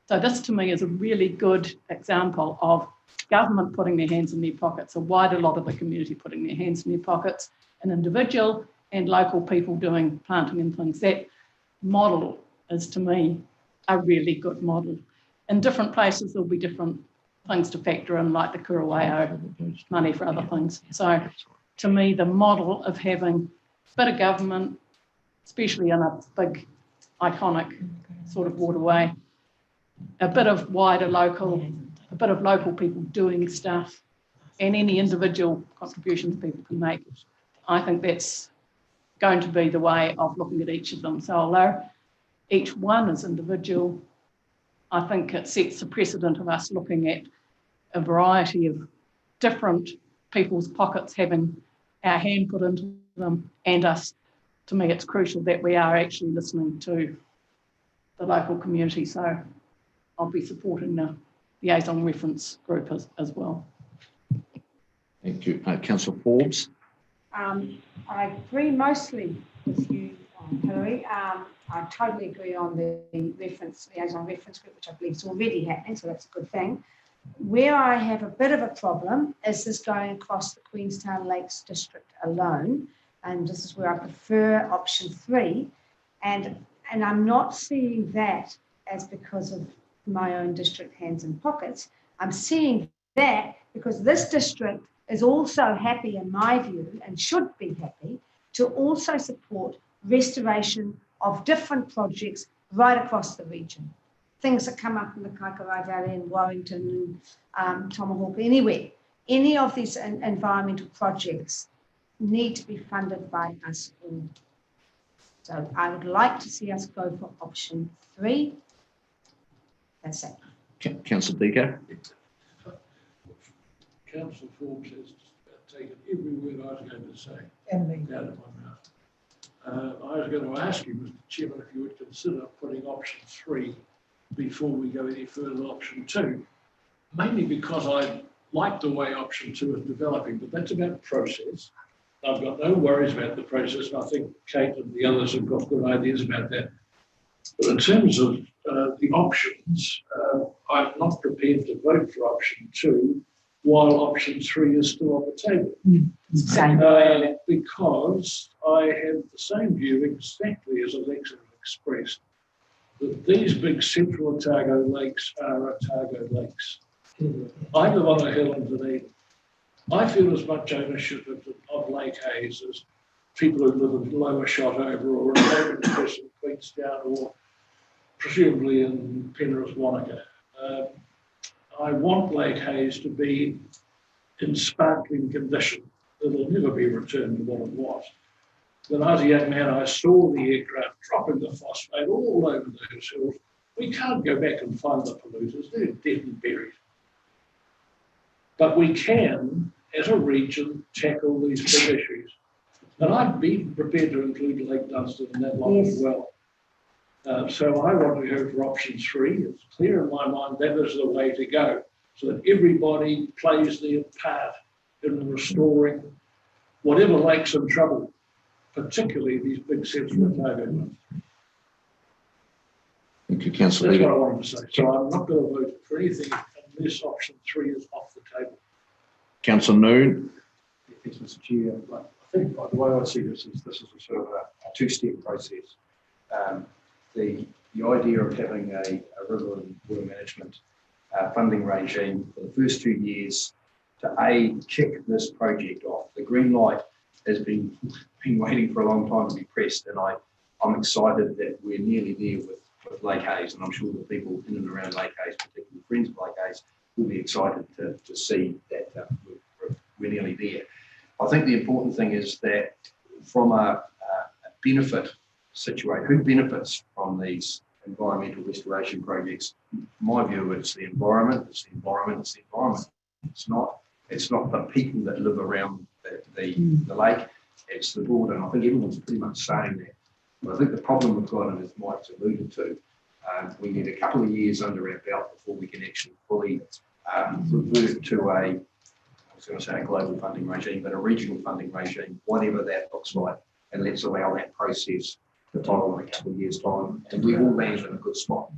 So this to me is a really good example of government putting their hands in their pockets, a wider lot of the community putting their hands in their pockets, an individual and local people doing planting and things. That model is, to me, a really good model. In different places, there'll be different things to factor in, like the Kurawao money for other things. So to me, the model of having a bit of government, especially in a big, iconic sort of waterway, a bit of wider local, a bit of local people doing stuff, and any individual contributions people can make, I think that's going to be the way of looking at each of them. So although each one is individual, I think it sets the precedent of us looking at a variety of different people's pockets having our hand put into them, and us. To me, it's crucial that we are actually listening to the local community. So I'll be supporting the liaison reference group as well. Thank you. Councillor Forbes. I agree mostly with you, Hilary. I totally agree on the liaison reference group, which I believe is already happening, so that's a good thing. Where I have a bit of a problem is this going across the Queenstown Lakes District alone, and this is where I prefer option 3, and I'm not seeing that as because of my own district hands and pockets. I'm seeing that because this district is also happy, in my view, and should be happy, to also support restoration of different projects right across the region. Things that come up in the Kaikarai Valley in Warrington, Tomahawk, anywhere. Any of these environmental projects need to be funded by us all. So I would like to see us go for option 3. That's it. Councillor Deco. Councillor Forbes has taken every word I was going to say out of my mouth. I was going to ask you, Mr. Chairman, if you would consider putting option 3 before we go any further to option 2, mainly because I like the way option 2 is developing, but that's about process. I've got no worries about the process, and I think Kate and the others have got good ideas about that. But in terms of the options, I'm not prepared to vote for option 2 while option 3 is still on the table. Because I have the same view exactly as Alexa expressed, that these big central Otago lakes are Otago lakes. I live on a hill in Dunedin. I feel as much ownership of Lake Hayes as people who live in Lower Shotover or in Logan Crest in Queenstown or presumably in Penrith Wanaka. I want Lake Hayes to be in sparkling condition. It'll never be returned to what it was. When I was a young man, I saw the aircraft dropping the phosphate all over those hills. We can't go back and find the polluters. They're dead and buried. But we can, as a region, tackle these big issues. And I'd be prepared to include Lake Dunstan in that lot as well. So I want to go for option 3. It's clear in my mind that is the way to go, so that everybody plays their part in restoring whatever lake's in trouble. particularly these big central Otago ones. Thank you, councillor That's what I Leggett. wanted to say. So I'm not going to vote for anything unless option 3 is off the table. Councillor Noon. Thanks, Mr. Chair. I think the way I see this is a sort of a two-step process. The idea of having a river and water management funding regime for the first 2 years to kick this project off. The green light has been waiting for a long time to be pressed, and I'm excited that we're nearly there with Lake Hayes, and I'm sure the people in and around Lake Hayes, particularly friends of Lake Hayes, will be excited to see that we're nearly there. I think the important thing is that from a benefit situation, who benefits from these environmental restoration projects? In my view, it's the environment, it's the environment, it's the environment. It's not the people that live around the lake, it's the board, and I think everyone's pretty much saying that. But I think the problem we've got, and as Mike's alluded to, we need a couple of years under our belt before we can actually fully revert to I was going to say a global funding regime, but a regional funding regime, whatever that looks like, and let's allow that process to follow in a couple of years' time, and we will land in a good spot.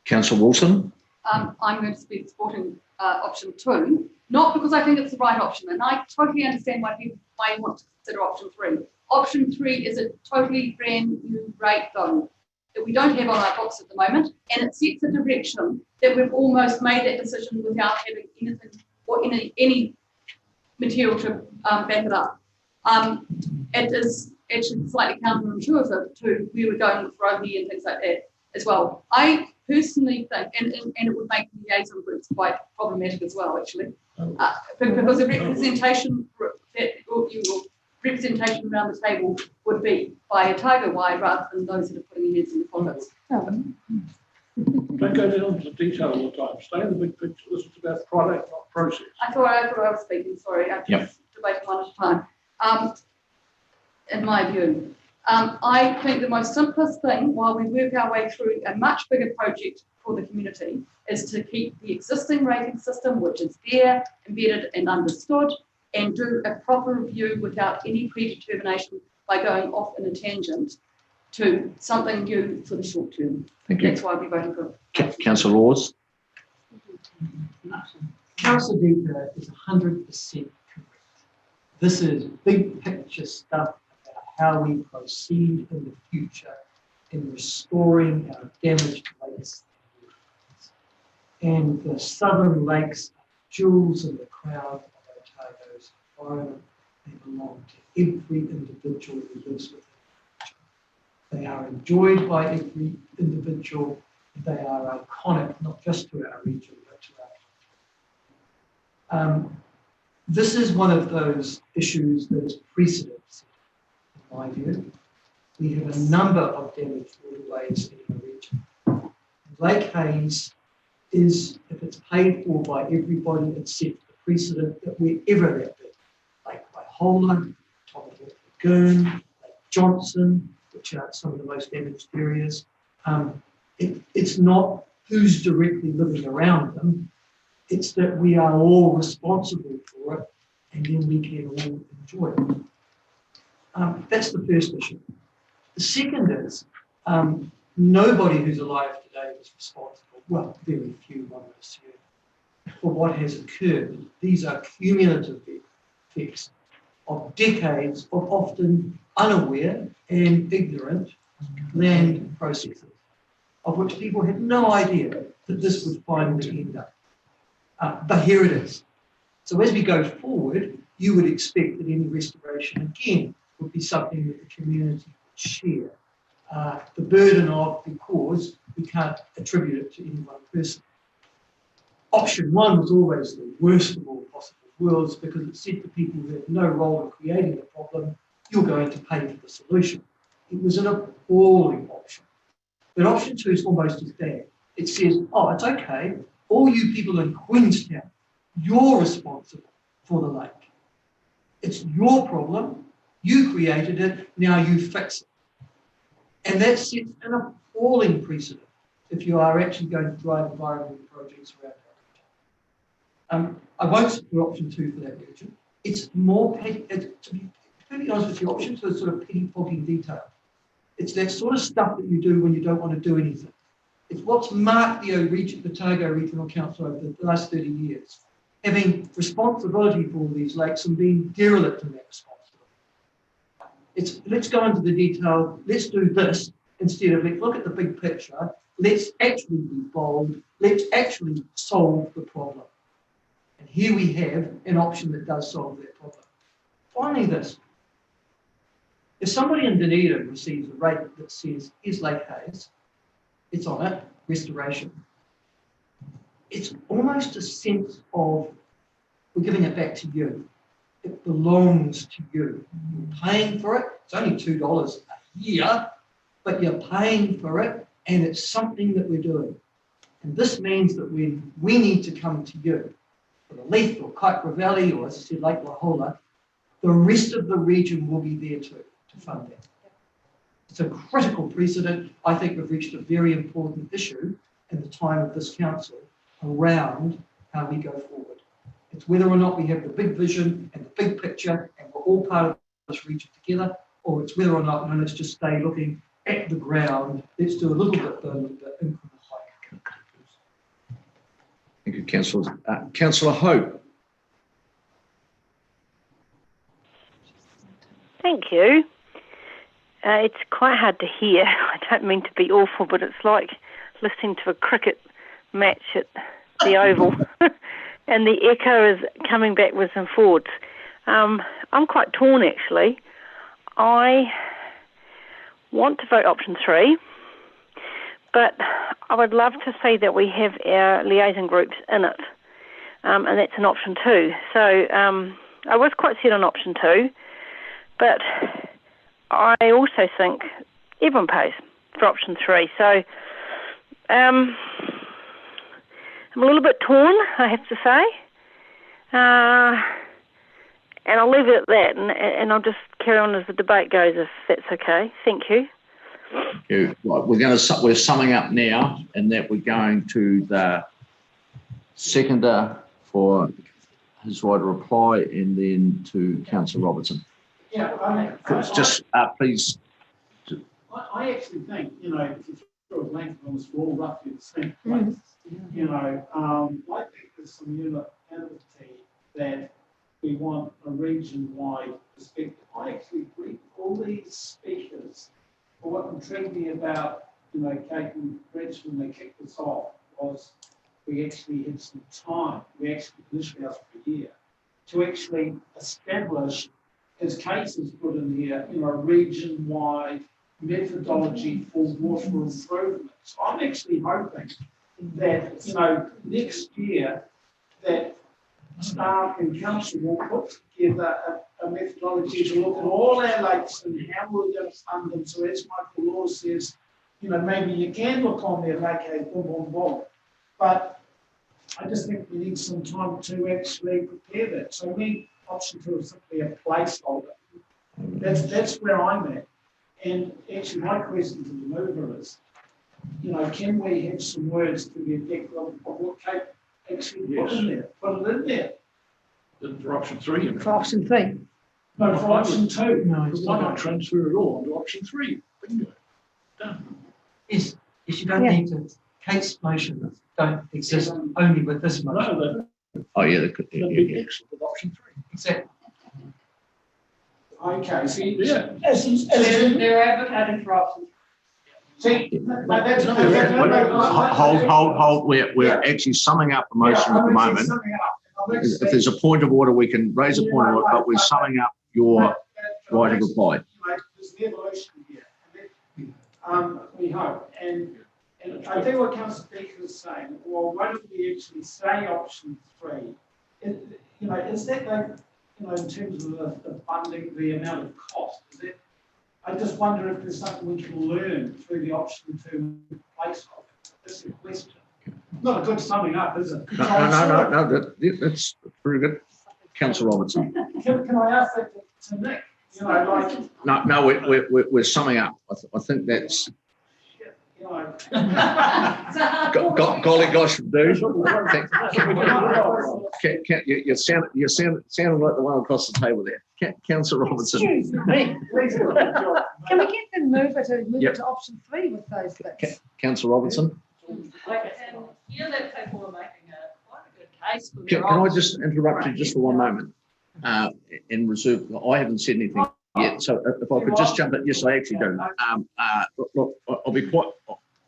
Councillor Wilson. I'm going to be supporting option 2, not because I think it's the right option, and I totally understand why you want to consider option 3. Option 3 is a totally brand new rate though, that we don't have on our books at the moment, and it sets a direction that we've almost made that decision without having anything or any material to back it up. It is actually slightly counterintuitive to where we're going with Roby and things like that as well. I personally think, and it would make liaison groups quite problematic as well, actually, because the representation representation around the table would be by Otago-wide rather than those that are putting their heads in the pockets. Don't go down into detail all the time. Stay in the big picture. This is about product, not process. I thought I was speaking, sorry. I'm just debating one at a time. In my view, I think the most simplest thing while we work our way through a much bigger project for the community is to keep the existing rating system, which is there, embedded and understood, and do a proper review without any predetermination by going off in a tangent to something new for the short term. Thank you. That's why we're voting for it. Councillor Laws. Councillor Deeper is 100% correct. This is big picture stuff about how we proceed in the future in restoring our damaged lakes. And the southern lakes are jewels in the crown of Otago's environment. They belong to every individual who lives within. They are enjoyed by every individual. They are iconic, not just to our region, but to our country. This is one of those issues that is precedent, in my view. We have a number of damaged waterways in our region. Lake Hayes is, if it's paid for by everybody, it sets the precedent that wherever that be, Lake Waihola, top of Lake Lagoon, Lake Johnson, which are some of the most damaged areas. It's not who's directly living around them, it's that we are all responsible for it and then we can all enjoy it. That's the first issue. The second is nobody who's alive today is responsible, well, very few, one would assume, for what has occurred. These are cumulative effects of decades of often unaware and ignorant land processes, of which people had no idea that this would finally end up. But here it is. So as we go forward, you would expect that any restoration, again, would be something that the community would share. The burden of, because we can't attribute it to any one person. Option 1 was always the worst of all possible worlds because it said to people who had no role in creating the problem, you're going to pay for the solution. It was an appalling option. But option 2 is almost as bad. It says, oh, it's okay. All you people in Queenstown, you're responsible for the lake. It's your problem. You created it. Now you fix it. And that sets an appalling precedent if you are actually going to drive environmental projects around our region. I won't support option 2 for that region. It's more, to be to be honest with you, option 2 is sort of petty pogging detail. It's that sort of stuff that you do when you don't want to do anything. It's what's marked the Otago Regional Council over the last 30 years, having responsibility for all these lakes and being derelict in that responsibility. It's let's go into the detail, let's do this, instead of let's look at the big picture, let's actually be bold, let's actually solve the problem. And here we have an option that does solve that problem. Finally, this. If somebody in Dunedin receives a rate that says, here's Lake Hayes, it's on it, restoration, it's almost a sense of, we're giving it back to you. It belongs to you. You're paying for it. It's only $2 a year, but you're paying for it, and it's something that we're doing. And this means that when we need to come to you, for the Leith or Kaikoura Valley, or as I said, Lake Wahola, the rest of the region will be there too, to fund that. It's a critical precedent. I think we've reached a very important issue in the time of this council around how we go forward. It's whether or not we have the big vision and the big picture and we're all part of this region together, or it's whether or not, no, let's just stay looking at the ground, let's do a little bit, increment higher. Thank you, Councillor. Councillor Hope. Thank you. It's quite hard to hear. I don't mean to be awful, but it's like listening to a cricket match at the Oval. And the echo is coming backwards and forwards. I'm quite torn, actually. I want to vote option 3, but I would love to see that we have our liaison groups in it, and that's an option 2. So I was quite set on option 2, but I also think everyone pays for option 3. So I'm a little bit torn, I have to say. And I'll leave it at that, and I'll just carry on as the debate goes, if that's okay. Thank you. Thank you. Right, we're summing up now, and that we're going to the seconder for his right to reply, and then to Councillor Robertson. Yeah, Just please. I actually think, if you throw a blanket on this, we're all roughly the same place. I think there's some unanimity that we want a region-wide perspective. I actually agree with all these speakers. But what intrigued me about, Kate and Rich, when they kicked us off, was we actually had some time. We actually positioned us for a year to actually establish, as Kate has put in here, a region-wide methodology for water improvement. So I'm actually hoping that, next year, that staff and council will put together a methodology to look at all our lakes and how we're going to fund them. So as Michael Law says, maybe you can look on there like a boom, boom, boom. But I just think we need some time to actually prepare that. So we option 2 is simply a placeholder. That's where I'm at. And actually my question to the mover is, can we have some words to the effect of what Kate actually put in there? Put it in there. For option 3. For option 3. No, for option 2. No, why not transfer it all onto option 3? Bingo. Done. Yes, you don't need to. Kate's motions don't exist only with this motion. No, Oh, yeah, that'd be excellent with option 3. Exactly. Okay, see, They're advocating for option. See, hold. We're actually summing up the motion at the moment. If there's a point of order, we can raise a point of order, but we're summing up your right of reply. There's the evolution here. We hope. And I think what Councillor Beaker is saying, well, why don't we actually say option 3? Is that like, in terms of the funding, the amount of cost, is it? I just wonder if there's something we can learn through the option 2 placeholder. That's the question. Not a good summing up, is it? No, that's very good. Councillor Robertson. Can I ask that to Nick? No, we're summing up. I think that's. Golly gosh, dude. You're sounding like the one across the table there. Councillor Robertson. Excuse me. Can we get the mover to move Yep. it to option 3 with those bits? Councillor Robertson. And hear that people are making quite a good case for Can their I option. just interrupt you just for one moment? In reserve, I haven't said anything yet, so if I could just jump in. Yes, I actually do. Look, I'll be quite,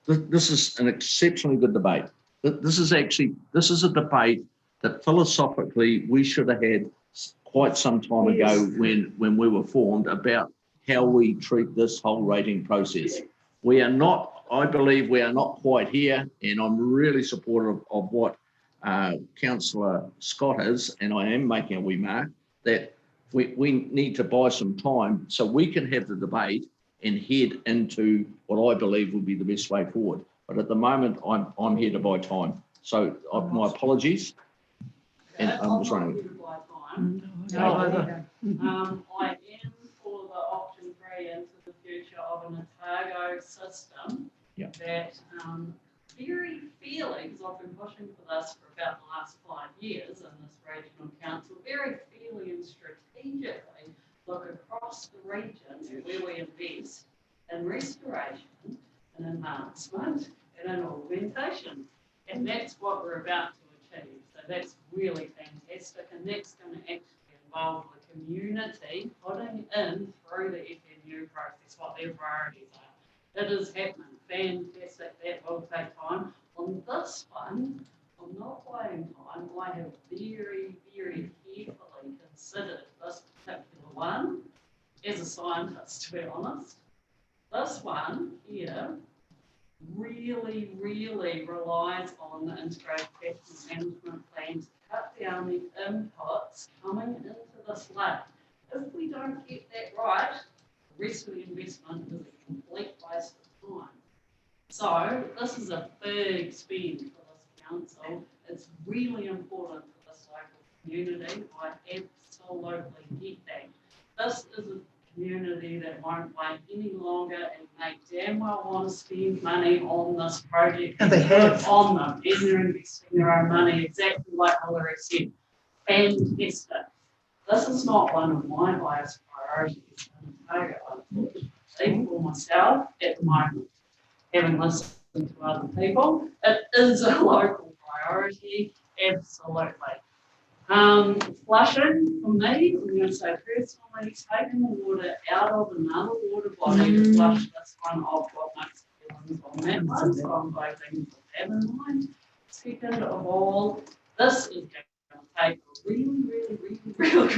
this is an exceptionally good debate. This is a debate that philosophically we should have had quite some time ago when we were formed about how we treat this whole rating process. We are not, I believe we are not quite here, and I'm really supportive of what Councillor Scott is, and I am making a wee mark, that we need to buy some time so we can have the debate and head into what I believe will be the best way forward. But at the moment, I'm here to buy time. So my apologies. And I'm just running. I am for the option 3 into the future of an Otago system that very fairly, because I've been pushing for this for about the last 5 years in this regional council, very fairly and strategically look across the region where we invest in restoration and enhancement and in augmentation. And that's what we're about to achieve. So that's really fantastic, and that's going to actually involve the community putting in through the FNU process what their priorities are. It is happening. Fantastic. That will take time. On this one, I'm not buying time. I have very, very carefully considered this particular one as a scientist, to be honest. This one here really, really relies on the integrated catchment management plan to cut down the inputs coming into this lake. If we don't get that right, the rest of the investment is a complete waste of time. So this is a big spend for this council. It's really important for this local community. I absolutely get that. This is a community that won't wait any longer, and they damn well want to spend money on this project. And they have. On them, and they're investing their own money, exactly like Hilary said. Fantastic. This is not one of my highest priorities in Otago, unfortunately, for myself at the moment. Having listened to other people, it is a local priority, absolutely. Flushing, for me, I'm going to say personally, taking the water out of another water body to flush this one, I've got mixed feelings on that one, so I'm voting for that in mind. Second of all, this is going to take a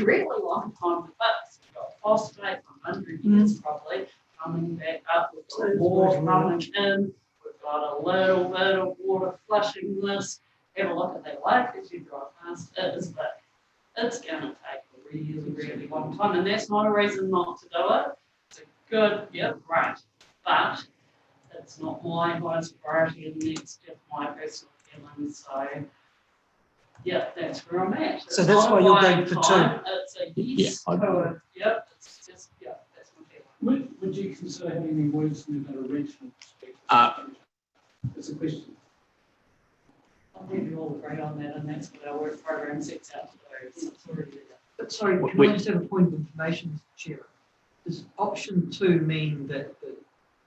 really long time to fix. We've got phosphate for 100 years probably, coming back up with the water coming in. We've got a little bit of water flushing this. Have a look at that lake as you drive past. It is big. It's going to take a really long time, and that's not a reason not to do it. It's a good, great, but it's not my highest priority, and that's just my personal feelings. So, that's where I'm at. So that's why you're going for 2. It's a yes to it. It's just, that's my feeling. Would you consider having any words in about a regional perspective? That's a question. I think we all agree on that, and that's what our work program sets out to do. It's already there. But sorry, can I just have a point of information, Mr. Chair? Does option 2 mean that the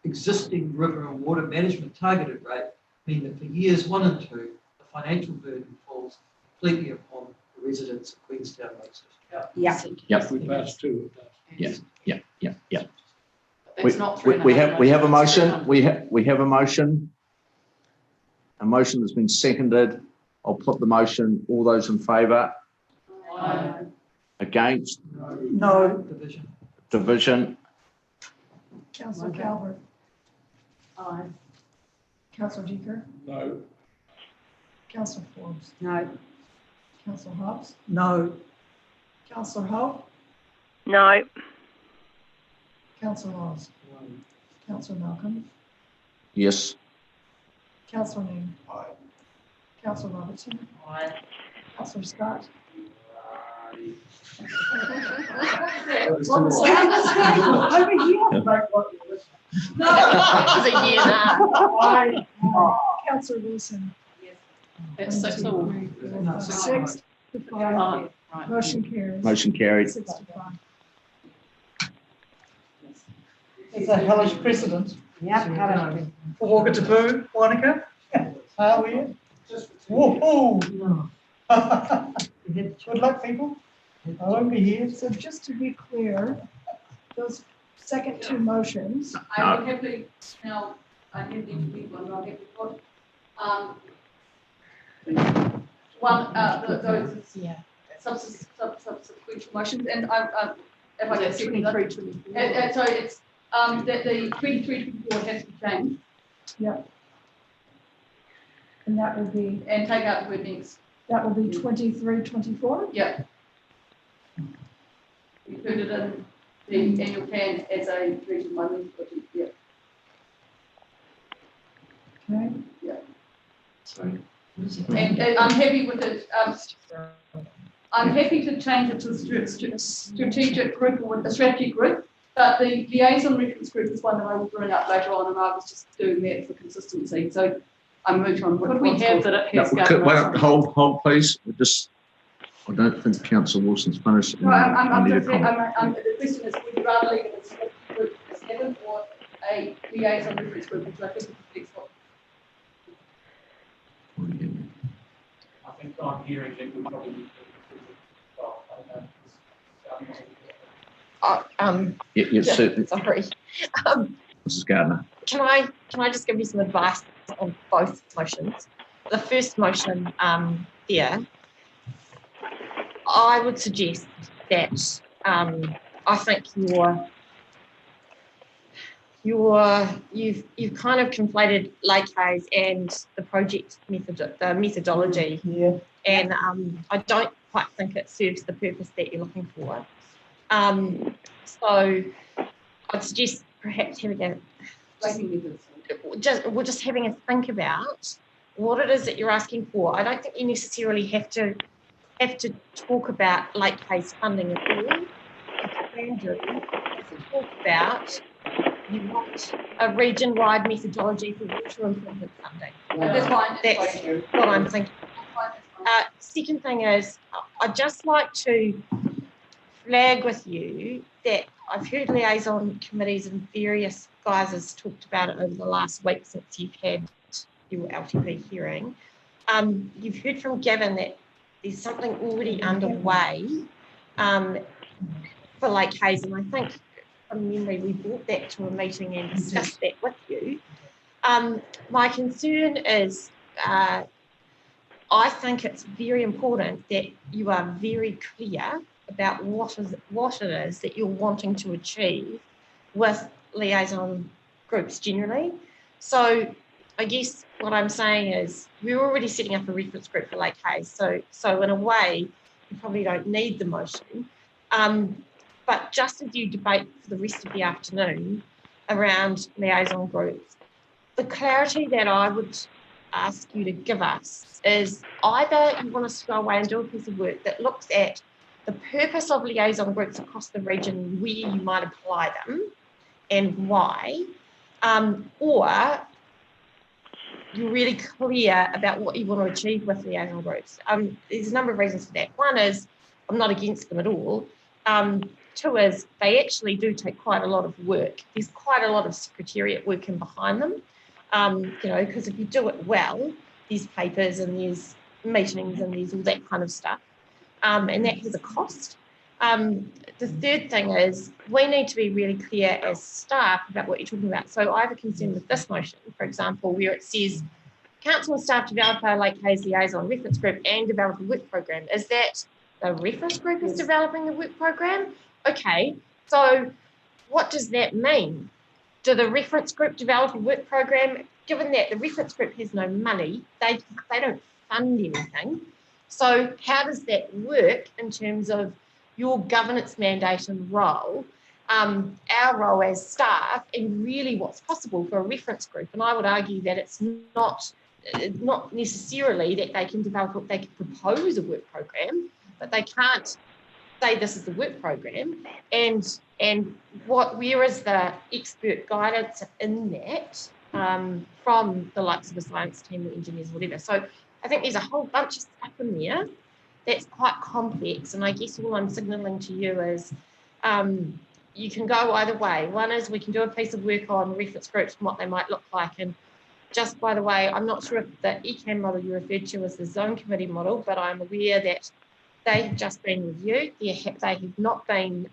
existing river and water management targeted rate mean that for years 1 and 2, the financial burden falls completely upon the residents of Queenstown Lake District? Yep. We passed 2 of that. Yeah. That's not We have a motion. We have a motion. A motion has been seconded. I'll put the motion. All those in favour? Aye. Against? No. Division? Councillor Calvert, Aye. Councillor Deeker, No. Councillor Forbes, No. Councillor Hobbs, No. Councillor Hope, No. Councillor Laws, Councillor Malcolm, Yes. Councillor Noon. Aye. Councillor Robertson. Aye. Councillor Scott. Councillor Wilson. That's 6 all. 6 to 5. Right. Motion carries. Motion carried. 6 to 5. It's a hellish precedent. Yeah, hellish. For Wakatipu, Monica. How are you? Whoa! Good luck, people. I won't be here. So just to be clear, those second two motions, I would happily, now, I have the one, I'll have to put, those subsequent motions, and if I get 23, so it's, that the 23, 24 has to be changed. Yeah. And that will be, And take out the word next. that will be 23, 24? Yeah. We put it in the annual plan as a region one, yeah. Okay. Yeah. Sorry. And I'm happy with it, I'm happy to change it to strategic group or a strategy group, but the liaison reference group is one that I will bring up later on, and I was just doing that for consistency, so I'm moving on. Could we have that it has Wait, hold, please. I don't think Councillor Wilson's finished. No, I need a comment. the question is, would you rather leave it as a strategy group as heaven or a liaison reference group, which I think is what. I think I'm hearing that we probably need to, well, I don't know. Yes, certainly. Sorry. Mrs. Gardner. Can I just give you some advice on both motions? The first motion, there, I would suggest that I think you've kind of conflated Lake Hayes and the project methodology. Yeah. And I don't quite think it serves the purpose that you're looking for. So I'd suggest perhaps having just having a think about what it is that you're asking for. I don't think you necessarily have to talk about Lake Hayes funding at all. What you can do is talk about you want a region-wide methodology for water improvement funding. That's fine. That's what I'm thinking. Second thing is, I'd just like to flag with you that I've heard liaison committees and various guises talked about it over the last week since you've had your LTP hearing. You've heard from Gavin that there's something already underway for Lake Hayes, and I think from memory we brought that to a meeting and discussed that with you. My concern is I think it's very important that you are very clear about what it is that you're wanting to achieve with liaison groups generally. So I guess what I'm saying is we're already setting up a reference group for Lake Hayes. So in a way, you probably don't need the motion. But just as you debate for the rest of the afternoon around liaison groups, the clarity that I would ask you to give us is either you want us to go away and do a piece of work that looks at the purpose of liaison groups across the region, where you might apply them and why, or you're really clear about what you want to achieve with liaison groups. There's a number of reasons for that. One is I'm not against them at all. Two is they actually do take quite a lot of work. There's quite a lot of secretariat work in behind them, because if you do it well, there's papers and there's meetings and there's all that kind of stuff, and that has a cost. The third thing is we need to be really clear as staff about what you're talking about. So I have a concern with this motion, for example, where it says council and staff develop a Lake Hayes liaison reference group and develop a work program. Is that the reference group is developing the work program? Okay, so what does that mean? Do the reference group develop a work program? Given that the reference group has no money, they don't fund anything. So how does that work in terms of your governance mandate and role, our role as staff, and really what's possible for a reference group? And I would argue that it's not necessarily that they can propose a work program, but they can't say this is the work program. And where is the expert guidance in that from the likes of the science team, the engineers, whatever. So I think there's a whole bunch of stuff in there that's quite complex. And I guess all I'm signalling to you is you can go either way. One is we can do a piece of work on reference groups and what they might look like. And just by the way, I'm not sure if the ECAM model you referred to is the zone committee model, but I'm aware that they have just been reviewed. They have not been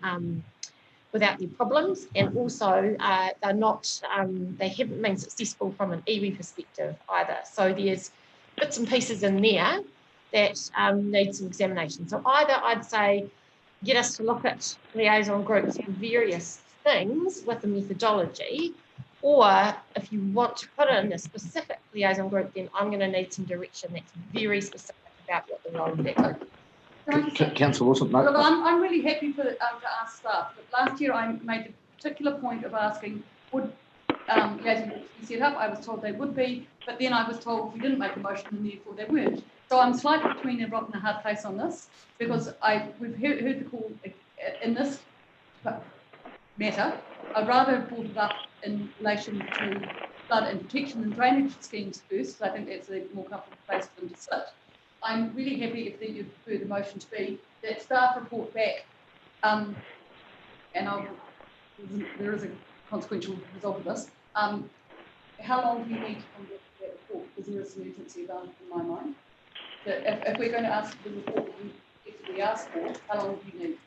without their problems, and also they're not, they haven't been successful from an iwi perspective either. So there's bits and pieces in there that need some examination. So either I'd say get us to look at liaison groups for various things with the methodology, or if you want to put in a specific liaison group, then I'm going to need some direction that's very specific about what the role of that group. Councillor Wilson, no. Look, I'm really happy to ask staff. But last year I made the particular point of asking, would liaison groups be set up? I was told they would be, but then I was told we didn't make a motion and therefore they weren't. So I'm slightly between a rock and a hard place on this, because we've heard the call in this matter. I'd rather have brought it up in relation to flood and protection and drainage schemes first, because I think that's a more comfortable place for them to sit. I'm really happy if you prefer the motion to be that staff report back, and there is a consequential result of this. How long do you need to come back to that report? Because there is some urgency about it in my mind. That if we're going to ask for the report that we effectively asked for, how long do you need?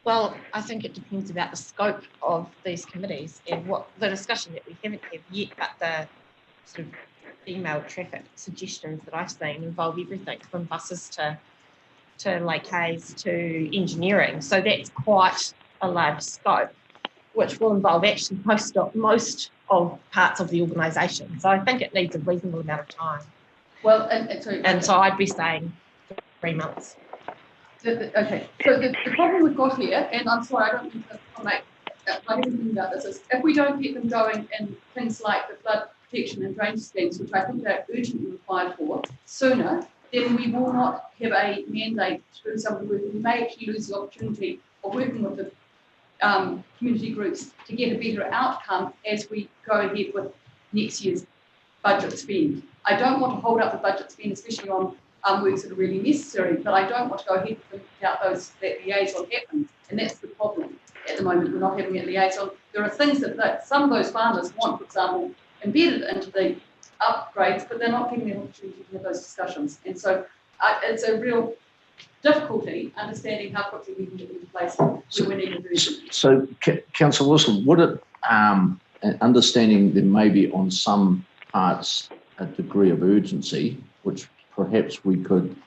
Well, I think it depends about the scope of these committees and what the discussion that we haven't had yet, but the sort of email traffic suggestions that I've seen involve everything from buses to Lake Hayes to engineering. So that's quite a large scope, which will involve actually most of parts of the organisation. So I think it needs a reasonable amount of time. Well, and so I'd be saying 3 months. Okay, so the problem we've got here, and I'm sorry, I don't mean to make everything about this, is if we don't get them going in things like the flood protection and drainage schemes, which I think are urgently required for sooner, then we will not have a mandate to do some of the work. We may actually lose the opportunity of working with the community groups to get a better outcome as we go ahead with next year's budget spend. I don't want to hold up the budget spend, especially on works that are really necessary, but I don't want to go ahead with them without that liaison happening. And that's the problem at the moment. We're not having a liaison. There are things that some of those farmers want, for example, embedded into the upgrades, but they're not getting the opportunity to have those discussions. And so it's a real difficulty understanding how quickly we can get into place when we need to do it. So, Councillor Wilson, would it, understanding there may be on some parts a degree of urgency, which perhaps we could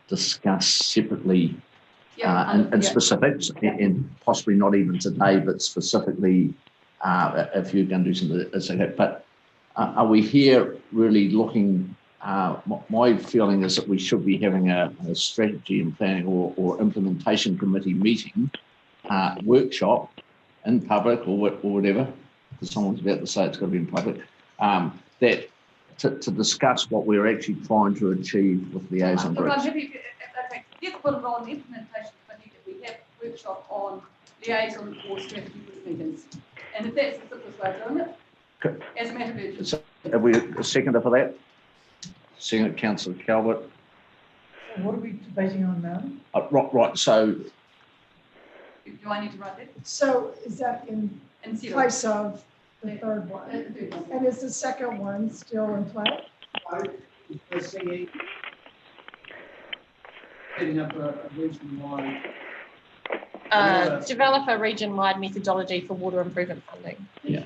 discuss separately in specifics, and possibly not even today, but specifically if you're going to do something as like that. But are we here really looking, my feeling is that we should be having a strategy and planning or implementation committee meeting, workshop in public or whatever, because someone's about to say it's got to be in public, that to discuss what we're actually trying to achieve with liaison Look, groups. I'm happy, okay, let's put it on the implementation committee that we have a workshop on liaison or strategy group meetings. And if that's the simplest way of doing it, as a matter of urgency. So, have we a seconder for that? Second, Councillor Calvert. So what are we debating on now? Right, so Do I need to write that? So is that in zero. place of the third one? And is the second one still in play? Setting up a region-wide. Develop a region-wide methodology for water improvement funding. Yeah.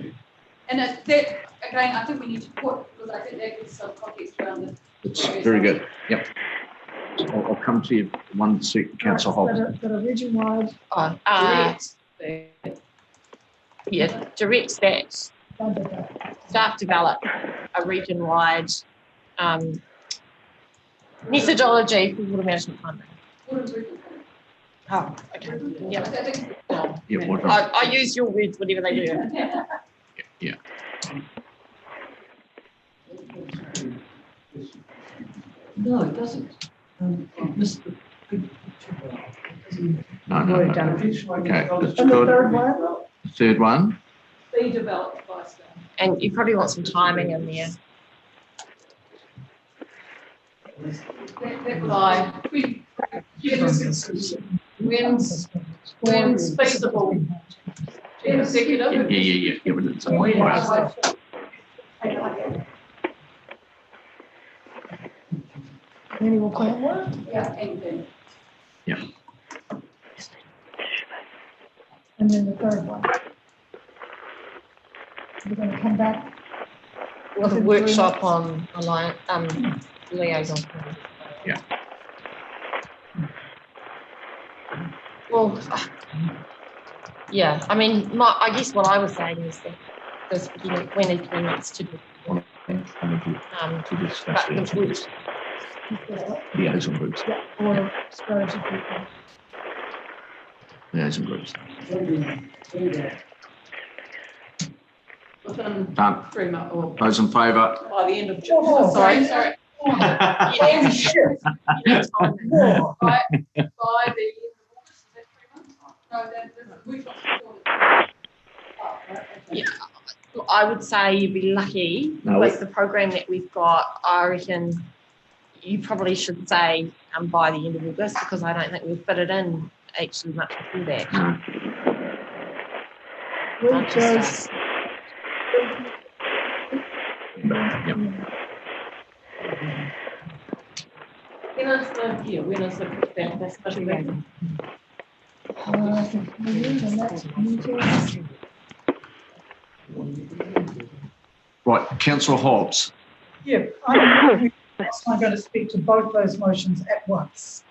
And that, again, I think we need to put, because I think that gives some context around it. it's very good. Yep. I'll come to you one second, Councillor Holt. But a region-wide. Direct that staff develop a region-wide methodology for water management funding. Water improvement. Oh, okay. Yeah. Yeah, water. I use your words, whatever they do. Yeah. No, it doesn't. Mr. No. Okay, that's And the good. third one? Third one. Be developed by staff. And you probably want some timing in there. That was I. When feasible. Executive. Yeah, but it's Annual plan work? Yeah, and Yeah. And then the third one. We're gonna come back. With a within 3 workshop months. on liaison. Yeah. Well, yeah, I mean, I guess what I was saying is that there's, we need 3 months to do. To discuss But the work- liaison groups. Yeah, or strategy people. Liaison groups. within Done. 3 months or Those in favour? by the end of June. Oh, Sorry. Holy shit. By the end of August, is that 3 months? No, we've got. Yeah, I would say you'd be lucky No. with the program that we've got. I reckon you probably should say by the end of August, because I don't think we'll fit it in actually much before that. No. We chose. Yep. When is the that's special meeting? The next meeting. Right, councillor Hobbs. Yeah, I'm going to speak to both those motions at once.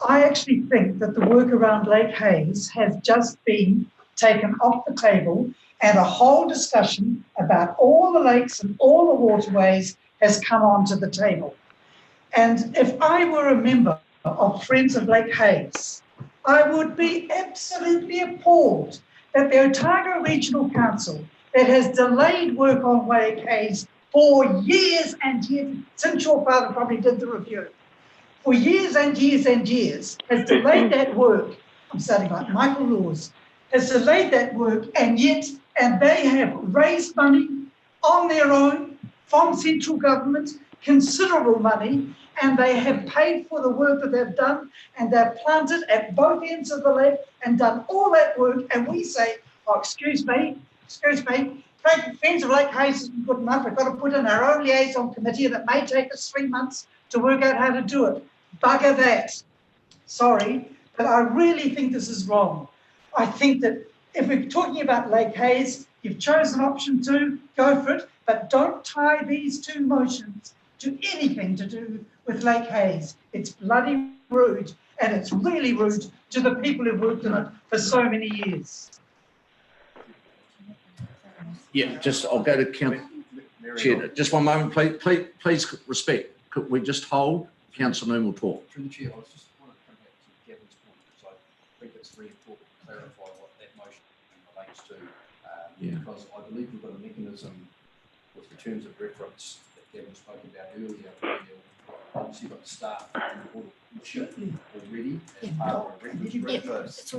I actually think that the work around Lake Hayes has just been taken off the table, and a whole discussion about all the lakes and all the waterways has come onto the table. And if I were a member of Friends of Lake Hayes, I would be absolutely appalled that the Otago Regional Council, that has delayed work on Lake Hayes for years and years, since your father probably did the review, for years and years and years, has delayed that work. I'm sounding like Michael Laws, has delayed that work, and they have raised money on their own from central government, considerable money, and they have paid for the work that they've done, and they've planted at both ends of the lake and done all that work, and we say, oh, excuse me, Friends of Lake Hayes isn't good enough. We've got to put in our own liaison committee, and it may take us 3 months to work out how to do it. Bugger that. Sorry, but I really think this is wrong. I think that if we're talking about Lake Hayes, you've chosen option 2, go for it, but don't tie these 2 motions to anything to do with Lake Hayes. It's bloody rude, and it's really rude to the people who've worked in it for so many years. Yeah, I'll go to Chair. Just one moment, please respect. Could we just hold? Councillor Noon will talk. Through the chair, I just want to come back to Gavin's point, because I think it's very important to clarify what that motion relates to. Because I believe we've got a mechanism with the terms of reference that Gavin spoke about earlier, where we've obviously got the staff already as part of a reference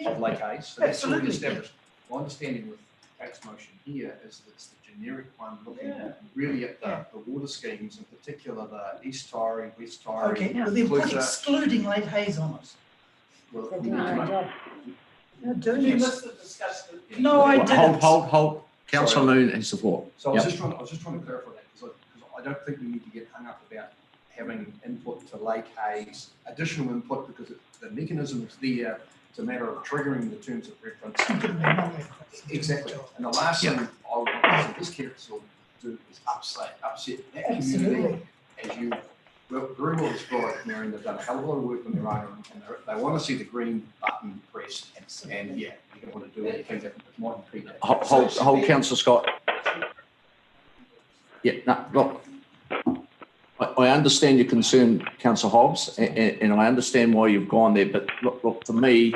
of Lake Hayes. So that's already established. My understanding with Kate's motion here is that it's the generic one looking really at the water schemes, in particular the East Tyree, West Tyree. Okay, well then put excluding Lake Hayes on it. Well, we need to You missed the discussion. No, I didn't. Hold. Councillor Noon has support. So I was just trying to clarify that, because I don't think we need to get hung up about having input to Lake Hayes, additional input, because the mechanism is there. It's a matter of triggering the terms of reference. Exactly. And the last thing I would want this council to do is upset that community, as you very well described, Marion. They've done a hell of a lot of work on their own, and they want to see the green button pressed. And you don't want to do anything that might impede that. Hold, Councillor Scott. Yeah, no, look, I understand your concern, Councillor Hobbs, and I understand why you've gone there. But look, to me,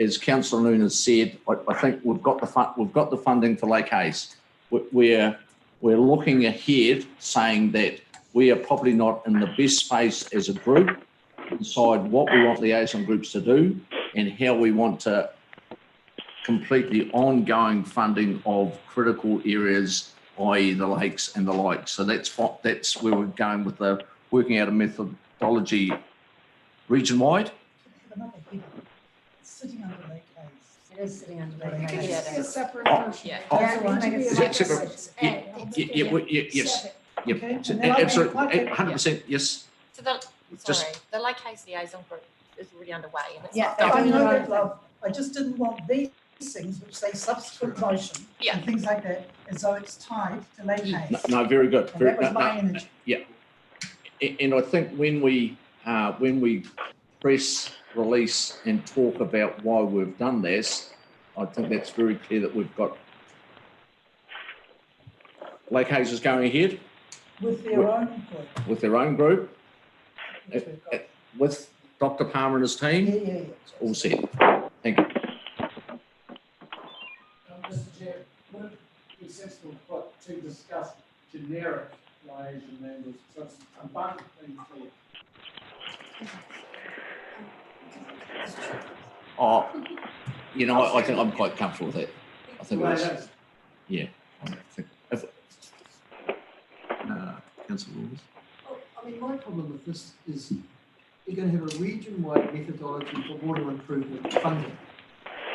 as Councillor Noon has said, I think we've got the funding for Lake Hayes. We're looking ahead, saying that we are probably not in the best space as a group to decide what we want liaison groups to do and how we want to complete the ongoing funding of critical areas, i.e. the lakes and the like. So that's where we're going with the working out a methodology region-wide. another heading. It's sitting under Lake Hayes. It is sitting under Right. Lake Hayes. It's a separate Oh, motion. yeah. Yeah, we make it Is like it separate? it's Yeah, A. yes, yep, Okay, and then I absolutely, think- 100%, yes. So the, Just- sorry, the Lake Hayes liaison group is already underway and it's. Yeah, not I done. know that, love, I just didn't want these things which say subsequent motion Yeah. and things like that, as though it's tied to Lake Hayes. No, very good. And Very, that was no, my no, energy. and I think when we press release and talk about why we've done this, I think that's very clear that we've got Lake Hayes is going ahead With their own group. with their own group, which we've got. with Dr. Palmer and his team, Yeah. all set. Thank you. Mr. Chair, would it be sensible to discuss generic liaison members, so it's abundantly clear? Oh, you know, I think I'm quite comfortable with that. I think Well, it's, that's- yeah. I think, Councillor Williams? I mean, my problem with this is you're going to have a region-wide methodology for water improvement funding.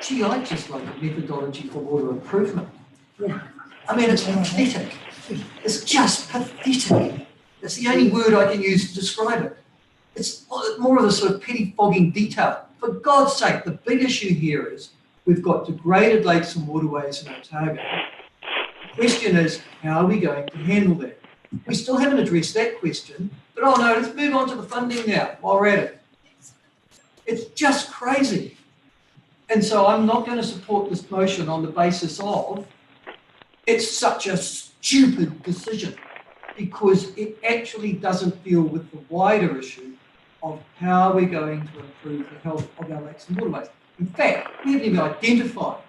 Gee, I just like a methodology for water improvement. I mean, it's pathetic. It's just pathetic. That's the only word I can use to describe it. It's more of a sort of petty-fogging detail. For God's sake, the big issue here is we've got degraded lakes and waterways in Otago. The question is, how are we going to handle that? We still haven't addressed that question, but oh no, let's move on to the funding now while we're at it. It's just crazy. And so I'm not going to support this motion on the basis of it's such a stupid decision because it actually doesn't deal with the wider issue of how we're going to improve the health of our lakes and waterways. In fact, we haven't even identified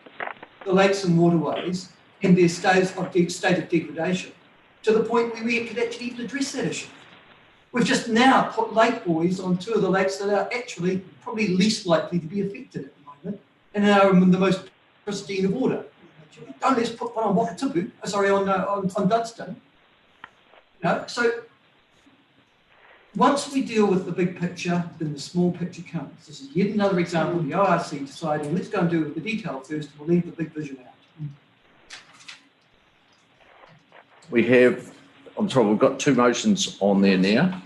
the lakes and waterways in their state of degradation to the point where we could actually even address that issue. We've just now put lake buoys on two of the lakes that are actually probably least likely to be affected at the moment and are in the most pristine of order. Don't let's put one on Wakatipu, on Dunstan. So once we deal with the big picture, then the small picture comes. This is yet another example of the ORC deciding, let's go and do the detail first, we'll leave the big vision out. We have, I'm sorry, we've got two motions on there now.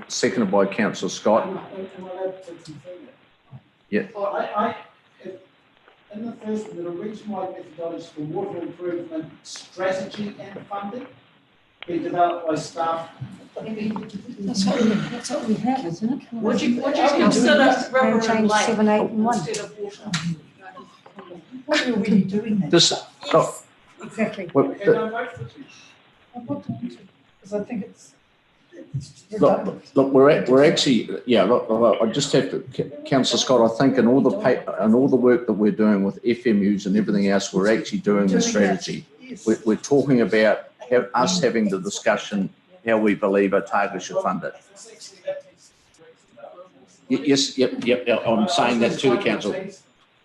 Seconded by Councillor Scott. Am I allowed to confirm that? Yeah. In the first one, there are region-wide methodologies for water improvement strategy and funding being developed by staff. That's what we have, isn't it? Would you consider river and Change lake 7, 8 and 1. instead of water? What are we really doing then? This, look, Exactly. well, Okay, no, vote for it. I'm not going to, because I think it's look, we're actually, yeah, look, I just have to, Councillor Scott, I think in all the and all the work that we're doing with FMUs and everything else, we're actually doing the strategy. We're talking about us having the discussion how we believe Otago should fund it. Yes, yep, I'm saying that to the council.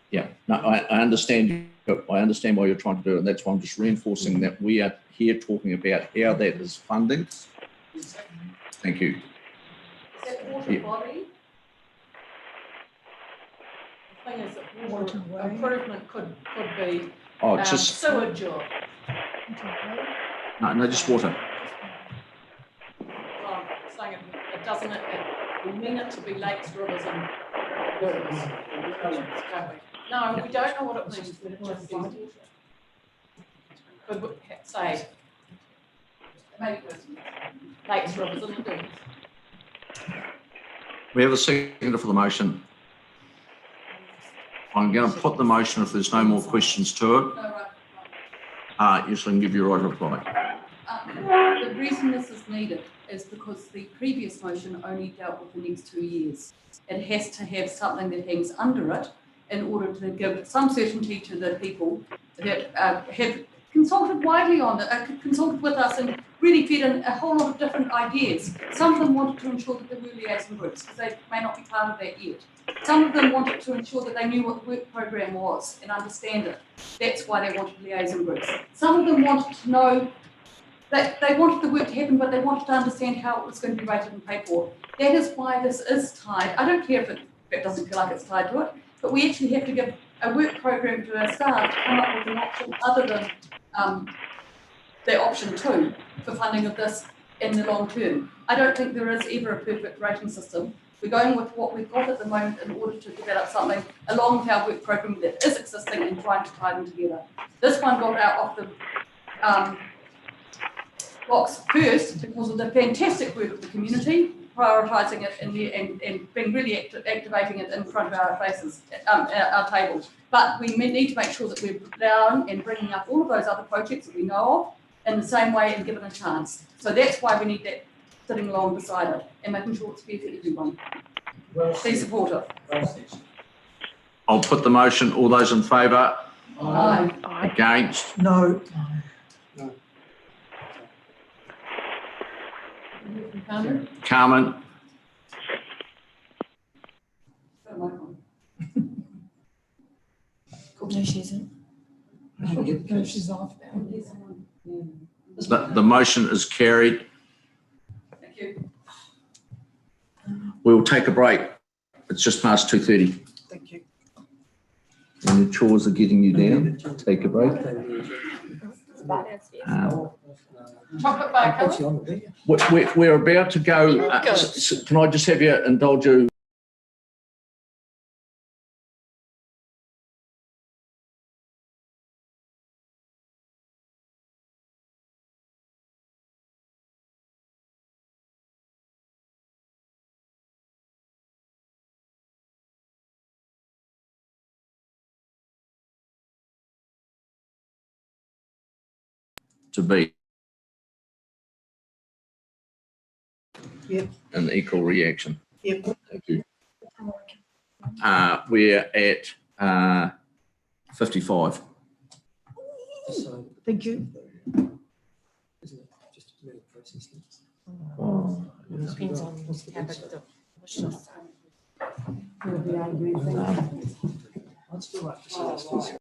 Yeah, no, I understand. I understand why you're trying to do it, and that's why I'm just reinforcing that we are here talking about how that is funding. Thank you. Is that water Yeah. body? The thing is that water improvement could be Oh, just sewage or. no, just water. Well, I'm saying it doesn't, we mean it to be lakes, rivers and rivers, don't we? No, we don't know what it means, but it just is. Could we say, maybe lakes, rivers and lagoons. We have a seconder for the motion. I'm going to put the motion if there's no more questions to it. Yes, I can give you a right reply. The reason this is needed is because the previous motion only dealt with the next 2 years. It has to have something that hangs under it in order to give some certainty to the people that have consulted widely on it, consulted with us and really fed in a whole lot of different ideas. Some of them wanted to ensure that there were liaison groups because they may not be part of that yet. Some of them wanted to ensure that they knew what the work program was and understand it. That's why they wanted liaison groups. Some of them wanted to know They wanted the work to happen, but they wanted to understand how it was going to be rated and paid for. That is why this is tied. I don't care if it doesn't feel like it's tied to it, but we actually have to give a work program to our staff to come up with an option other than the option 2 for funding of this in the long term. I don't think there is ever a perfect rating system. We're going with what we've got at the moment in order to develop something along with our work program that is existing and trying to tie them together. This one got out of the box first because of the fantastic work of the community, prioritising it and being really activating it in front of our faces, our tables. But we need to make sure that we're down and bringing up all of those other projects that we know of in the same way and given a chance. So that's why we need that sitting along beside it and making sure it's fair for everyone. Please support it. I'll put the motion. All those in favour? Aye. Against? No. Carmen? No, she isn't. No, she's off now. The motion is carried. Thank you. We'll take a break. It's just past 2:30. Thank you. And the chores are getting you down. Take a break. Chocolate bar colour? We're about to go. Can I just have you indulge you to be Yep. an equal reaction? Yep. Thank you. We're at 55. Thank you. Oh, Depends on how big the wish list I'd still like to see this.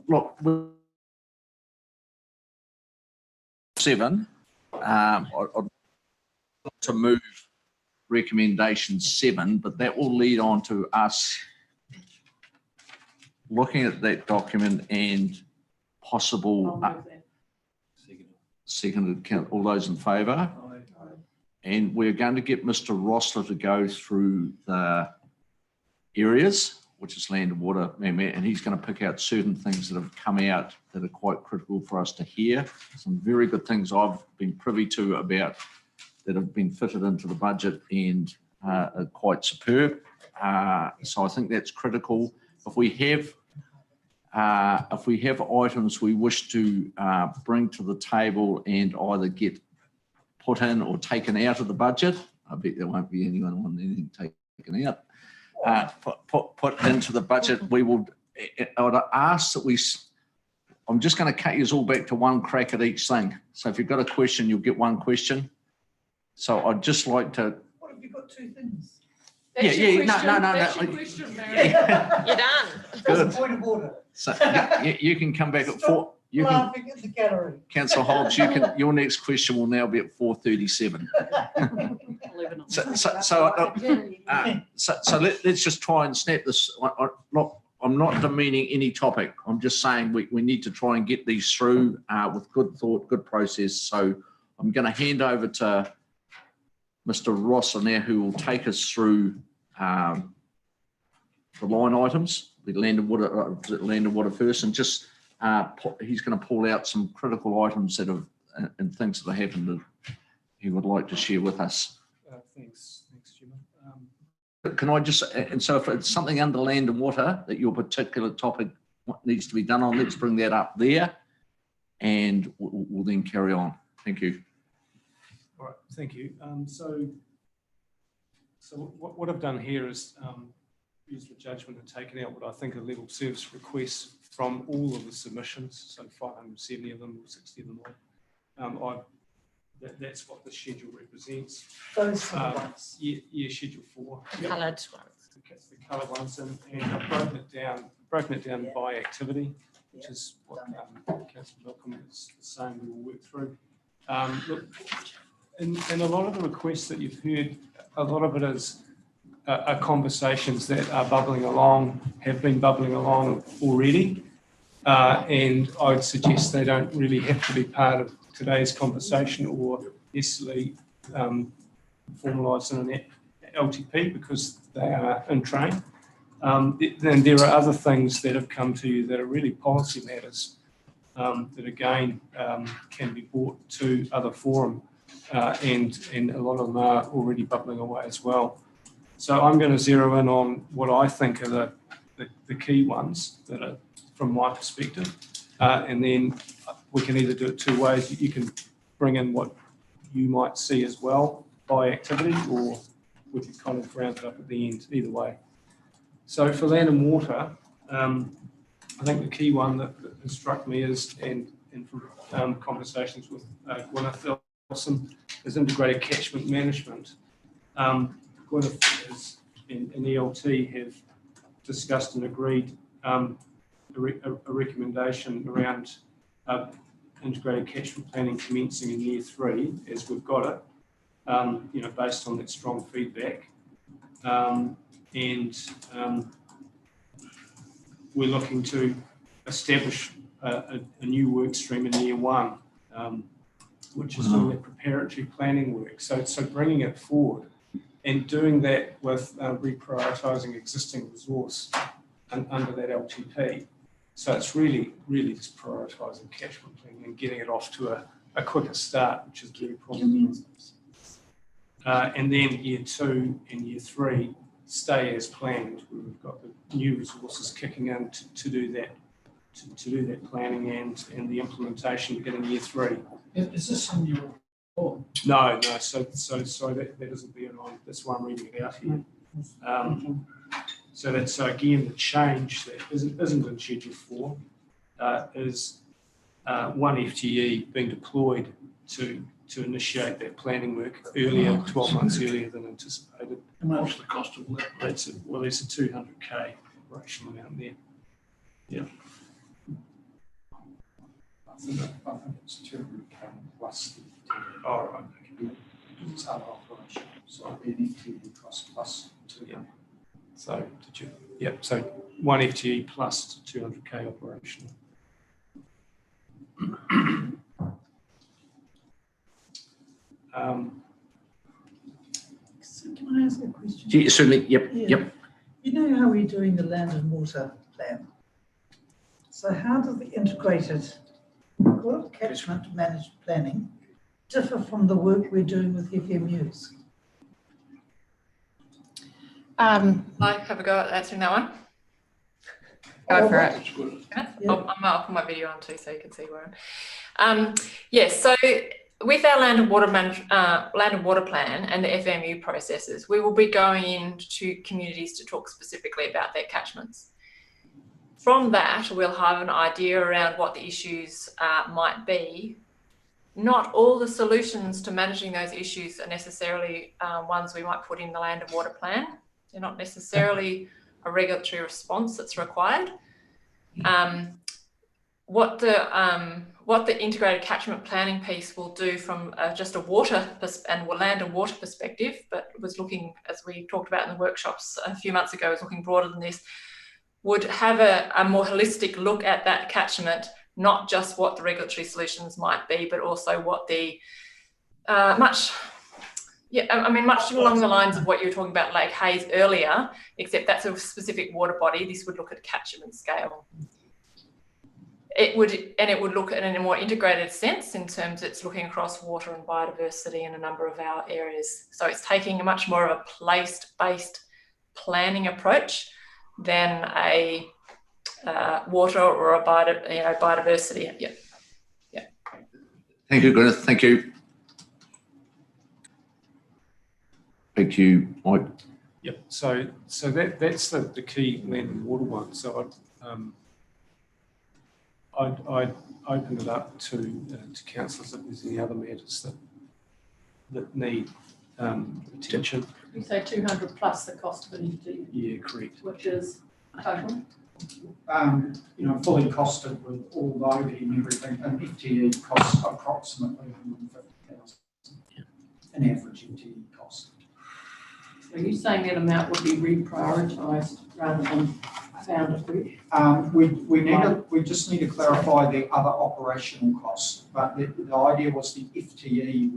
look, 7, I'd like to move recommendation 7, but that will lead on to us looking at that document and possible seconded count. All those in favour? And we're going to get Mr. Rossler to go through the areas, which is land and water, and he's going to pick out certain things that have come out that are quite critical for us to hear. Some very good things I've been privy to about that have been fitted into the budget and are quite superb. So I think that's critical. If we have items we wish to bring to the table and either get put in or taken out of the budget, I bet there won't be anyone want anything taken out, put into the budget, we will, I would ask that I'm just going to cut you all back to one crack at each thing. So if you've got a question, you'll get one question. So I'd just like to. What have you got 2 things? No. That's your question, Mary. You're done. That's a point of order. So you can come back at 4. You can, laughing at the gallery. Councillor Hobbs, your next question will now be at 4:37. So let's just try and snap this. I'm not demeaning any topic. I'm just saying we need to try and get these through with good thought, good process. So I'm going to hand over to Mr. Ross now, who will take us through the line items, the land and water first, and just he's going to pull out some critical items that have and things that have happened that he would like to share with us. Thanks, Jim. Can I just, and so if it's something under land and water that your particular topic needs to be done on, let's bring that up there and we'll then carry on. Thank you. All right, thank you. So what I've done here is used the judgment and taken out what I think are level service requests from all of the submissions, so 570 of them or 60 of them. That's what the schedule represents. Those ones. Yeah, schedule 4. Coloured ones. The coloured ones, and I've broken it down by activity, which is what Councillor Malcolm is saying we will work through. Look, in a lot of the requests that you've heard, a lot of it is are conversations that are bubbling along, have been bubbling along already, and I would suggest they don't really have to be part of today's conversation or necessarily formalised in an LTP because they are in train. Then there are other things that have come to you that are really policy matters that again can be brought to other forum and a lot of them are already bubbling away as well. So I'm going to zero in on what I think are the key ones that are from my perspective, and then we can either do it 2 ways. You can bring in what you might see as well by activity, or we can kind of round it up at the end, either way. So for land and water, I think the key one that has struck me is, and from conversations with Gwyneth Elson, is integrated catchment management. Gwyneth and ELT have discussed and agreed a recommendation around integrated catchment planning commencing in year 3, as we've got it, based on that strong feedback. We're looking to establish a new work stream in year 1, which is doing the preparatory planning work. So bringing it forward and doing that with reprioritising existing resource under that LTP. So it's really just prioritising catchment planning and getting it off to a quicker start, which is very promising. And then year 2 and year 3 stay as planned, where we've got the new resources kicking in to do that, to do that planning and the implementation to get in year 3. Is this in your report? No. So sorry, that isn't there. That's why I'm reading it out here. So again, the change that isn't in Schedule 4 is 1 FTE being deployed to initiate that planning work earlier, 12 months earlier than anticipated. And what's the cost of that? There's a 200K operational amount there. Yeah. I think it's 200K plus the FTE. All right. It's other operational, so it'd be an FTE cost plus 200. So did you? Yep. So 1 FTE plus 200K operational. So can I ask a question? Yeah, certainly, yep, Yeah. yep. You know how we're doing the land and water plan? So how does the integrated catchment managed planning differ from the work we're doing with FMUs? I have a go at answering that one. Go for it. Yeah. I'll put my video on too, so you can see where I'm. Yes, so with our land and water plan and the FMU processes, we will be going into communities to talk specifically about their catchments. From that, we'll have an idea around what the issues might be. Not all the solutions to managing those issues are necessarily ones we might put in the land and water plan. They're not necessarily a regulatory response that's required. What the integrated catchment planning piece will do from just a water and land and water perspective, but was looking, as we talked about in the workshops a few months ago, was looking broader than this, would have a more holistic look at that catchment, not just what the regulatory solutions might be, but also what the much along the lines of what you were talking about Lake Hayes earlier, except that's a specific water body. This would look at catchment scale. It would look at it in a more integrated sense in terms it's looking across water and biodiversity in a number of our areas. So it's taking a much more of a place-based planning approach than a water or a biodiversity. Yeah. Thank you, Gwyneth. Thank you. Thank you, Mike. Yep. So that's the key land and water one. So I'd open it up to councillors if there's any other matters that need attention. You say 200 plus the cost of an FTE. Yeah, correct. Which is total? Fully costed with all the overhead and everything, an FTE costs approximately 150,000. An average FTE cost. Are you saying that amount would be reprioritised rather than found afresh? We just need to clarify the other operational costs, but the idea was the FTE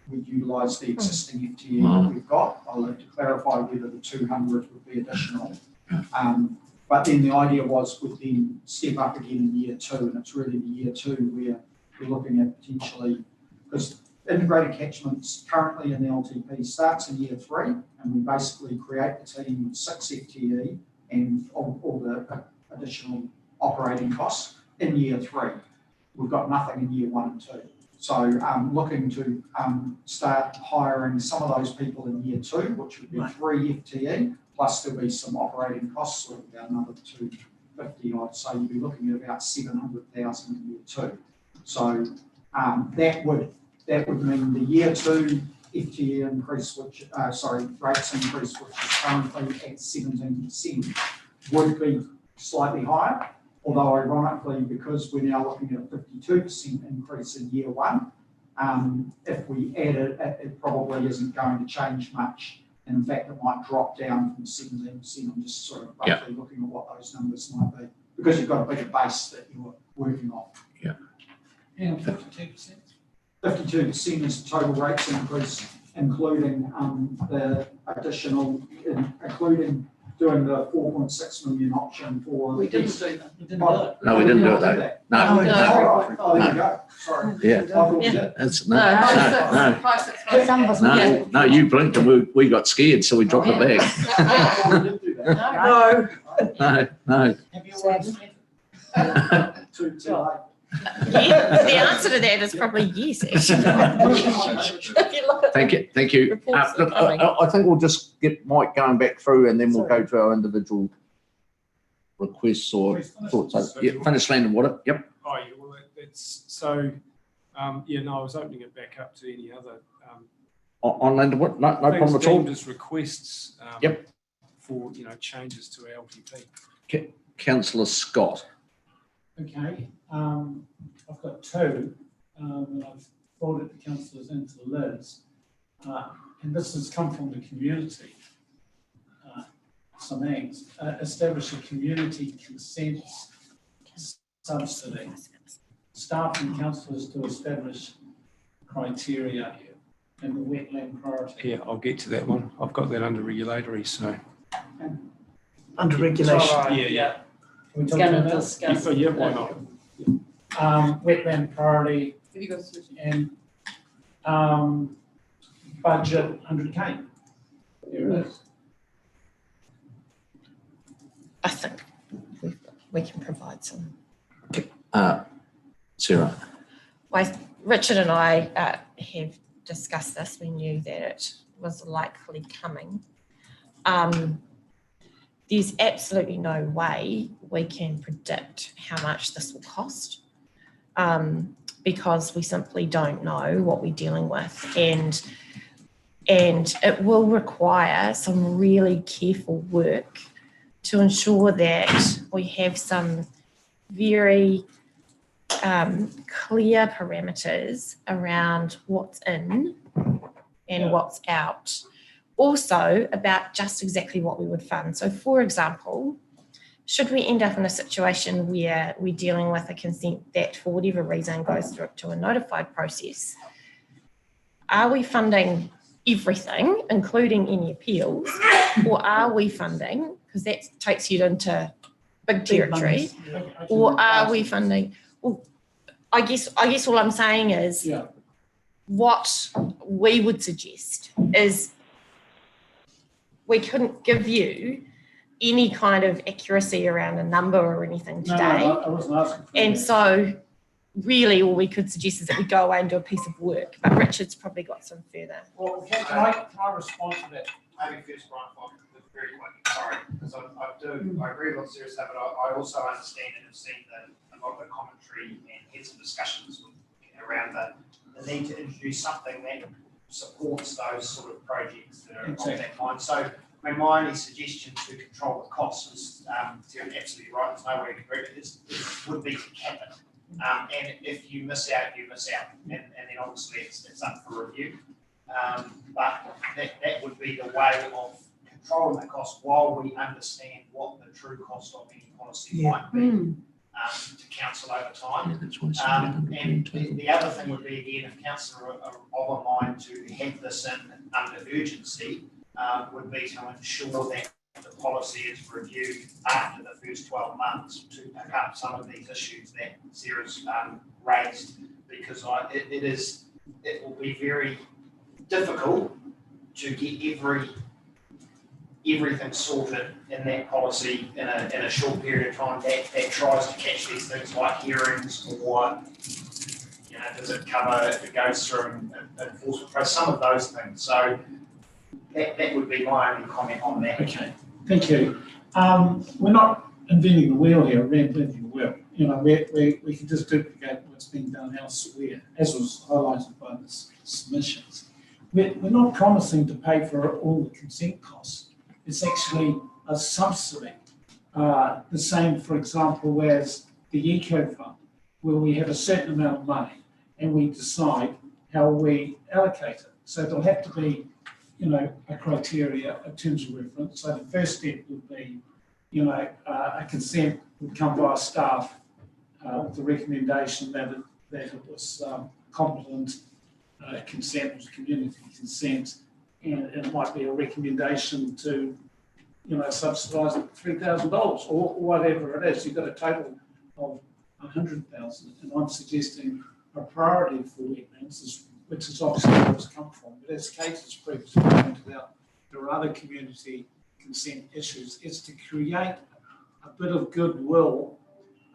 would utilise the existing FTE that we've got. I'll have to clarify whether the 200 would be additional. But then the idea was would then step up again in year 2, and it's really the year 2 where we're looking at potentially, because integrated catchments currently in the LTP starts in year 3, and we basically create the team with 6 FTE and all the additional operating costs in year 3. We've got nothing in year 1 and 2. So looking to start hiring some of those people in year 2, which would be 3 FTE, plus there'll be some operating costs of about another 250. I'd say you'd be looking at about 700,000 in year 2. So that would mean the year 2 FTE increase, rates increase, which is currently at 17%, would be slightly higher. Although ironically, because we're now looking at a 52% increase in year 1, if we add it, it probably isn't going to change much. And in fact, it might drop down from 17%. I'm just sort of roughly looking at what those numbers might be, because you've got a bigger base that you're working off. Yeah, 52%. 52% is total rates increase, including the additional, including doing the 4.6 million option for. We didn't do that. We didn't do it. No, we didn't do it though. No. Oh, there you go. Sorry. Yeah. I thought we did. That's, no, you blinked and we got scared, so we dropped it back. No. No. Have you always too late? Yeah, the answer to that is probably yes, actually. Thank you. Look, I think we'll just get Mike going back through, and then we'll go to our individual requests or thoughts. Finish land and water. Yep. Oh, yeah. Well, it's so. I was opening it back up to any other. On land and water, no problem at all. Just requests. For changes to our LTP. Councillor Scott. Okay, I've got two, and I've forwarded the councillors into Liz. And this has come from the community. Some aims, establish a community consent subsidy. Staff and councillors to establish criteria and the wetland priority. Yeah, I'll get to that one. I've got that under regulatory, so. Under regulation. Yeah. Can we talk Gonna about that? discuss. Yeah, why not? Wetland priority and budget 100K. There it is. I think we can provide some. Sarah. Richard and I have discussed this. We knew that it was likely coming. There's absolutely no way we can predict how much this will cost because we simply don't know what we're dealing with, and it will require some really careful work to ensure that we have some very clear parameters around what's in and what's out. Also about just exactly what we would fund. So for example, should we end up in a situation where we're dealing with a consent that for whatever reason goes through to a notified process, are we funding everything, including any appeals, or are we funding, because that takes you into big territory, or are we funding, well, I guess all I'm saying is what we would suggest is we couldn't give you any kind of accuracy around a number or anything today. No, I wasn't asking for and that. so really all we could suggest is that we go away and do a piece of work, but Richard's probably got some further. Well, can I respond to that? Maybe first, Brian, very quick, sorry, because I agree with what Sarah said, but I also understand and have seen a lot of the commentary and had some discussions around the need to introduce something that supports those sort of projects that are on that line. So, I mean, my only suggestion to control the costs is, Sarah's absolutely right, there's no way to correct it, would be to cap it. And if you miss out, you miss out, and then obviously it's up for review. But that would be the way of controlling the cost while we understand what the true cost of any policy might be to council over time. And the other thing would be, again, if council are of a mind to have this in under urgency, would be to ensure that the policy is reviewed after the first 12 months to pick up some of these issues that Sarah's raised, because it will be very difficult to get everything sorted in that policy in a short period of time that tries to catch these things like hearings, or does it cover if it goes through an enforcement process, some of those things. So that would be my only comment on that. Okay, thank you. We're not inventing the wheel here, reinventing the wheel. We can just duplicate what's being done elsewhere, as was highlighted by the submissions. We're not promising to pay for all the consent costs. It's actually a subsidy. The same, for example, as the Eco Fund, where we have a certain amount of money and we decide how we allocate it. So there'll have to be, a criteria in terms of reference. So the first step would be, a consent would come by staff with the recommendation that it was competent consent, was community consent, and it might be a recommendation to, subsidise it $3,000 or whatever it is. You've got a total of 100,000, and I'm suggesting a priority for wetlands, which is obviously where it's come from. But as Kate has previously pointed out, there are other community consent issues. It's to create a bit of goodwill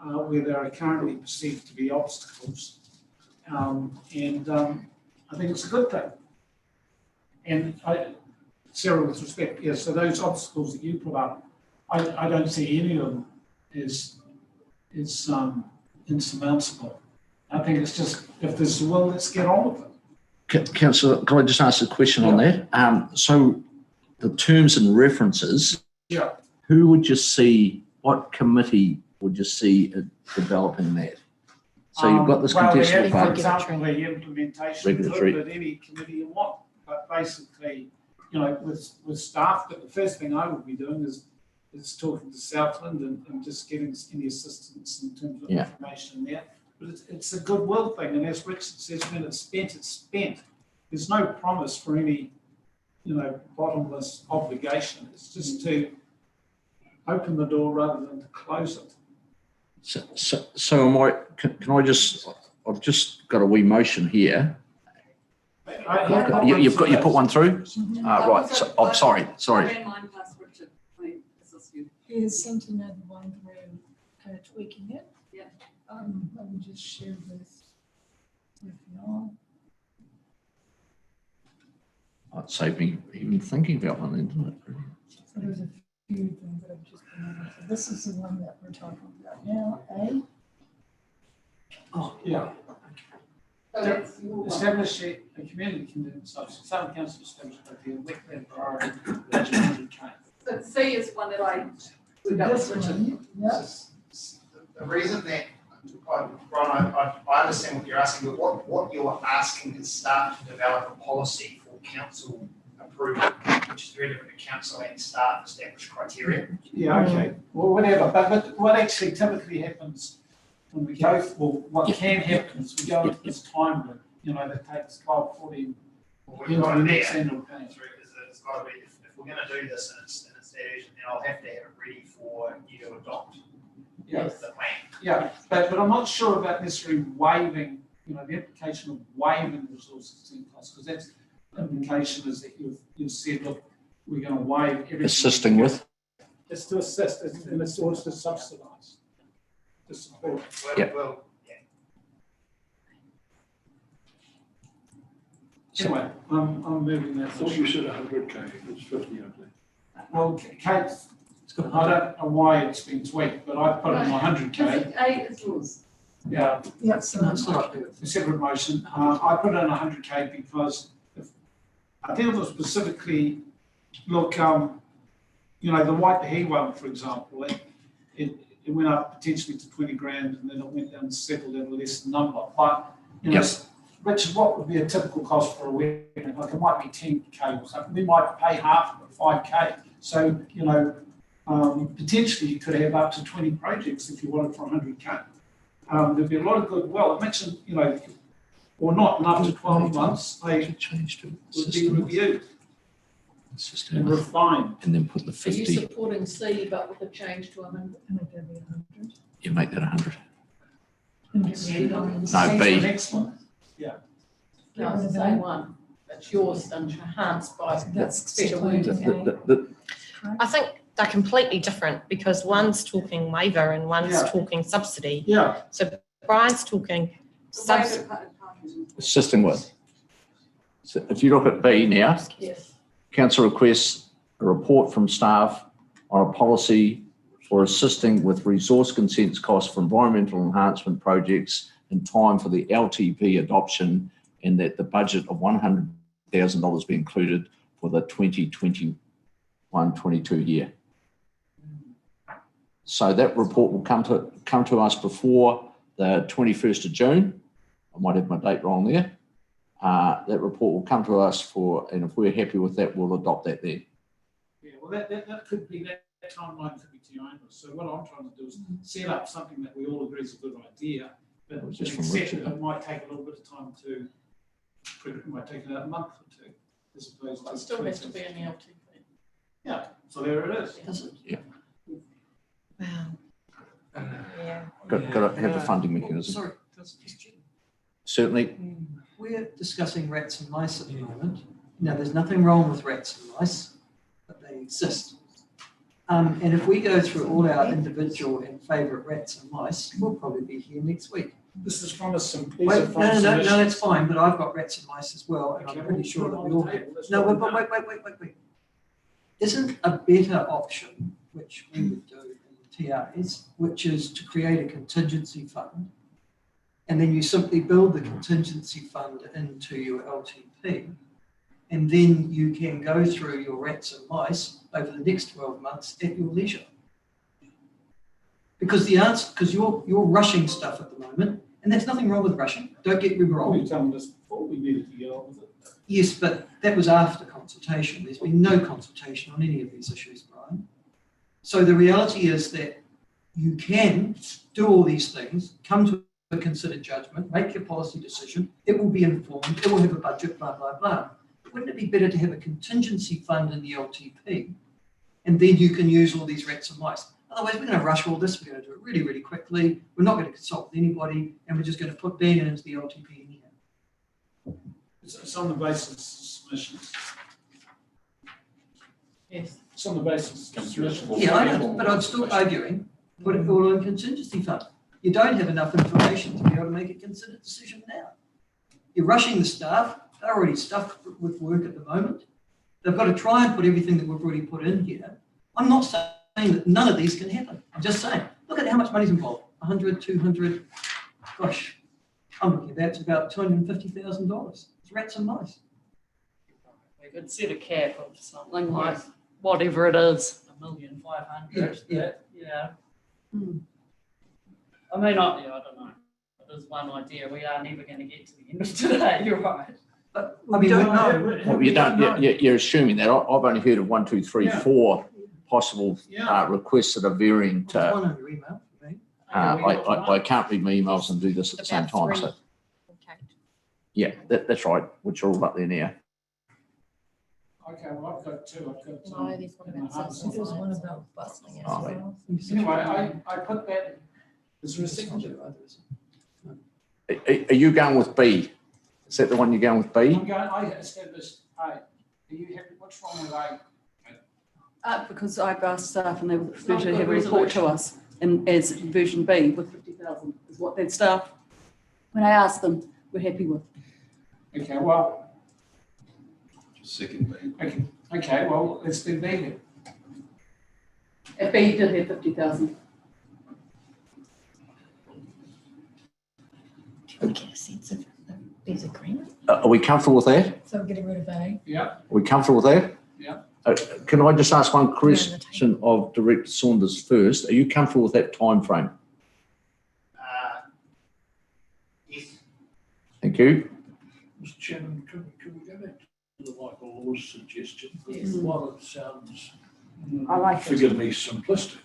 where there are currently perceived to be obstacles, and I think it's a good thing. And Sarah, with respect, yes, so those obstacles that you put up, I don't see any of them as insurmountable. I think it's just, if there's a will, let's get on with it. Councillor, can I just ask a question on that? So the terms and references, who would you see, what committee or just see it developing that? So you've got this contestable For fund. example, the implementation Regulatory. that any committee you want, but basically, you know, with staff, but the first thing I would be doing is talking to Southland and just getting any assistance in terms of information there. But it's a goodwill thing, and as Richard says, when it's spent, it's spent. There's no promise for any, you know, bottomless obligation. It's just to open the door rather than to close it. So am I, can I just, I've just got a wee motion here. You put one through? Right, so, I'm sorry. He has sent another one through, kind of tweaking it. Yeah. Let me just share this with y'all. It saved me even thinking about one then, didn't it? So there's a few things that I've just been over. So this is the one that we're talking about now, A. Oh, yeah. Establish a community consensus. Southern Council established a wetland priority. That's 100K. So C is one that I. This one, yeah. The reason that, Brian, I understand what you're asking, but what you're asking is staff to develop a policy for council approval, which is very different to council and staff established criteria. Yeah, okay. Well, whatever. But what actually typically happens when we go, what can happen is we go into this time loop, you know, that takes 12, 14, We've got the it next there. annual plan. It's got to be, if we're going to do this and it's that urgent, then I'll have to have it ready for you to adopt the plan. Yeah, but I'm not sure about necessarily waiving, you know, the implication of waiving resources in costs, because that's the implication is that you've said, look, we're going to waive everything. Assisting with? It's to assist, and it's also to subsidise, to support. Well, Anyway, I'm moving that. I thought you said 100K, it's 50, I think. Well, Kate, I don't know why it's been tweaked, but I put in 100K. A is yours. Yeah. Yeah, so that's A separate motion. I put in 100K because I think it was specifically, look, you know, the Waipahi one, for example, it went up potentially to 20 grand and then it went down and settled at a less number. But, you know, Richard, what would be a typical cost for a wedding? Like it might be 10K or something. We might pay half of it, 5K. So, you know, potentially you could have up to 20 projects if you wanted for 100K. There'd be a lot of goodwill. I mentioned, you know, or not, and after 12 months, they would be reviewed and refined. And then put the Are you 50, supporting C but with a change to 100? you make that 100. No, No, B. Next one. Yeah. No, it's the same one. It's yours enhanced by That's better wording. I think they're completely different because one's talking waiver and one's talking subsidy. Yeah. So Brian's talking subsidy. Assisting with. So if you look at B now, Yes. council requests a report from staff on a policy for assisting with resource consents costs for environmental enhancement projects in time for the LTP adoption, and that the budget of $100,000 be included for the 2021-22 year. So that report will come to us before the 21st of June. I might have my date wrong there. That report will come to us and if we're happy with that, we'll adopt that then. Yeah, well, that could be, that timeline could be too onerous. So what I'm trying to do is set up something that we all agree is a good idea, but Just from accept Richard. that it might take a little bit of time it might take about a month or two, as opposed to. It still has to be in the LTP. Yeah, so there it is. Yeah. Wow. Yeah. Got to have the funding mechanism. Sorry. Certainly. We're discussing rats and mice at the moment. Now, there's nothing wrong with rats and mice, but they exist. And if we go through all our individual and favourite rats and mice, we'll probably be here next week. This is from us. Wait, no, that's fine, but I've got rats and mice as well, and I'm pretty sure that we all have. No, wait. Isn't a better option, which we would do in TRs, which is to create a contingency fund, and then you simply build the contingency fund into your LTP, and then you can go through your rats and mice over the next 12 months at your leisure. Because the answer, because you're rushing stuff at the moment, and there's nothing wrong with rushing. Don't get me wrong. You told us before we needed to get on with it. Yes, but that was after consultation. There's been no consultation on any of these issues, Brian. So the reality is that you can do all these things, come to a considered judgment, make your policy decision. It will be informed. It will have a budget, blah, blah, blah. Wouldn't it be better to have a contingency fund in the LTP, and then you can use all these rats and mice? Otherwise, we're going to rush all this. We're going to do it really, really quickly. We're not going to consult with anybody, and we're just going to put bang into the LTP anyhow. It's on the basis of submissions. Yes. It's on the basis of submissions. Yeah, I know, but I'm still arguing, put it all in contingency fund. You don't have enough information to be able to make a considered decision now. You're rushing the staff. They're already stuffed with work at the moment. They've got to try and put everything that we've already put in here. I'm not saying that none of these can happen. I'm just saying, look at how much money's involved. 100, 200, gosh, I'm looking at that. It's about $250,000. It's rats and mice. We could set a cap of something like whatever it is, 1,500,000. Yeah. I mean, I don't know. There's one idea. We are never going to get to the end of today. You're right. But I mean, Well, you don't, you're assuming that. I've only heard of 1, 2, 3, 4 possible requests that are varying to. One on your email. I can't read my emails and do this at the same time. So yeah, that's right. Which are all up there now. Okay, well, I've got two. I've got No, there's one about There's one about bustling as Oh, well. Anyway, I put that. Is there a signature? Are you going with B? Is that the one you're going with B? I'm going, I established A. Are you happy? What's wrong with A? Because I've asked staff and they would prefer to have a report to us and as version B with 50,000 is what that staff, when I asked them, were happy with. Okay, well. Second B. Okay, well, let's do B then. If B did have 50,000. Can we get a sense of these agreement? Are we comfortable with that? So we're getting rid of A. Yeah. Are we comfortable with that? Yeah. Can I just ask one question of Director Saunders first? Are you comfortable with that time frame? Yes. Thank you. Mr. Chairman, can we go back to the Michael Law's suggestion? Yes. While it sounds, I like it. forgive me, simplistic,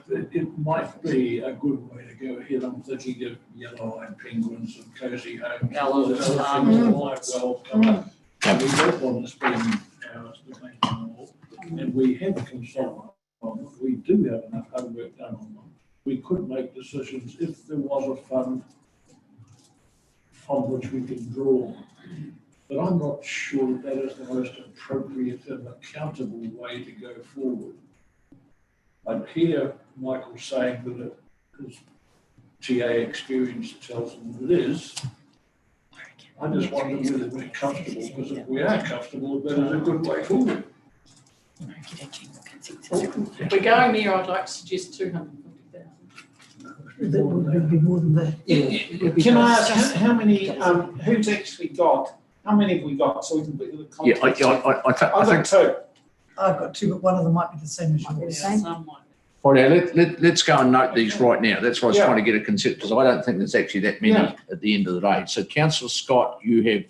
it might be a good way to go ahead. I'm thinking of yellow-eyed penguins and cozy homes. Yellow, Live well covered. And we don't want to spend hours debating them all. And we have consulted on them. We do have enough homework done on them. We could make decisions if there was a fund from which we can draw. But I'm not sure that is the most appropriate and accountable way to go forward. I'd hear Michael saying that his TA experience tells him that it is. I just wonder whether we're comfortable, because if we are comfortable, that is a good way forward. If we're going there, I'd like to suggest 250,000. That would be more than that. Can I ask how many, who's actually got, how many have we got so we can put the context? Yeah, I I've got two. I've got two, but one of them might be the same as yours. All right, let's go and note these right now. That's why I was trying to get a concept, because I don't think there's actually that many at the end of the day. So Councillor Scott, you have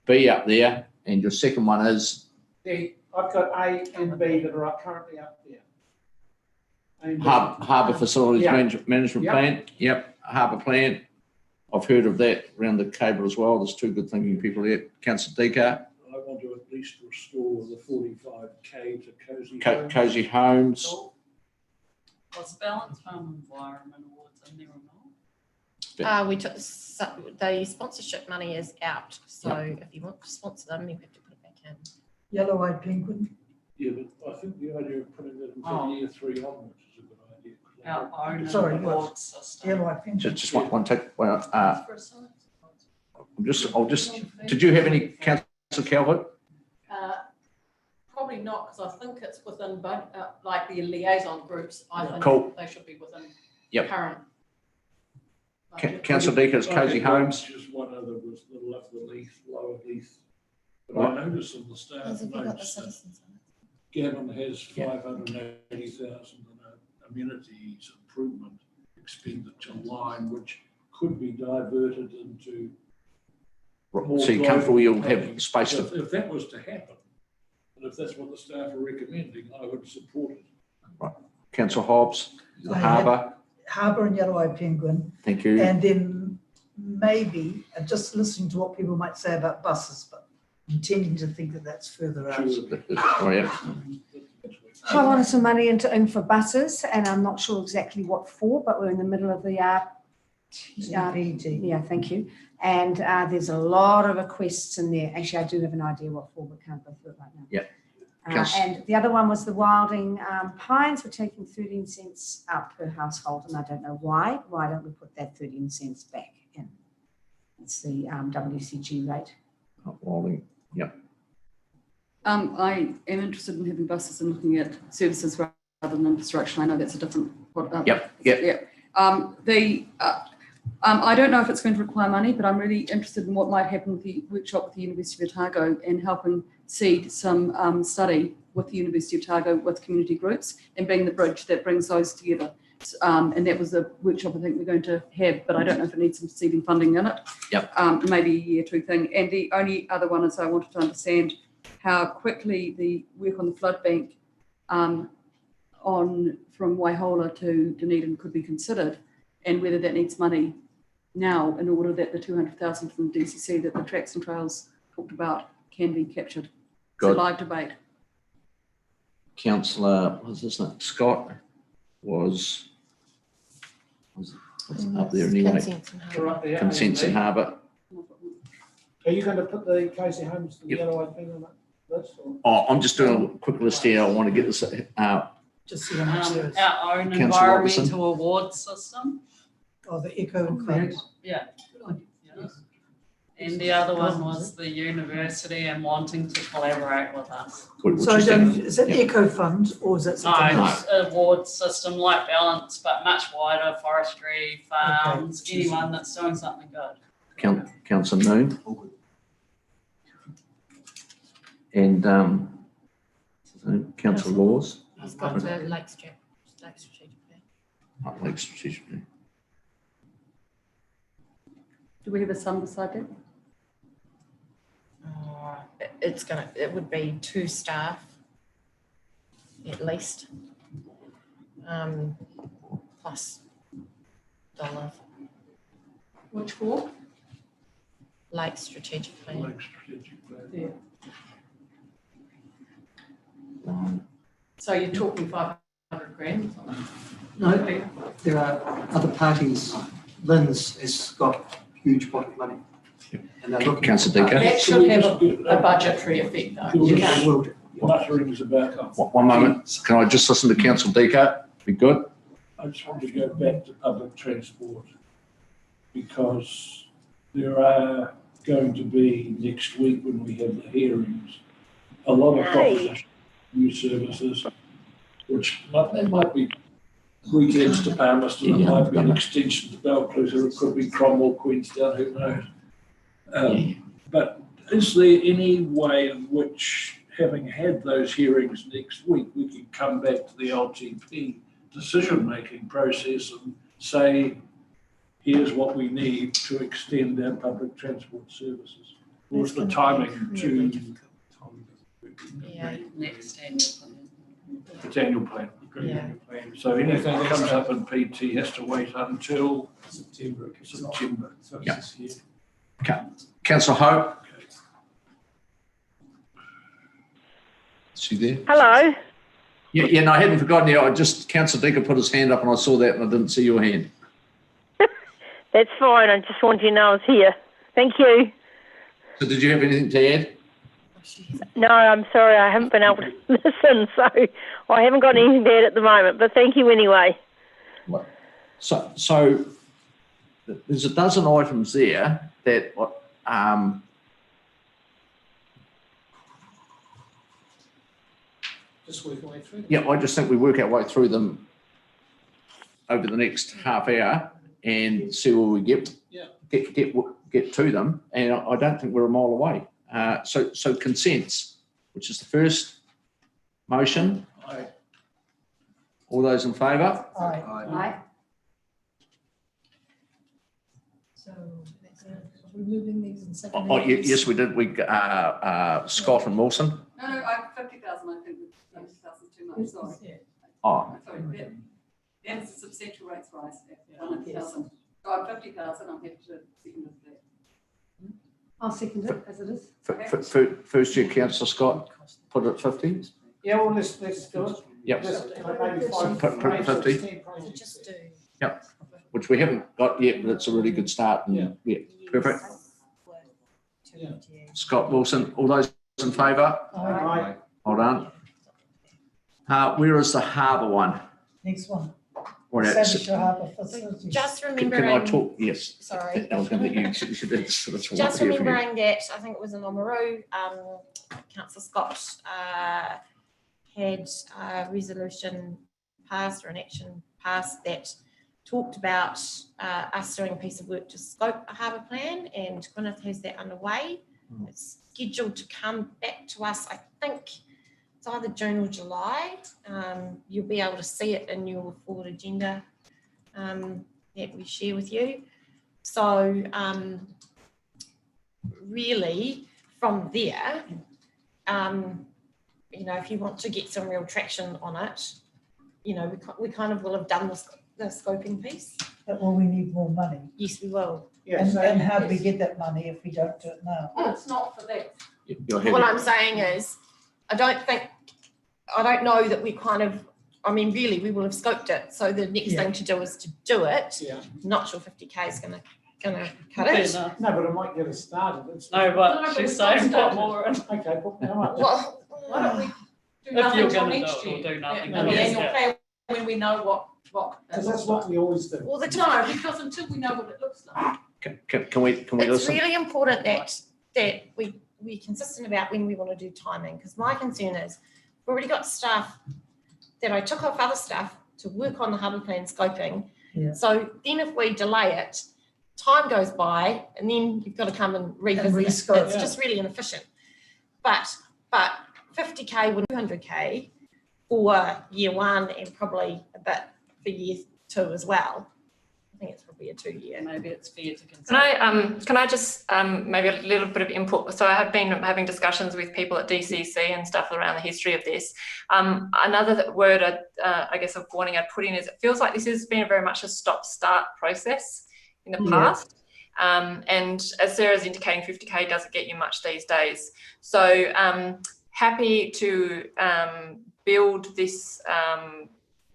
B up there, and your second one is? I've got A and B that are currently up there. Harbour Facilities Management Plan. Yep, harbour plan. I've heard of that around the cable as well. There's two good thinking people there. Councillor Decker. I want to at least restore the 45K to Cozy Homes. Cozy Homes. Was Balance Home Environment Awards in there or not? We took, the sponsorship money is out, so if you want to sponsor them, you have to put it back in. Yellow-eyed penguin. Yeah, but I think the idea of putting that into year 3 onwards is a good idea. Our own Sorry, award system. Yellow-eyed penguin. Just one take. Well, I'll just. Did you have any, Councillor Calvert? Probably not, because I think it's within like the liaison groups. I think they should be within current. Councillor Deaker's Cozy Homes. Just one other was the Lovely Leith, Lower Leith. But I noticed in the staff notes that Gavin has 580,000 and a amenities improvement expenditure line, which could be diverted into. more So you're comfortable you'll have driving space to. If that was to happen, and if that's what the staff are recommending, I would support it. Right. Councillor Hobbs, the I had- harbour, Harbour and Yellow Eye Penguin, thank you. and then maybe, just listening to what people might say about buses, but I'm tending to think that that's further out. Oh, yeah. I wanted some money in for buses, and I'm not sure exactly what for, but we're in the middle of the CPD. yeah, thank you. And there's a lot of requests in there. Actually, I do have an idea what for, but can't go through it right now. Yep. And the other one was the Wilding Pines. We're taking 13 cents out per household, and I don't know why. Why don't we put that 13 cents back in? It's the WCG rate. Wilding, yep. I am interested in having buses and looking at services rather than infrastructure. I know that's a different. Yep. I don't know if it's going to require money, but I'm really interested in what might happen with the workshop with the University of Otago and helping seed some study with the University of Otago with community groups and being the bridge that brings those together. And that was a workshop I think we're going to have, but I don't know if it needs some seeding funding in it. Yep. Maybe a year or two thing. And the only other one is I wanted to understand how quickly the work on the flood bank from Waihola to Dunedin could be considered, and whether that needs money now in order that the 200,000 from the DCC that the tracks and trails talked about can be captured. It's a Good. live debate. Councillor, what was his name? Scott was up there anyway. Consents in Harbour. Are you going to put the Casey Holmes, the Yellow Eye thing on that list? Or? Oh, I'm just doing a quick list here. I want to get this. Just see how much there is. Our own Councillor environmental Robertson. award system. Oh, the Eco Fund. Yeah. And the other one was the university and wanting to collaborate with us. So is that the Eco Fund or is that something No, else? it's an award system like Balance, but much wider, forestry, farms, anyone that's doing something good. Councillor Noon. And Councillor Laws. He's got the Lake Strategic Plan. Lake Strategic Plan. Do we have a sum beside that? It would be 2 staff at least, plus $. Which for? Lake Strategic Plan. Lake Strategic Plan. Yeah. So you're talking 500 grand? No, there are other parties. Lynn's has got huge pot of money. And they're looking. Councillor Deaker. That should have a budgetary effect though. There were mutterings about. One moment. Can I just listen to Councillor Deaker? Be good. I just want to go back to public transport because there are going to be next week when we have the hearings, a lot of propositions, new services, which might be weekends to Palmerston, it might be an extension to Balclutha, it could be Cromwell, Queenstown, who knows. But is there any way in which, having had those hearings next week, we can come back to the LTP decision-making process and say, here's what we need to extend our public transport services? Or is the timing too? Yeah. Next annual plan. It's annual plan. Yeah. So anything that comes up in PT has to wait until September. September. So it's Yeah. this year. Councillor Hope. Is she there? Hello. Yeah, no, I hadn't forgotten you. Councillor Deaker put his hand up and I saw that and I didn't see your hand. That's fine. I just wanted you to know I was here. Thank you. So did you have anything to add? No, I'm sorry. I haven't been able to listen, so I haven't got anything to add at the moment. But thank you anyway. So there's a dozen items there that Just work our way through. yeah, I just think we work our way through them over the next half hour and see where we get to them. And I don't think we're a mile away. So consents, which is the first motion. All those in favour? Aye. Aye. So, we're moving these in second. Oh, yes, we did. Scott and Wilson. No, I 50,000, I think 50,000 is too much, sorry. Oh, Sorry, that is a substantial rates rise at 100,000. So I'm 50,000, I'm happy to second that. I'll second it as it is. First year councillor Scott, put it at 50? Yeah, well, let's do it. Yep. Maybe Put it 50. Just do. Yep. Which we haven't got yet, but it's a really good start. And, yeah. Perfect. Scott Wilson, all those in favour? Aye. Well done. Where is the harbour one? Next one. Or that's- Establish your harbour facilities. Just Can remembering. I talk? Yes. Sorry. I was going to let you sort of hear Just from you. remembering that, I think it was in Oamaru, Councillor Scott had a resolution passed or an action passed that talked about us doing a piece of work to scope a harbour plan, and Gwyneth has that underway. It's scheduled to come back to us, I think it's either June or July. You'll be able to see it in your forward agenda that we share with you. So really from there, you know, if you want to get some real traction on it, you know, we kind of will have done the scoping piece. But will we need more money? Yes, we will. And how do we get that money if we don't do it now? Oh, it's not for that. What I'm saying is, I don't know that we kind of, I mean, really, we will have scoped it. So the next thing to do is to do it. Yeah. Not sure 50K is gonna cut it. No, but it might get us started. No, but she's saying put more in. Okay, put how much? Well, Why don't we do If nothing you're till gonna next do it, year? we'll do nothing In till the next annual year. plan, when we know what. Because that's what we always do. All the No, time. because until we know what it looks like. Can we It's listen? really important that we're consistent about when we want to do timing, because my concern is we've already got staff that I took off other staff to work on the harbour plan scoping. Yeah. So then if we delay it, time goes by and then you've got to come and revisit it. rescope, It's just really inefficient. But 50K with 200K for year one and probably a bit for year two as well. I think it's probably a 2 year. Maybe it's fair to consider. Can I just maybe a little bit of input? So I have been having discussions with people at DCC and stuff around the history of this. Another word I guess of warning I'd put in is it feels like this has been very much a stop-start process in the past. And as Sarah's indicating, 50K doesn't get you much these days. So happy to build this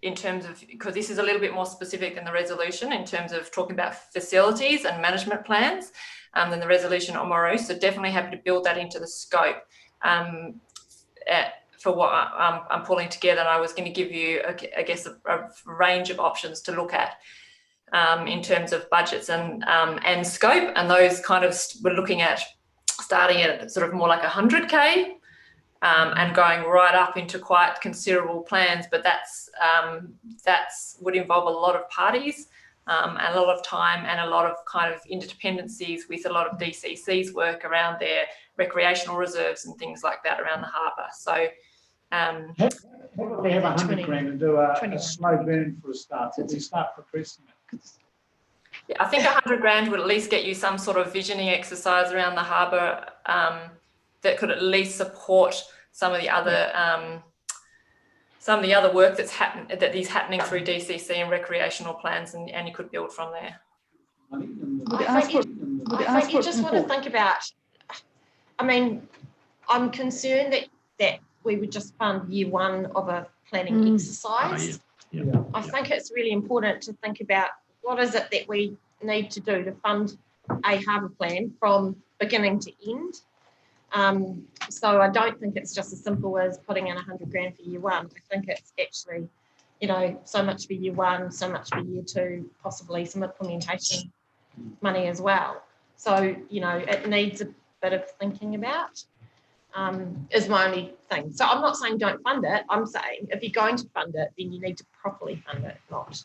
in terms of, because this is a little bit more specific than the resolution in terms of talking about facilities and management plans than the resolution on Oamaru. So definitely happy to build that into the scope for what I'm pulling together. And I was going to give you, I guess, a range of options to look at in terms of budgets and scope. And those kind of, we're looking at starting at sort of more like 100K and going right up into quite considerable plans, but that's would involve a lot of parties and a lot of time and a lot of kind of interdependencies with a lot of DCC's work around their recreational reserves and things like that around the harbour. So How about we have 100 grand and do a slow burn for a start, so we start progressing it. yeah, I think 100 grand would at least get you some sort of visioning exercise around the harbour that could at least support some of the other work that is happening through DCC and recreational plans, and you could build from there. I think you just want to think about, I mean, I'm concerned that we would just fund year one of a planning exercise. I think it's really important to think about what is it that we need to do to fund a harbour plan from beginning to end. So I don't think it's just as simple as putting in 100 grand for year one. I think it's actually, you know, so much for year one, so much for year two, possibly some implementation money as well. So, you know, it needs a bit of thinking about, is my only thing. So I'm not saying don't fund it. I'm saying if you're going to fund it, then you need to properly fund it, not.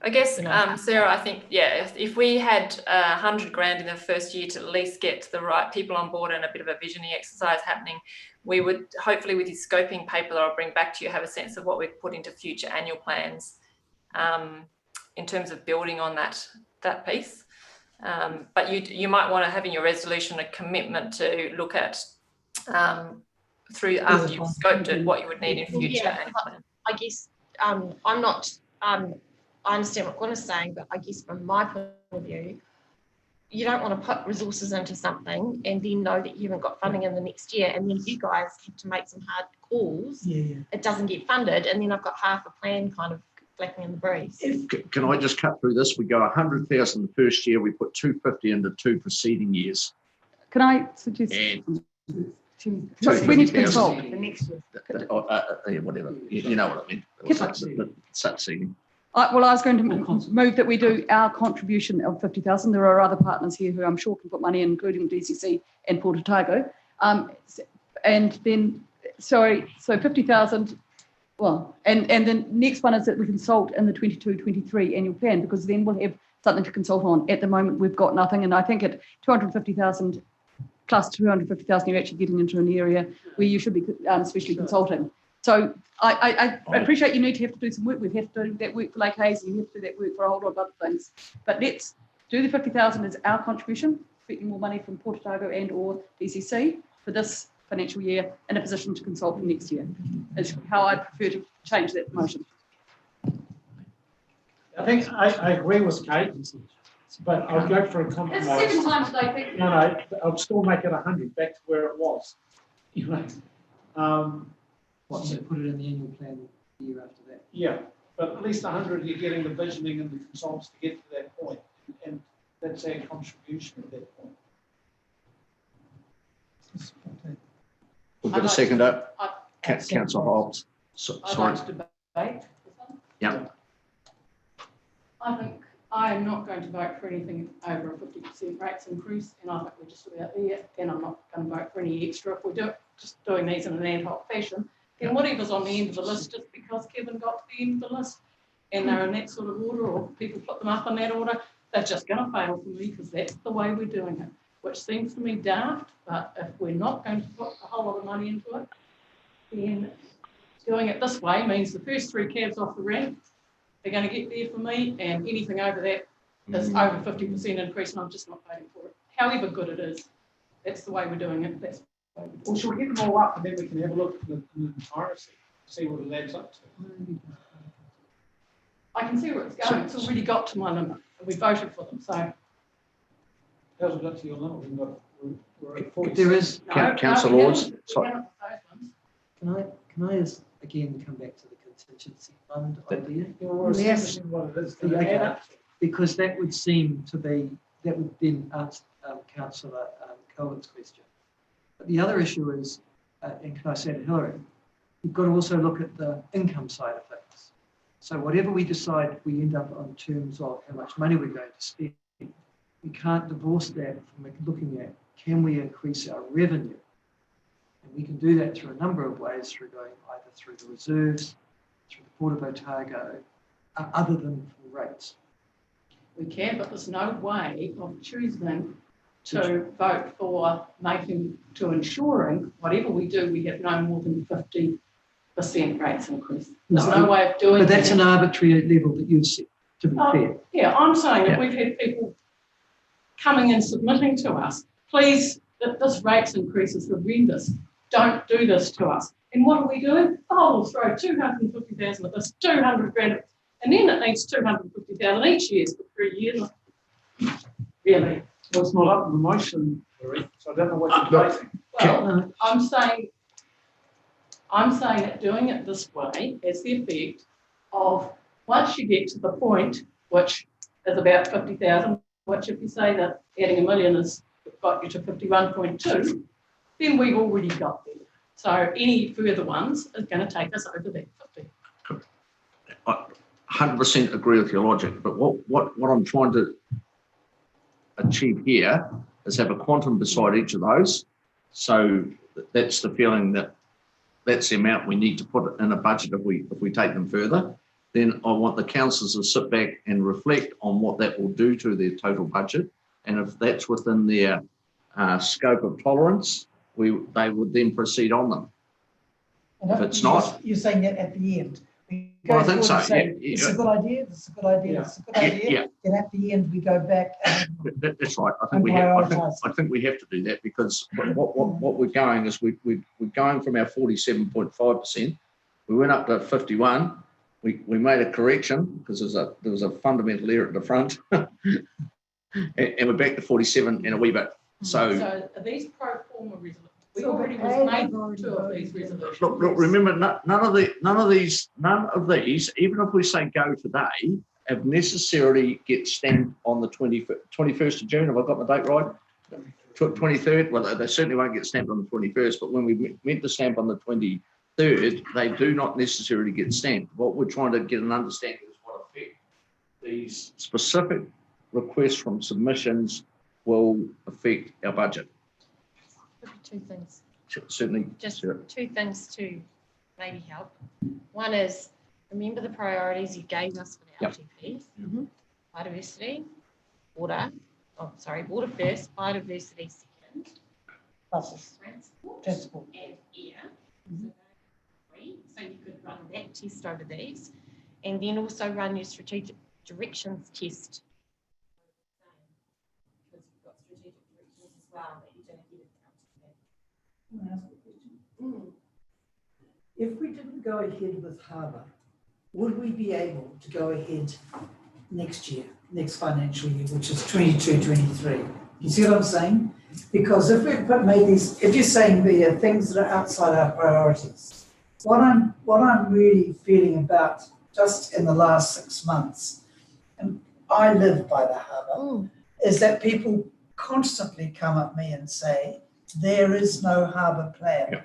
I guess, Sarah, I think, yeah, if we had 100 grand in the first year to at least get the right people on board and a bit of a visioning exercise happening, we would hopefully, with his scoping paper that I'll bring back to you, have a sense of what we've put into future annual plans in terms of building on that piece. But you might want to have in your resolution a commitment to look at through after you've scoped it what you would need in future annual plans. I guess I'm not. I understand what Gwen is saying, but I guess from my point of view, you don't want to put resources into something and then know that you haven't got funding in the next year, and then if you guys have to make some hard calls, it doesn't get funded, and then I've got half a plan kind of flapping in the breeze. Can I just cut through this? We go 100,000 the first year, we put 250 into 2 preceding years. Can I suggest? And So we need to consult. The next year. Whatever, you know what I mean. Succeeding. I was going to move that we do our contribution of 50,000. There are other partners here who I'm sure can put money in, including DCC and Port Otago. And then, so 50,000. Well, and the next one is that we consult in the 22-23 annual plan, because then we'll have something to consult on. At the moment, we've got nothing, and I think at 250,000 plus 250,000, you're actually getting into an area where you should be especially consulting. So I appreciate you need to have to do some work. We've had to do that work for Lake Hayes, and you have to do that work for a whole lot of other things. But let's do the 50,000 as our contribution, expecting more money from Port Otago and or DCC for this financial year, in a position to consult for next year. Is how I prefer to change that motion. I think I agree with Kate, but I'll go for a compromise. It's 7 times today. No, I'll still make it 100, back to where it was. You know, What, so put it in the annual plan the year after that? yeah, but at least 100, you're getting the visioning and the consultants to get to that point, and that's our contribution at that point. We've got a second up. Councillor Hobbs. I'd like to debate this one. Yeah. I think I am not going to vote for anything over a 50% rates increase, and I think we're just about there, and I'm not going to vote for any extra. If we're just doing these in an ad hoc fashion, then whatever's on the end of the list, just because Kevin got to the end of the list and they're in that sort of order, or people put them up in that order, they're just going to fail for me, because that's the way we're doing it, which seems to me daft. But if we're not going to put a whole lot of money into it, then doing it this way means the first 3 cabs off the rank, they're going to get there for me, and anything over that is over 50% increase, and I'm just not voting for it. However good it is, that's the way we're doing it. That's Well, shall we get them all up, and then we can have a look in the entirety, see what it adds up to? I can see where it's going. It's already got to my limit, and we voted for them. So how's it got to your limit? We're at 40. There is. Councillor Lords. Sorry. Can I just again come back to the contingency fund idea? We're establishing what it is going to add up to. Because that would seem to be, that would then answer Councillor Cohen's question. But the other issue is, and can I say to Hillary, you've got to also look at the income side of things. So whatever we decide, we end up on terms of how much money we're going to spend. We can't divorce that from looking at, can we increase our revenue? And we can do that through a number of ways, through going either through the reserves, through the Port of Otago, other than from rates. we can, but there's no way of choosing to vote for ensuring whatever we do, we have no more than 50% rates increase. There's no way of doing that. But that's an arbitrary level that you've set, to be fair. Yeah, I'm saying that we've had people coming and submitting to us, please, this rates increase is horrendous. Don't do this to us. And what are we doing? Oh, we'll throw 250,000 of this, 200 grand, and then it needs 250,000 each year for 3 years. Really? Well, it's not up in the motion, so I don't know what you're voting. Well, I'm saying that doing it this way has the effect of, once you get to the point, which is about 50,000, which if you say that adding $1 million has got you to 51.2, then we've already got there. So any further ones is going to take us over that 50. I 100% agree with your logic, but what I'm trying to achieve here is have a quantum beside each of those. So that's the feeling that that's the amount we need to put in a budget if we take them further. Then I want the councillors to sit back and reflect on what that will do to their total budget. And if that's within their scope of tolerance, they would then proceed on them. If it's not, You're saying that at the end. We Well, I go think forward so, and say, yeah, It's a yeah. good idea, this is a good idea, this is a good idea. Yeah. Then at the end, we go back and That's right. And I think we have to do that, because what we're going is we're going from our 47.5%. We went up to 51. We made a correction because there was a fundamental error at the front, and we're back to 47 and a wee bit. So are these pro forma resolutions? We So already they made have already 2 of these voted. resolutions. look, remember, none of these, even if we say go today, have necessarily get stamped on the 21st of June. Have I got my date right? 23rd. Well, they certainly won't get stamped on the 21st, but when we meant to stamp on the 23rd, they do not necessarily get stamped. What we're trying to get an understanding is what effect these specific requests from submissions will affect our budget. Two things. Certainly. Just Sarah. 2 things to maybe help. One is, remember the priorities you gave us for the Yep. LTP? Biodiversity, water water first, biodiversity second. buses, Transport. And air. So you could run that test over these, and then also run your strategic directions test. Because you've got strategic directions as well that you don't get at the LTP. Can I ask a question? If we didn't go ahead with harbour, would we be able to go ahead next year, next financial year, which is 22-23? You see what I'm saying? Because if if you're saying there are things that are outside our priorities, what I'm really feeling about just in the last 6 months, and I live by the harbour, is that people constantly come at me and say, there is no harbour plan.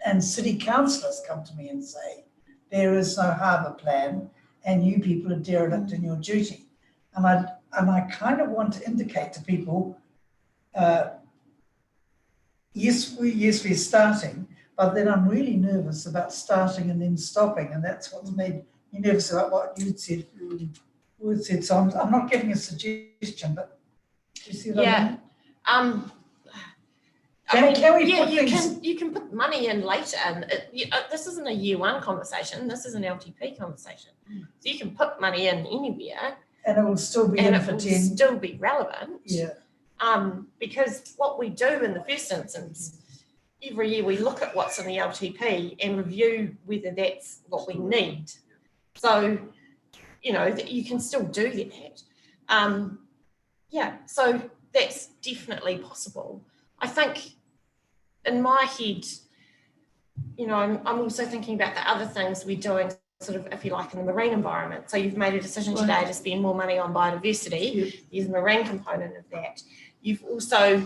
And city councillors come to me and say, there is no harbour plan and you people are derelict in your duty. And I kind of want to indicate to people, yes, we're starting, but then I'm really nervous about starting and then stopping, and that's what's made me nervous about what you said. So I'm not giving a suggestion, but do you see what I mean? You can put money in later, and this isn't a year 1 conversation. This is an LTP conversation. So you can put money in anywhere, and it will still be in for 10. Still be relevant. Yeah. Because what we do in the first instance, every year we look at what's in the LTP and review whether that's what we need. So, you can still do that. So that's definitely possible. I think in my head, I'm also thinking about the other things we're doing, sort of, if you like, in the marine environment. So you've made a decision today to spend more money on biodiversity. There's a marine component of that. You've also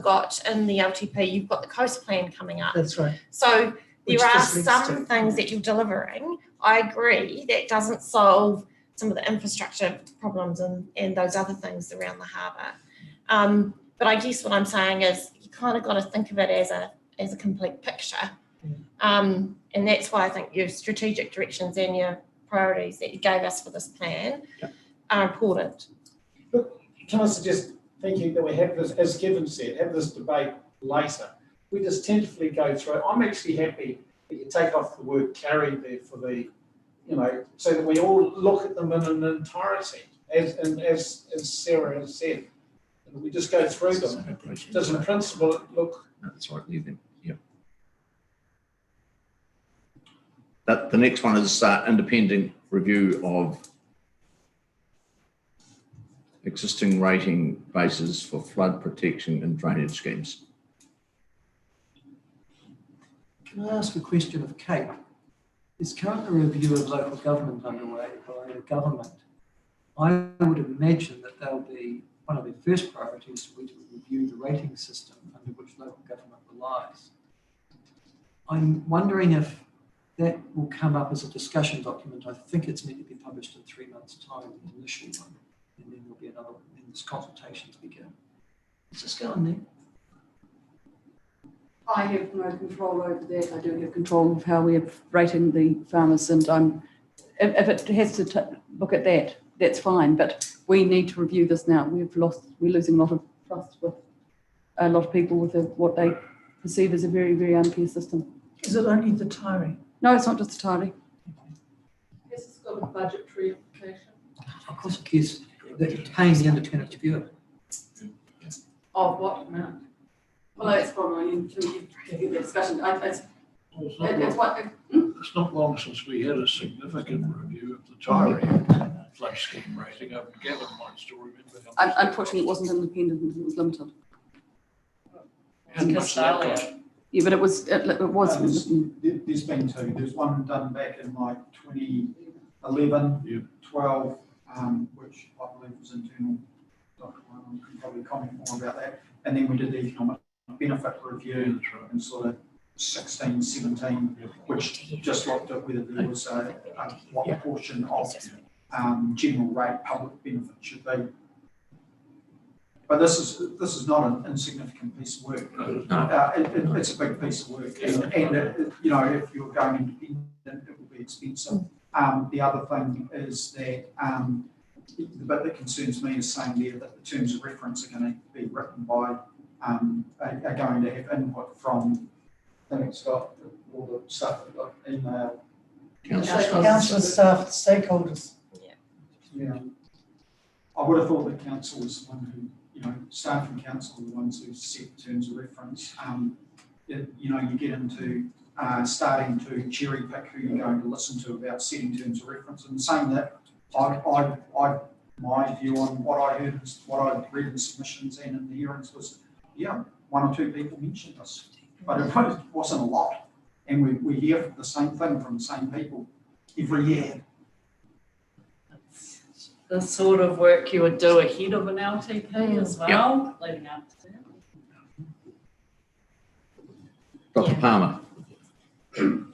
got in the LTP, you've got the coast plan coming up. That's right. So there are some things that you're delivering. I agree that doesn't solve some of the infrastructure problems and those other things around the harbour. But I guess what I'm saying is you kind of got to think of it as a complete picture. And that's why I think your strategic directions and your priorities that you gave us for this plan are important. Look, can I suggest, thinking that we have this, as Kevin said, have this debate later. We just tentatively go through. I'm actually happy that you take off the word carry there for the, so that we all look at them in an entirety, as Sarah has said. We just go through them. Does in principle look? That's right, leave them. Yeah. The next one is independent review of existing rating bases for flood protection and drainage schemes. Can I ask a question of Kate? Is currently a review of local government underway by the government? I would imagine that they'll be one of their first priorities will be to review the rating system under which local government relies. I'm wondering if that will come up as a discussion document. I think it's meant to be published in 3 months' time, the initial one, and then there'll be another one, and this consultations begin. Is this going there? I have no control over that. I do have control of how we're rating the farmers, and if it has to look at that, that's fine. But we need to review this now. We're losing a lot of trust with a lot of people with what they perceive as a very, very unfair system. Is it only the tiring? No, it's not just the tidy. Yes, it's got a budgetary implication. Of course, it is that you're paying the independent reviewer. Of what amount? Well, that's probably into the discussion. It's not long since we had a significant review of the Tyree flood scheme rating. Gavin might still remember. Unfortunately, it wasn't independent, it was limited. How much that cost? Yeah, but it was. There's been two. There's one done back in like 2011, 12, which I believe was internal. Dr. Wyman can probably comment more about that. And then we did the economic benefit review in sort of 16, 17, which just looked at whether there was what portion of general rate public benefit should be. But this is not an insignificant piece of work. It's a big piece of work, and you know, if you're going independent, it will be expensive. The other thing is that the bit that concerns me is saying there that the terms of reference are going to be written by are going to have input from. I think it's got all the stuff that got emailed. Council staff, stakeholders. Yeah. I would have thought that council was the one who, you know, staff and council are the ones who set terms of reference. You know, you get into starting to cherry pick who you're going to listen to about setting terms of reference, and saying that my view on what I heard, what I read in submissions and in the hearings was, yeah, one or two people mentioned this, but it wasn't a lot, and we hear the same thing from the same people every year. The sort of work you would do ahead of an LTP as well, leading up to that. Dr. Palmer.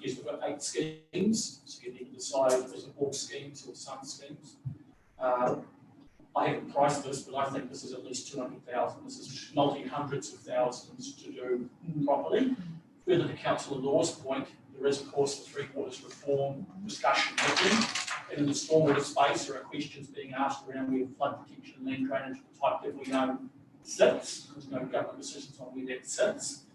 Yes, we've got 8 schemes, so you need to decide if it's all schemes or some schemes. I haven't priced this, but I think this is at least 200,000. This is multi-hundreds of thousands to do properly. Further to Councillor Law's point, there is of course the 3 quarters reform discussion happening. And in the stormwater space, there are questions being asked around where flood protection and land drainage type definitely know sits. There's no government decisions on where that sits.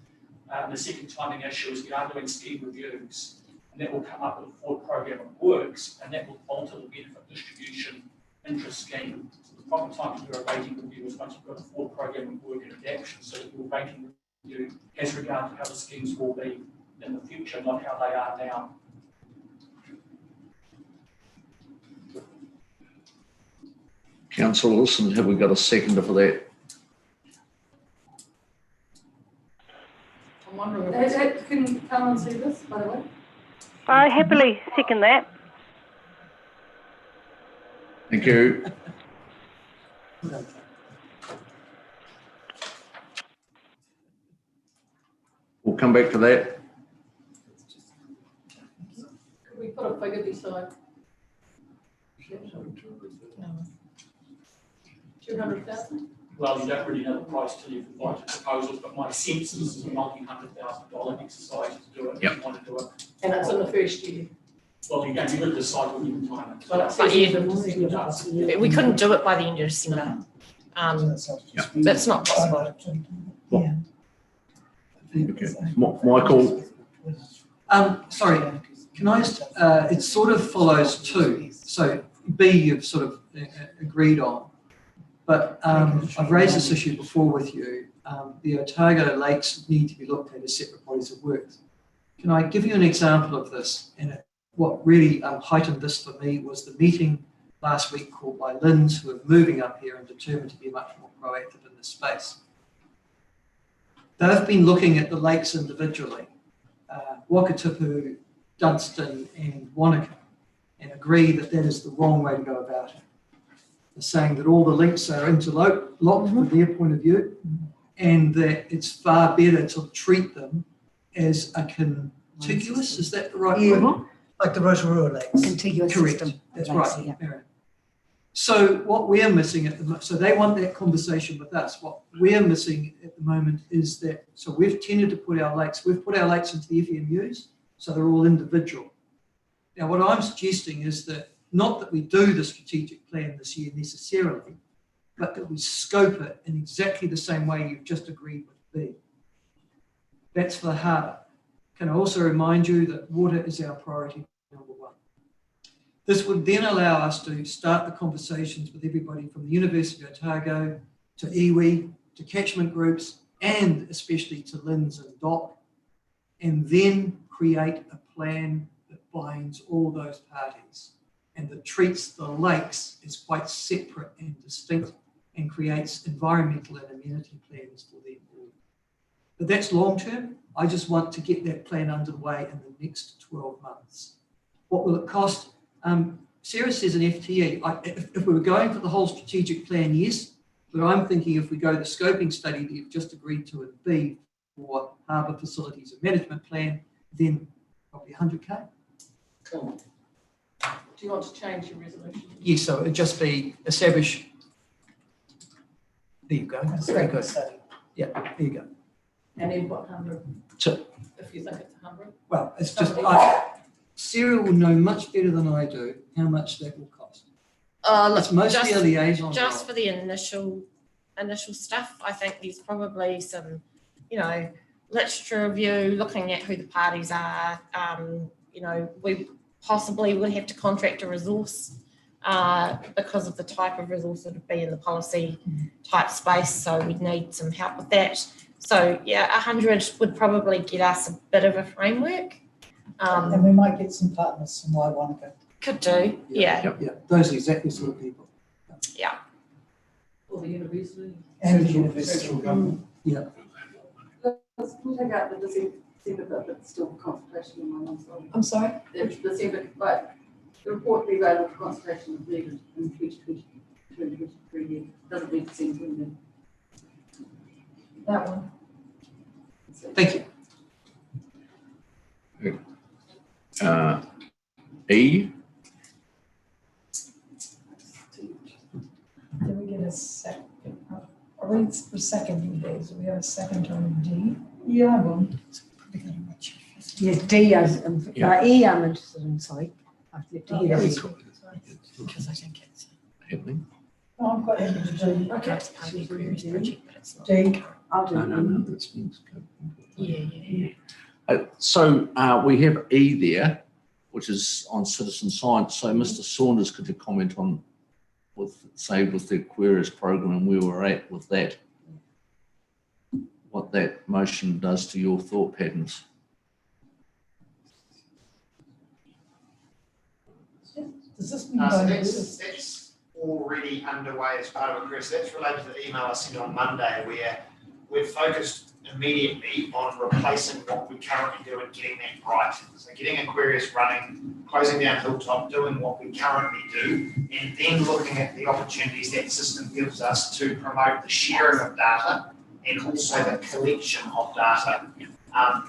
The second timing issue is we are doing scheme reviews, and that will come up with a forward program of works, and that will alter the benefit distribution interest scheme. So the proper time to do a rating review is once you've got a forward program of work and adaptation, so that your rating review has regard to how the schemes will be in the future, not how they are now. Councillor Wilson, have we got a seconder for that? I'm wondering Can Carmen see this, by the way? I happily second that. Thank you. We'll come back to that. Could we put a figure beside? 200,000? Well, you don't really know the price till you've invited proposals, but my sense is this is a multi-$100,000 exercise to do it. Yep. If you want to do it. And it's in the first year. Well, you're going to decide when you can time it. Well, it says We couldn't do it by the end of December. That's not possible. Okay. Michael? Sorry, can I just, it sort of follows too. So B you've sort of agreed on, but I've raised this issue before with you. The Otago lakes need to be looked at as separate bodies of work. Can I give you an example of this? And what really heightened this for me was the meeting last week called by LINZ, who are moving up here and determined to be much more proactive in this space. They've been looking at the lakes individually, Wakatipu, Dunstan and Wanaka, and agree that that is the wrong way to go about it. They're saying that all the links are interlocked from their point of view, and that it's far better to treat them as a contiguous, is that the right word? Like the Rotorua Lakes. Contiguous Correct. system. That's Lakes, right. yeah. Yeah. So what we're missing at the moment, so they want that conversation with us. What we're missing at the moment is that, so we've tended to put our lakes into the FMUs, so they're all individual. Now, what I'm suggesting is that not that we do the strategic plan this year necessarily, but that we scope it in exactly the same way you've just agreed with be. That's for the harbour. Can I also remind you that water is our priority number one. This would then allow us to start the conversations with everybody from the University of Otago to iwi, to catchment groups, and especially to LINZ and DOC, and then create a plan that binds all those parties and that treats the lakes as quite separate and distinct and creates environmental and amenity plans for them all. But that's long term. I just want to get that plan underway in the next 12 months. What will it cost? Sarah says an FTE. If we were going for the whole strategic plan, yes, but I'm thinking if we go the scoping study that you've just agreed to at B for harbour facilities and management plan, then probably 100K. Cool. Do you want to change your resolution? Yes, so it'd just be establish. There you go. Very good. Yeah, there you go. And then what, 100? So, If you think it's 100? well, it's just, Sarah will know much better than I do how much that will cost. It's mostly a liaison. Just role. for the initial stuff, I think there's probably some, you know, literature review, looking at who the parties are. You know, we possibly would have to contract a resource because of the type of resource that would be in the policy type space. So we'd need some help with that. So yeah, 100 would probably get us a bit of a framework. And we might get some partners from Waiwanaka. Could do, yeah. Yeah, those are exactly the sort of people. Yeah. Or the university? And the university. Central government. Yeah. Let's take out the December bit, but still consultation in my own side. I'm sorry? The December, but the report be available for consultation is needed in 2022, 2023 year. Doesn't need December in there. That one. Thank you. E, Did we get a second? Are we for seconding days? Do we have a second on D? Yeah, I will. Yeah, D, Yeah. E I'm interested in, sorry. I've left to hear Because it. I think it's happening. Oh, I'm quite happy to do. okay. It's part of the Aquarius project, but it's not. D. I'll do No, that's been. Yeah. So we have E there, which is on citizen science. So Mr. Saunders, could you comment on with the Aquarius program and where we're at with that? What that motion does to your thought patterns? Does this mean So going that's already underway as part of Aquarius. That's related to the email I sent on Monday, where we've focused immediately on replacing what we currently do and getting that right. So getting Aquarius running, closing down Hilltop, doing what we currently do, and then looking at the opportunities that system gives us to promote the sharing of data and also the collection of data.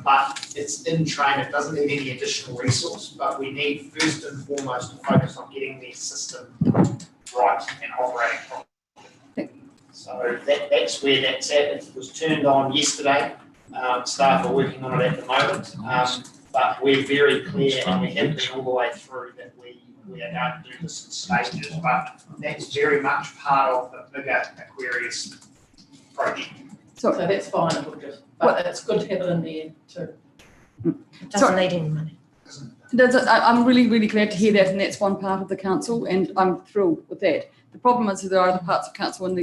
But it's in train, it doesn't need any additional resource, but we need first and foremost to focus on getting the system right and operating properly. So that's where that's at. It was turned on yesterday. Staff are working on it at the moment. But we're very clear, and we have been all the way through, that we are going to do this in stages. But that's very much part of the bigger Aquarius project. So that's fine, it'll just, but it's good to have it in there too. It doesn't need any money. I'm really, really glad to hear that, and that's one part of the council, and I'm thrilled with that. The problem is that there are other parts of council, and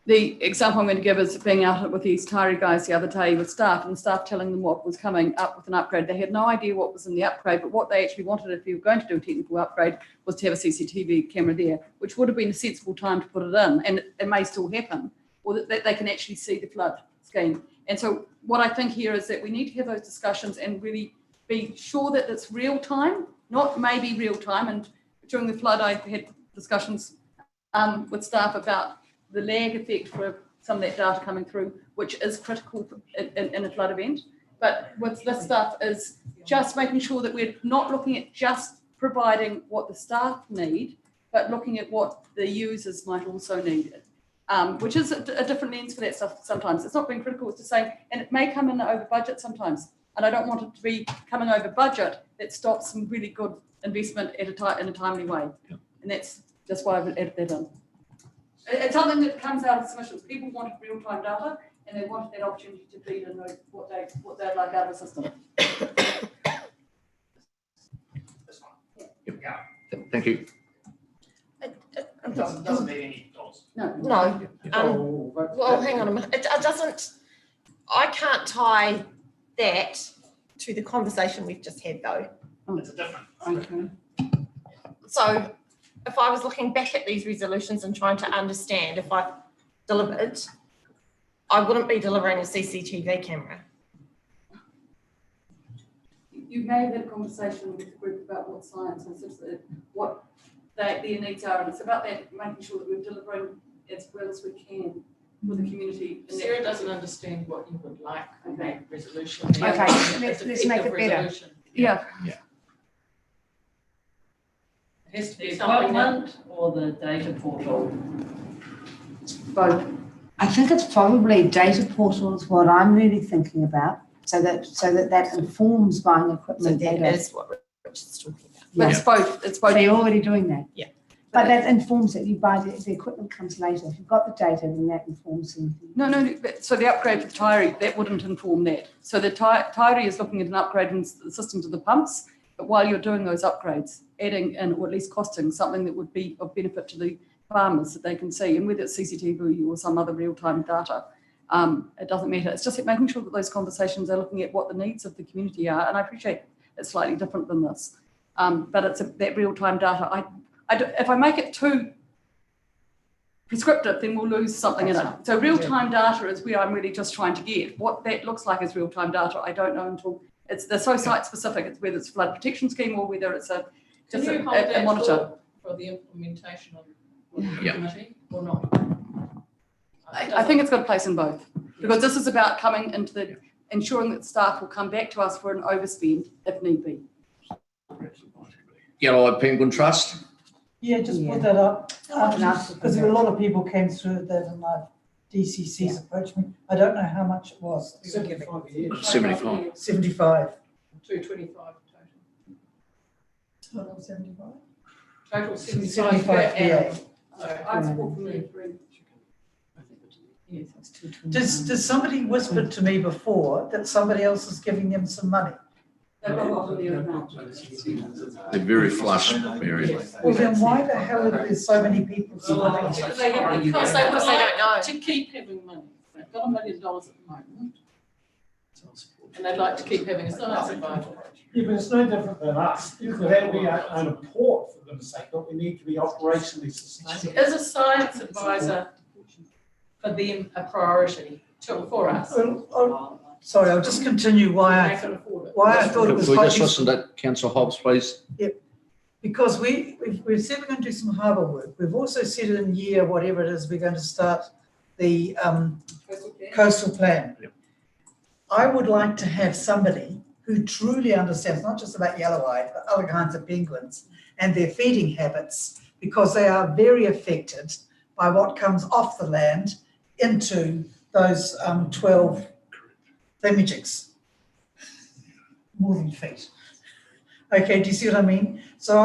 the example I'm going to give is being out with these Tari guys the other day with staff, and staff telling them what was coming up with an upgrade. They had no idea what was in the upgrade, but what they actually wanted, if you were going to do a technical upgrade, was to have a CCTV camera there, which would have been a sensible time to put it in, and it may still happen, or that they can actually see the flood scheme. And so what I think here is that we need to have those discussions and really be sure that it's real time, not maybe real time. And during the flood, I had discussions with staff about the lag effect for some of that data coming through, which is critical in a flood event. But with this stuff is just making sure that we're not looking at just providing what the staff need, but looking at what the users might also need. Which is a different lens for that stuff sometimes. It's not being critical, it's just saying, and it may come in over budget sometimes. And I don't want it to be coming over budget that stops some really good investment in a timely way. Yep. And that's just why I've added that in. It's something that comes out of submissions. People wanted real-time data, and they wanted that opportunity to feed in what they'd like out of the system. Thank you. It Doesn't need any dollars. No. Well, hang on a minute. It doesn't, I can't tie that to the conversation we've just had though. It's a different. Okay. So if I was looking back at these resolutions and trying to understand if I delivered, I wouldn't be delivering a CCTV camera. You may have had a conversation with the group about what science and what their needs are, and it's about that, making sure that we're delivering as well as we can for the community. And Sarah doesn't understand what you would like in that resolution. Okay, It's let's make it effective better. resolution. Yeah. It has to be equipment or the data portal. Both. I think it's probably data portal is what I'm really thinking about, so that informs buying So equipment that better. is what Richard's talking about. But it's both. It's both. So you're already doing that. Yeah. But that informs it. You buy the equipment comes later. If you've got the data, then that informs them. No. So the upgrade for Tyree, that wouldn't inform that. So the Tyree is looking at an upgrade in the system to the pumps, but while you're doing those upgrades, adding in, or at least costing something that would be of benefit to the farmers that they can see, and whether it's CCTV or some other real-time data, it doesn't matter. It's just making sure that those conversations are looking at what the needs of the community are, and I appreciate it's slightly different than this, but it's that real-time data. If I make it too prescriptive, then we'll lose something in it. So real-time data is where I'm really just trying to get. What that looks like as real-time data, I don't know until they're so site-specific. It's whether it's flood protection scheme or whether it's just a monitor. For the implementation of Yeah. the committee or not? I think it's got a place in both, because this is about coming into ensuring that staff will come back to us for an overspend if need be. Yellow Penguin Trust. Yeah, just put that up, because a lot of people came through that and DCC's approached me. I don't know how much it was. 75 years. 75. 75. 225 total. Total 75. Total 75 75 per annum. PA. I support from the three. Yes, it's 229. Does somebody whispered to me before that somebody else is giving them some money? They've got a lot of the They're very flush, Mary. Well, then why the hell are there so many people? Because they would don't know. like to keep having money. They've got $1 million at the moment. And they'd like to keep having a science advisor. Yeah, but it's no different than us. You could have we own a port, for goodness sake, but we need to be operationally sustainable. Is a science advisor for them a priority for us? Sorry, I'll just continue why I thought it was. Can we just listen to Councillor Hobbs, please? Yep, because we've said we're going to do some harbour work. We've also said in year, whatever it is, we're going to start the coastal plan. Yep. I would like to have somebody who truly understands, not just about yellow-eyed, but other kinds of penguins and their feeding habits, because they are very affected by what comes off the land into those 12 thingamajigs, more than feet. Okay, do you see what I mean? So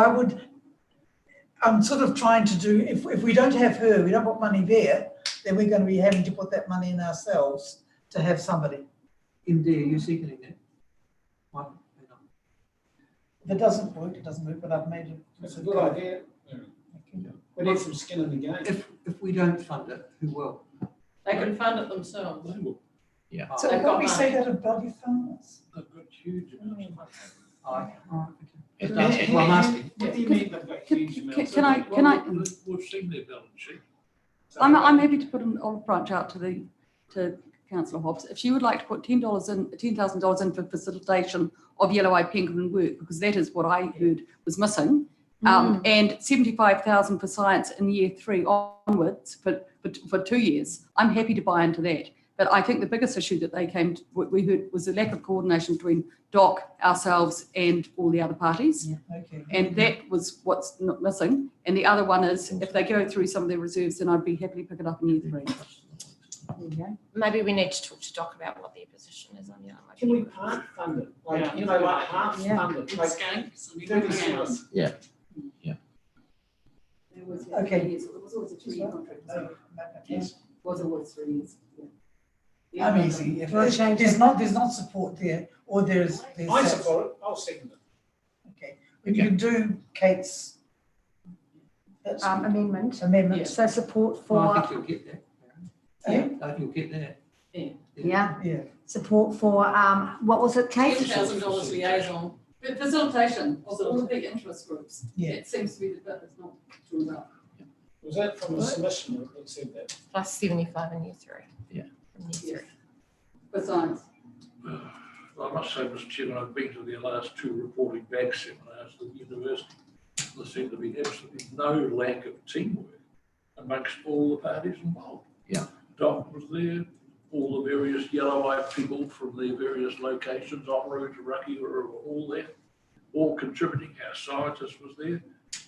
I'm sort of trying to do, if we don't have her, we don't put money there, then we're going to be having to put that money in ourselves to have somebody. Indeed, are you seconding that? One, If it doesn't work, it doesn't work, but I've made it. That's a good idea. We need some skin in the game. If we don't fund it, who will? They can fund it themselves. Yeah. So They've why got we say money. that about your farmers? They've got huge amounts of money. Well, I'm asking. What do you mean they've got huge amounts? Can I? We've seen their balance sheet. I'm happy to put an olive branch out to Councillor Hobbs. If she would like to put $10,000 in for facilitation of yellow-eyed penguin work, because that is what I heard was missing, and 75,000 for science in year 3 onwards for 2 years, I'm happy to buy into that. But I think the biggest issue that we heard was the lack of coordination between DOC, ourselves, and all the other parties. Yeah, okay. And that was what's not missing. And the other one is, if they go through some of their reserves, then I'd be happy to pick it up in year 3. Maybe we need to talk to Doc about what their position is on the other. Can we part fund it? Like, you know, like half fund it, like Skanks, 30 hours. Yeah. Okay. It was always a 2-year contract. Yes. Was always 3 years. Yeah. I'm easy. If We'll change there's not support there, or there's. I support it, I'll second it. Okay, we can do Kate's. Amendment. Amendment. So support I for, think you'll get that. Yeah. I think you'll get that. yeah, support for, what was it, Kate? $10,000 liaison, facilitation of all the interest groups. Yeah. It seems to be the bit that's not drawn up. Was that from a submission that said that? Plus 75 in year 3. Yeah. From year 3. For science. I must say, Mr. Chairman, I've been to their last 2 reporting back seminars at the university. There seemed to be absolutely no lack of teamwork amongst all the parties involved. Yeah. Doc was there, all the various yellow-eyed people from their various locations, Oamaru to Raki, were all there, all contributing. Our scientist was there. It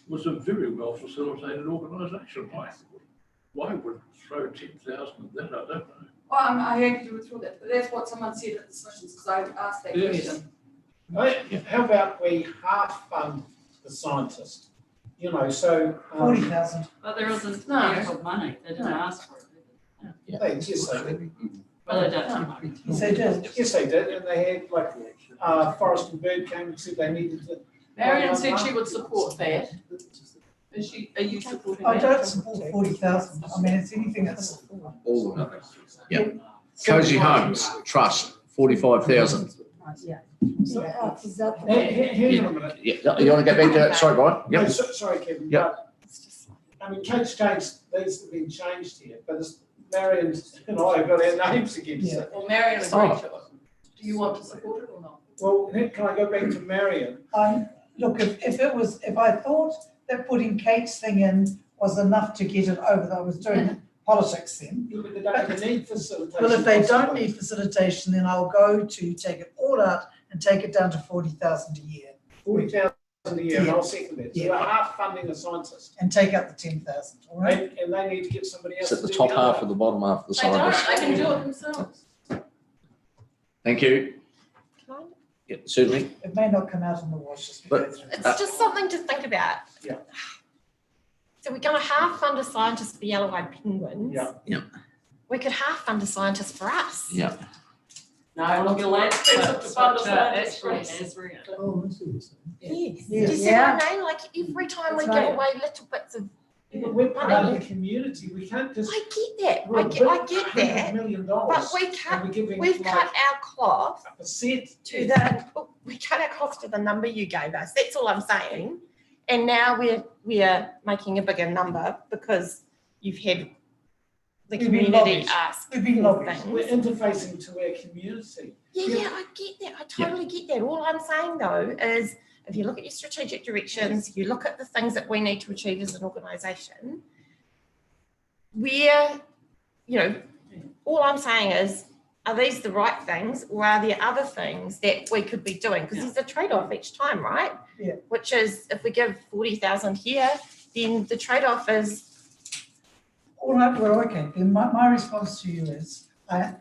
was a very well facilitated organisation. Why would throw 10,000 at that? I don't know. Well, I had to withdraw that, but that's what someone said at the submissions, because I asked that Yes. question. How about we half fund the scientist? You know, so. 40,000. But there isn't No. actual money, they didn't ask for it. Yes, they did. Well, they don't. Yes, they did. Yes, they did, and they had like, Forest and Bird came and said they needed to. Marion said she would support that. Are you supporting that? I don't support 40,000. I mean, it's anything that's. All of it. Yeah. Cozy Homes Trust, 45,000. Yeah. So, is that? Hang on a minute. Yeah, you want to go back to that? Sorry, Brian? No, Yep. sorry, Kevin. Yep. But, I mean, Kate's changed, these have been changed here, but it's Marion and I have got our names against it. Well, Marion agreed to it. Do you want to support it or not? Well, then can I go back to Marion? Look, if I thought that putting Kate's thing in was enough to get it over, I was doing politics then. But they don't even need facilitation. Well, if they don't need facilitation, then I'll go to take it all out and take it down to 40,000 a year. 40,000 a year, and Yeah. I'll second that. So Yeah. we're half funding a scientist. And take out the 10,000, all right? And they need to get somebody else. It's at the to do top other. half or the bottom half of the They don't, scientist. they can do it themselves. Thank you. Can I? Yeah, certainly. It may not come out in the wash as we go But- through. It's just something to think about. Yeah. So we're going to half fund a scientist for yellow-eyed penguins. Yeah. Yeah. We could half fund a scientist for us. Yeah. No, look, You'll have to fund a scientist actually first. has read. Oh, I see what you're saying. Yes. Yes. Do you see what I mean? Like every time we That's give right. away little bits of, But we're part of the community, we can't just. I get that. we're I get $100 that. million, But we and cut, we're giving we've like cut our cloth a percent. to the, we cut our cloth to the number you gave us. That's all I'm saying. And now we're making a bigger number because you've had the We've been community lobbied. ask We've been for lobbied. We're things. interfacing to our community. Yeah, I get that. I totally get that. All I'm saying though is if you look at your strategic directions, you look at the things that we need to achieve as an organisation, all I'm saying is, are these the right things or are there other things that we could be doing? Because there's a trade-off each time, right? Yeah. Which is if we give 40,000 here, then the trade-off is, All right, well, okay, then my response to you is, I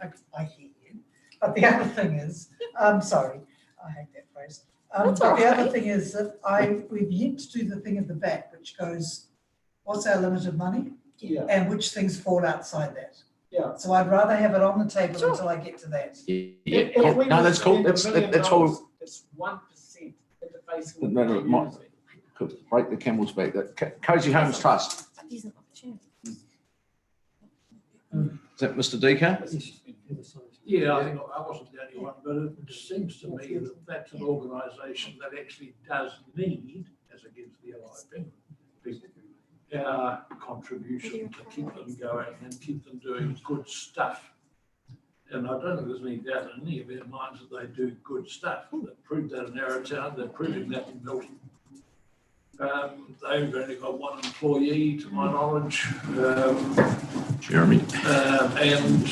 hear you. But the other thing is, I'm sorry, I hate that phrase. That's But the all other right. thing is that we've yet to do the thing at the back, which goes, what's our limit of money? Yeah. And which things fall outside that. Yeah. So I'd rather have it on the table Sure. until I get to that. Yeah. If we No, were that's to cool. spend That's $1 million, that's all. It's 1% interfacing with No, the no, my- community. Could break the camel's back. That Cozy Homes Trust. there's an opportunity. Is that Mr. Decker? Yeah, I think I wasn't the only one, but it seems to me that that's an organisation that actually does need, as against the Allied Penguin, our contribution to keep them going and keep them doing good stuff. And I don't think there's any doubt in any of their minds that they do good stuff. They've proved that in Arrowtown, they're proving that in Milton. They've only got one employee, to my knowledge. Jeremy. And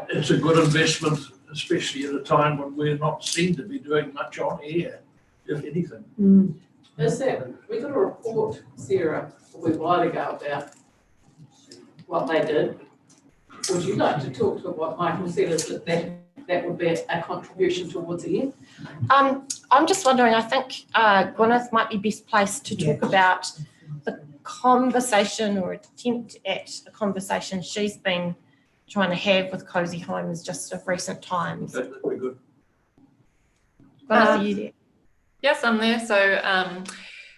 it's a good investment, especially at a time when we're not seen to be doing much on air, if anything. Is that, we got a report, Sarah, a wee while ago about what they did. Would you like to talk to what Michael said, is that would be a contribution towards the end? I'm just wondering, I think Gwyneth might be best placed to talk about the conversation or attempt at a conversation she's been trying to have with Cozy Homes just of recent times. That's very good. But I see you there. Yes, I'm there. So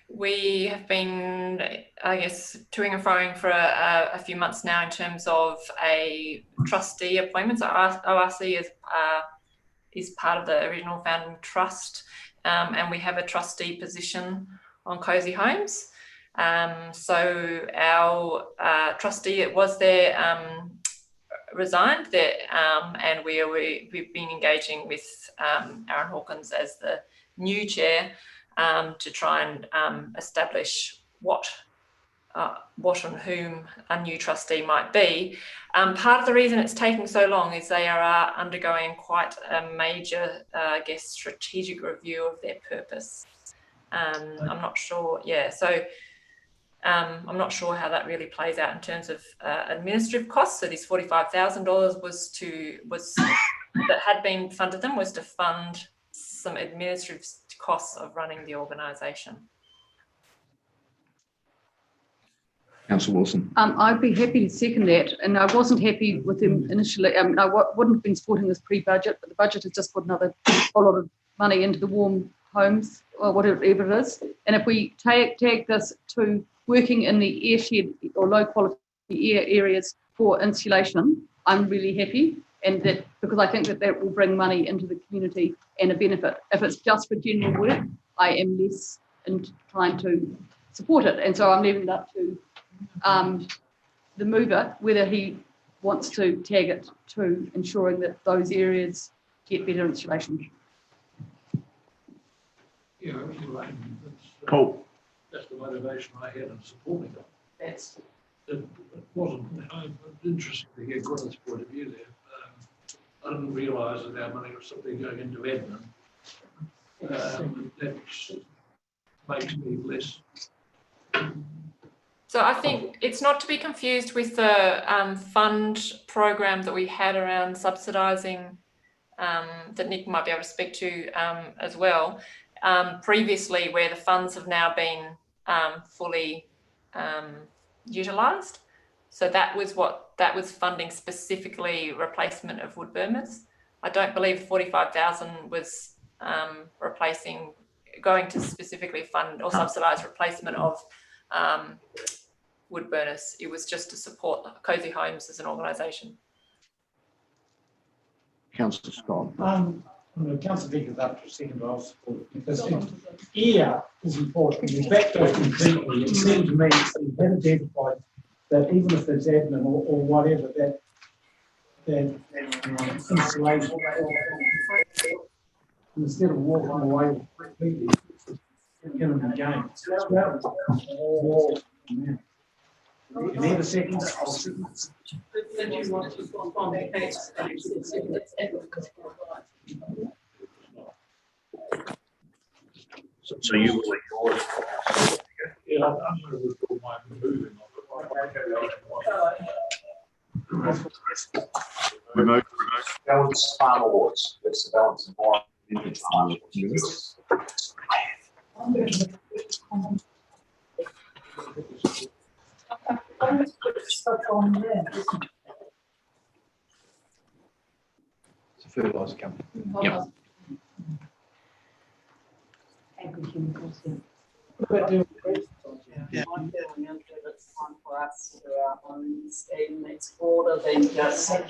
we have been, I guess, toing and froing for a few months now in terms of a trustee appointment. So ORC is part of the original founding trust, and we have a trustee position on Cozy Homes. So our trustee, it was there, resigned there, and we've been engaging with Aaron Hawkins as the new chair to try and establish what and whom a new trustee might be. Part of the reason it's taking so long is they are undergoing quite a major, I guess, strategic review of their purpose. I'm not sure, so I'm not sure how that really plays out in terms of administrative costs. So this $45,000 that had been funded them was to fund some administrative costs of running the organisation. Councillor Wilson. I'd be happy to second that, and I wasn't happy with them initially. I mean, I wouldn't have been supporting this pre-budget, but the budget has just put another whole lot of money into the warm homes or whatever it is. And if we tag this to working in the airshed or low quality air areas for insulation, I'm really happy, and that because I think that will bring money into the community and a benefit. If it's just for general work, I am less inclined to support it, and so I'm leaving it up to the mover whether he wants to tag it to ensuring that those areas get better insulation. Yeah, right. Cool. That's the motivation I had in supporting it. It wasn't, it's interesting to hear Gwyneth's point of view there. I didn't realise that our money was simply going into admin. That makes me less. So I think it's not to be confused with the fund program that we had around subsidising that Nick might be able to speak to as well. Previously, where the funds have now been fully utilised. So that was funding specifically replacement of wood burmers. I don't believe 45,000 was going to specifically fund or subsidise replacement of wood burners. It was just to support Cozy Homes as an organisation. Councillor Scott. Councillor Vickers up to second, I'll support it because air is important. In fact, completely, it seems to me it's been identified that even if there's admin or whatever, that insulation, instead of walking away completely, get them again. So it's about more than that. You need a second? I'll second. Did you want to respond to case? So you will ignore it? Yeah, I'm going to withdraw my moving Remote. Balance farm awards. That's the balance of farm awards. It's a fertiliser company. Yep. Agrochemicals, Yeah. My feeling is that it's time for us to do our own scheme that's broader than just farmers.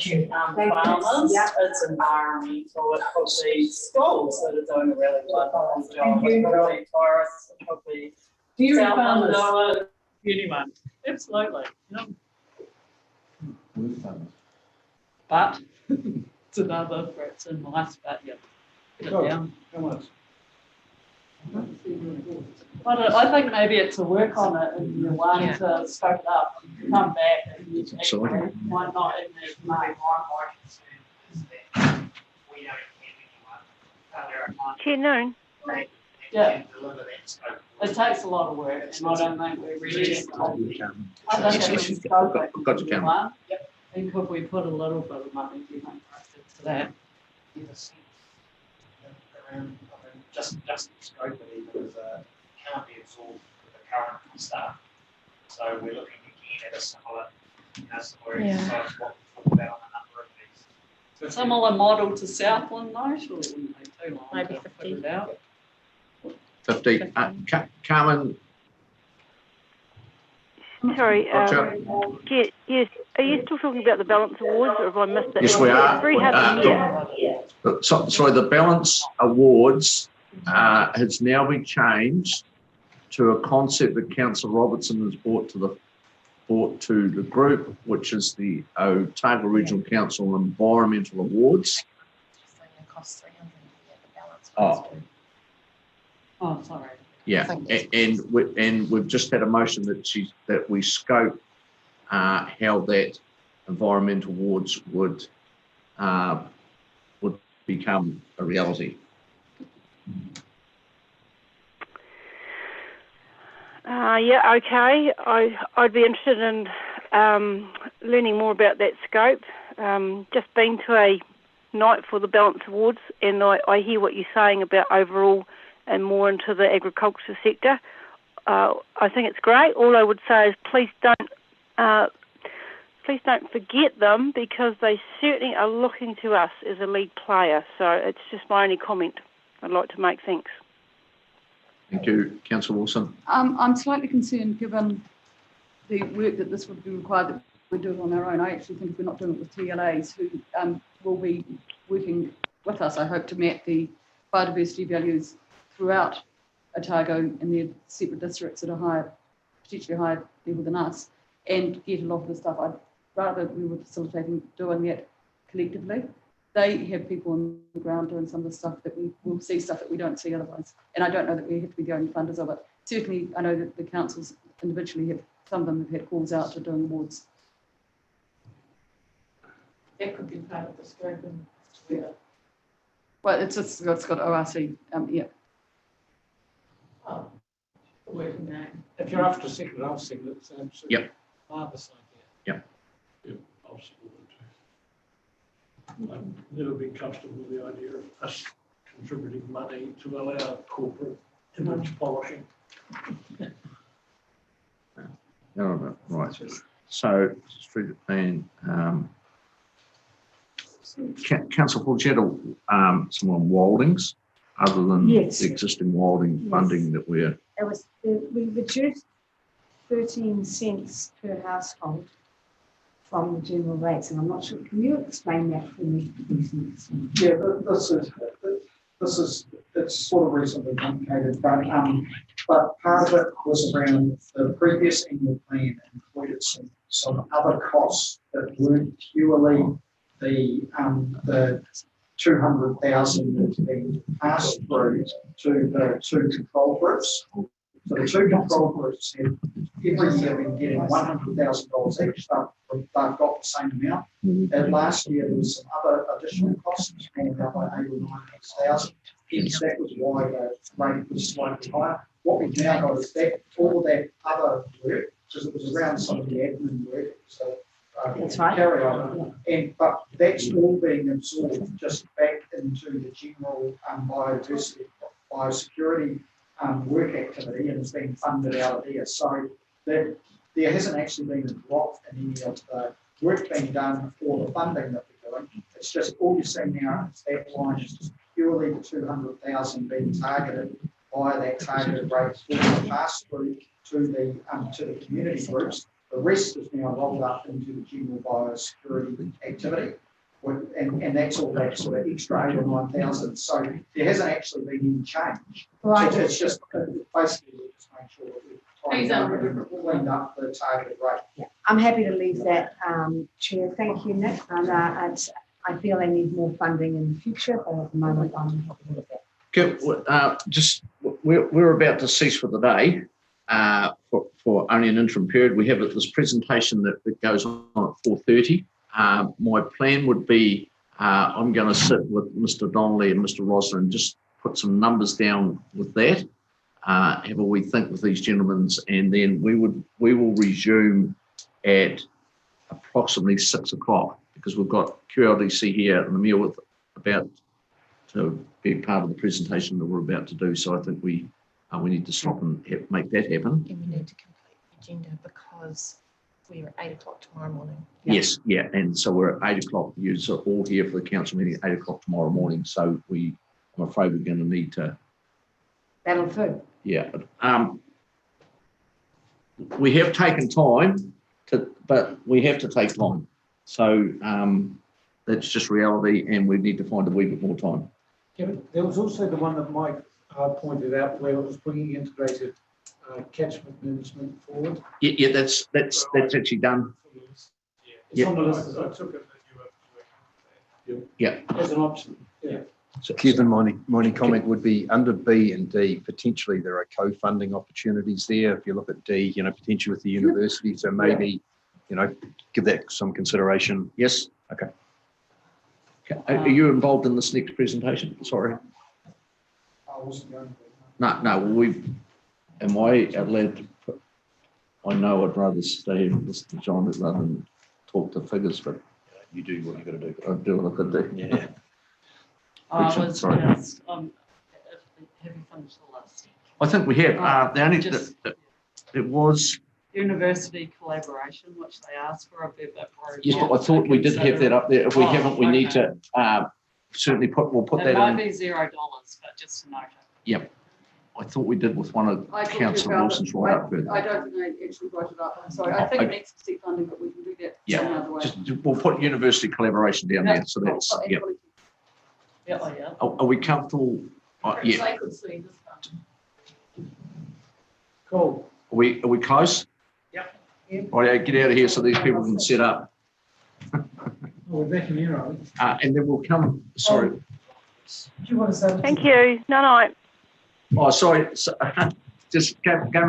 It's environmental, it could be schools that are doing a really wonderful job. It could be tourists, it could be South London, anyone. Absolutely. But it's another threat in life, but yeah. How much? But I think maybe it's a work on it and you want to scope it up, come back and you might not in that money. Chair Noon. Yeah. It takes a lot of work and I don't think we really I think we should scope it. Got you, Cameron. And could we put a little bit of money, do you think, to that? Yes. Around, just scope it even can't be absorbed with the current staff. So we're looking again at a similar exercise what we talked about on Similar model to Southland though, surely it wouldn't take too long Maybe to 50. figure it out. 50. Carmen, Sorry, Gotcha. yes, are you still talking about the balance awards, or have I missed it? Yes, we are. 300 Sorry, the balance awards has now been changed to a concept that Councillor Robertson has brought to the group, which is the Otago Regional Council Environmental Awards. It costs 300 to get the balance. Oh, sorry. Yeah, and we've just had a motion that we scope how that environmental awards would become a reality. Yeah, okay. I'd be interested in learning more about that scope. Just been to a night for the Balance Awards, and I hear what you're saying about overall and more into the agriculture sector. I think it's great. All I would say is please don't forget them, because they certainly are looking to us as a lead player. So it's just my only comment I'd like to make. Thanks. Thank you, Councillor Wilson. I'm slightly concerned, given the work that this would be required that we do it on our own. I actually think if we're not doing it with TLAs who will be working with us, I hope, to map the biodiversity values throughout Otago and their separate districts at a higher, potentially higher level than us, and get a lot of the stuff. I'd rather we were facilitating doing that collectively. They have people on the ground doing some of the stuff that we will see, stuff that we don't see otherwise. And I don't know that we have to be the only funders of it. Certainly, I know that the councils individually have, some of them have had calls out to doing awards. That could be part of the scope and yeah. Well, it's got ORC, yeah. Oh, working name. If you're after a second, I'll second it. It's absolutely Yep. marvellous idea. Yep. I'll support it too. I've never been comfortable with the idea of us contributing money to allow corporate image polishing. Right. So, strategic plan. Councillor Fulgetta, some on Wildings, other than Yes. the existing Wilding funding that we're. We reduced 13 cents per household from the general rates, and I'm not sure, can you explain that for me? Yeah, this is, it's sort of reasonably complicated, but part of it was around the previous annual plan included some other costs that weren't purely the 200,000 that's been passed through to the two control groups. So the two control groups have every year been getting $100,000 each. They've got the same amount. And last year there was some other additional costs, about by 8 or 9,000. Hence that was why the rate was slightly higher. What we've now got is that all that other work, because it was around some of the admin work, so That's right. carry on. But that's all being absorbed just back into the general biosecurity work activity, and it's being funded out of there. So there hasn't actually been a drop in any of the work being done or the funding that we're doing. It's just all you're seeing now is that line is just purely the 200,000 being targeted by that targeted rate for the pass through to the community groups. The rest is now rolled up into the general biosecurity activity. And that's all that sort of extra 8 or 9,000. So there hasn't actually been any change. Right. So it's just basically we just make sure that we've cleaned up the targeted rate. Yeah, I'm happy to leave that, Chair. Thank you, Nick. And I feel they need more funding in the future, but at the moment I'm happy with that. Okay, we're about to cease for the day for only an interim period. We have this presentation that goes on at 4:30. My plan would be I'm going to sit with Mr. Donnelly and Mr. Rosler and just put some numbers down with that, have a wee think with these gentlemen, and then we will resume at approximately 6 o'clock, because we've got QLDC here and the meal about to be part of the presentation that we're about to do. So I think we need to stop and make that happen. And we need to complete the agenda, because we're at 8 o'clock tomorrow morning. Yes, yeah, and so we're at 8 o'clock. You're all here for the council meeting at 8 o'clock tomorrow morning. So I'm afraid we're going to need to. Battle through. Yeah. We have taken time but we have to take time. So that's just reality, and we need to find a wee bit more time. Yeah, but there was also the one that Mike pointed out where it was bringing integrated catchment management forward. Yeah, that's actually done. It's on the list. I took it that you were. Yeah. As an option. Yeah. So Kevin, my comment would be under B and D, potentially there are co-funding opportunities there. If you look at D, potentially with the university, so maybe, give that some consideration. Yes. Okay. Are you involved in this next presentation? Sorry. I wasn't going to. No, am I allowed to put, I know I'd rather stay and listen to John rather than talk to figures, but you do what you've got to do. I do what I've got to do. Yeah. I was Richard, sorry. just, have you finished the list? I think we have. The only it was. University collaboration, which they asked for a bit of Yes, but I thought we did have that up there. If we haven't, we need to certainly we'll put that in. It might in. be $0, but just to note it. Yep. I thought we did with one of I talked to you Councillor about Wilson's it. right up there. I don't think I actually brought it up. I'm sorry. I think it needs to seek funding, but we can do that some Yeah, other way. we'll put university collaboration down there. So that's Yeah. Yeah, oh, yeah. Are we comfortable? Yeah. They could see this one. Cool. Are we close? Yep. All right, get out of here so these people can set up. We're back in here, are we? And then we'll come. Sorry. Do you want to say? Thank you. No. Oh, sorry. So, just go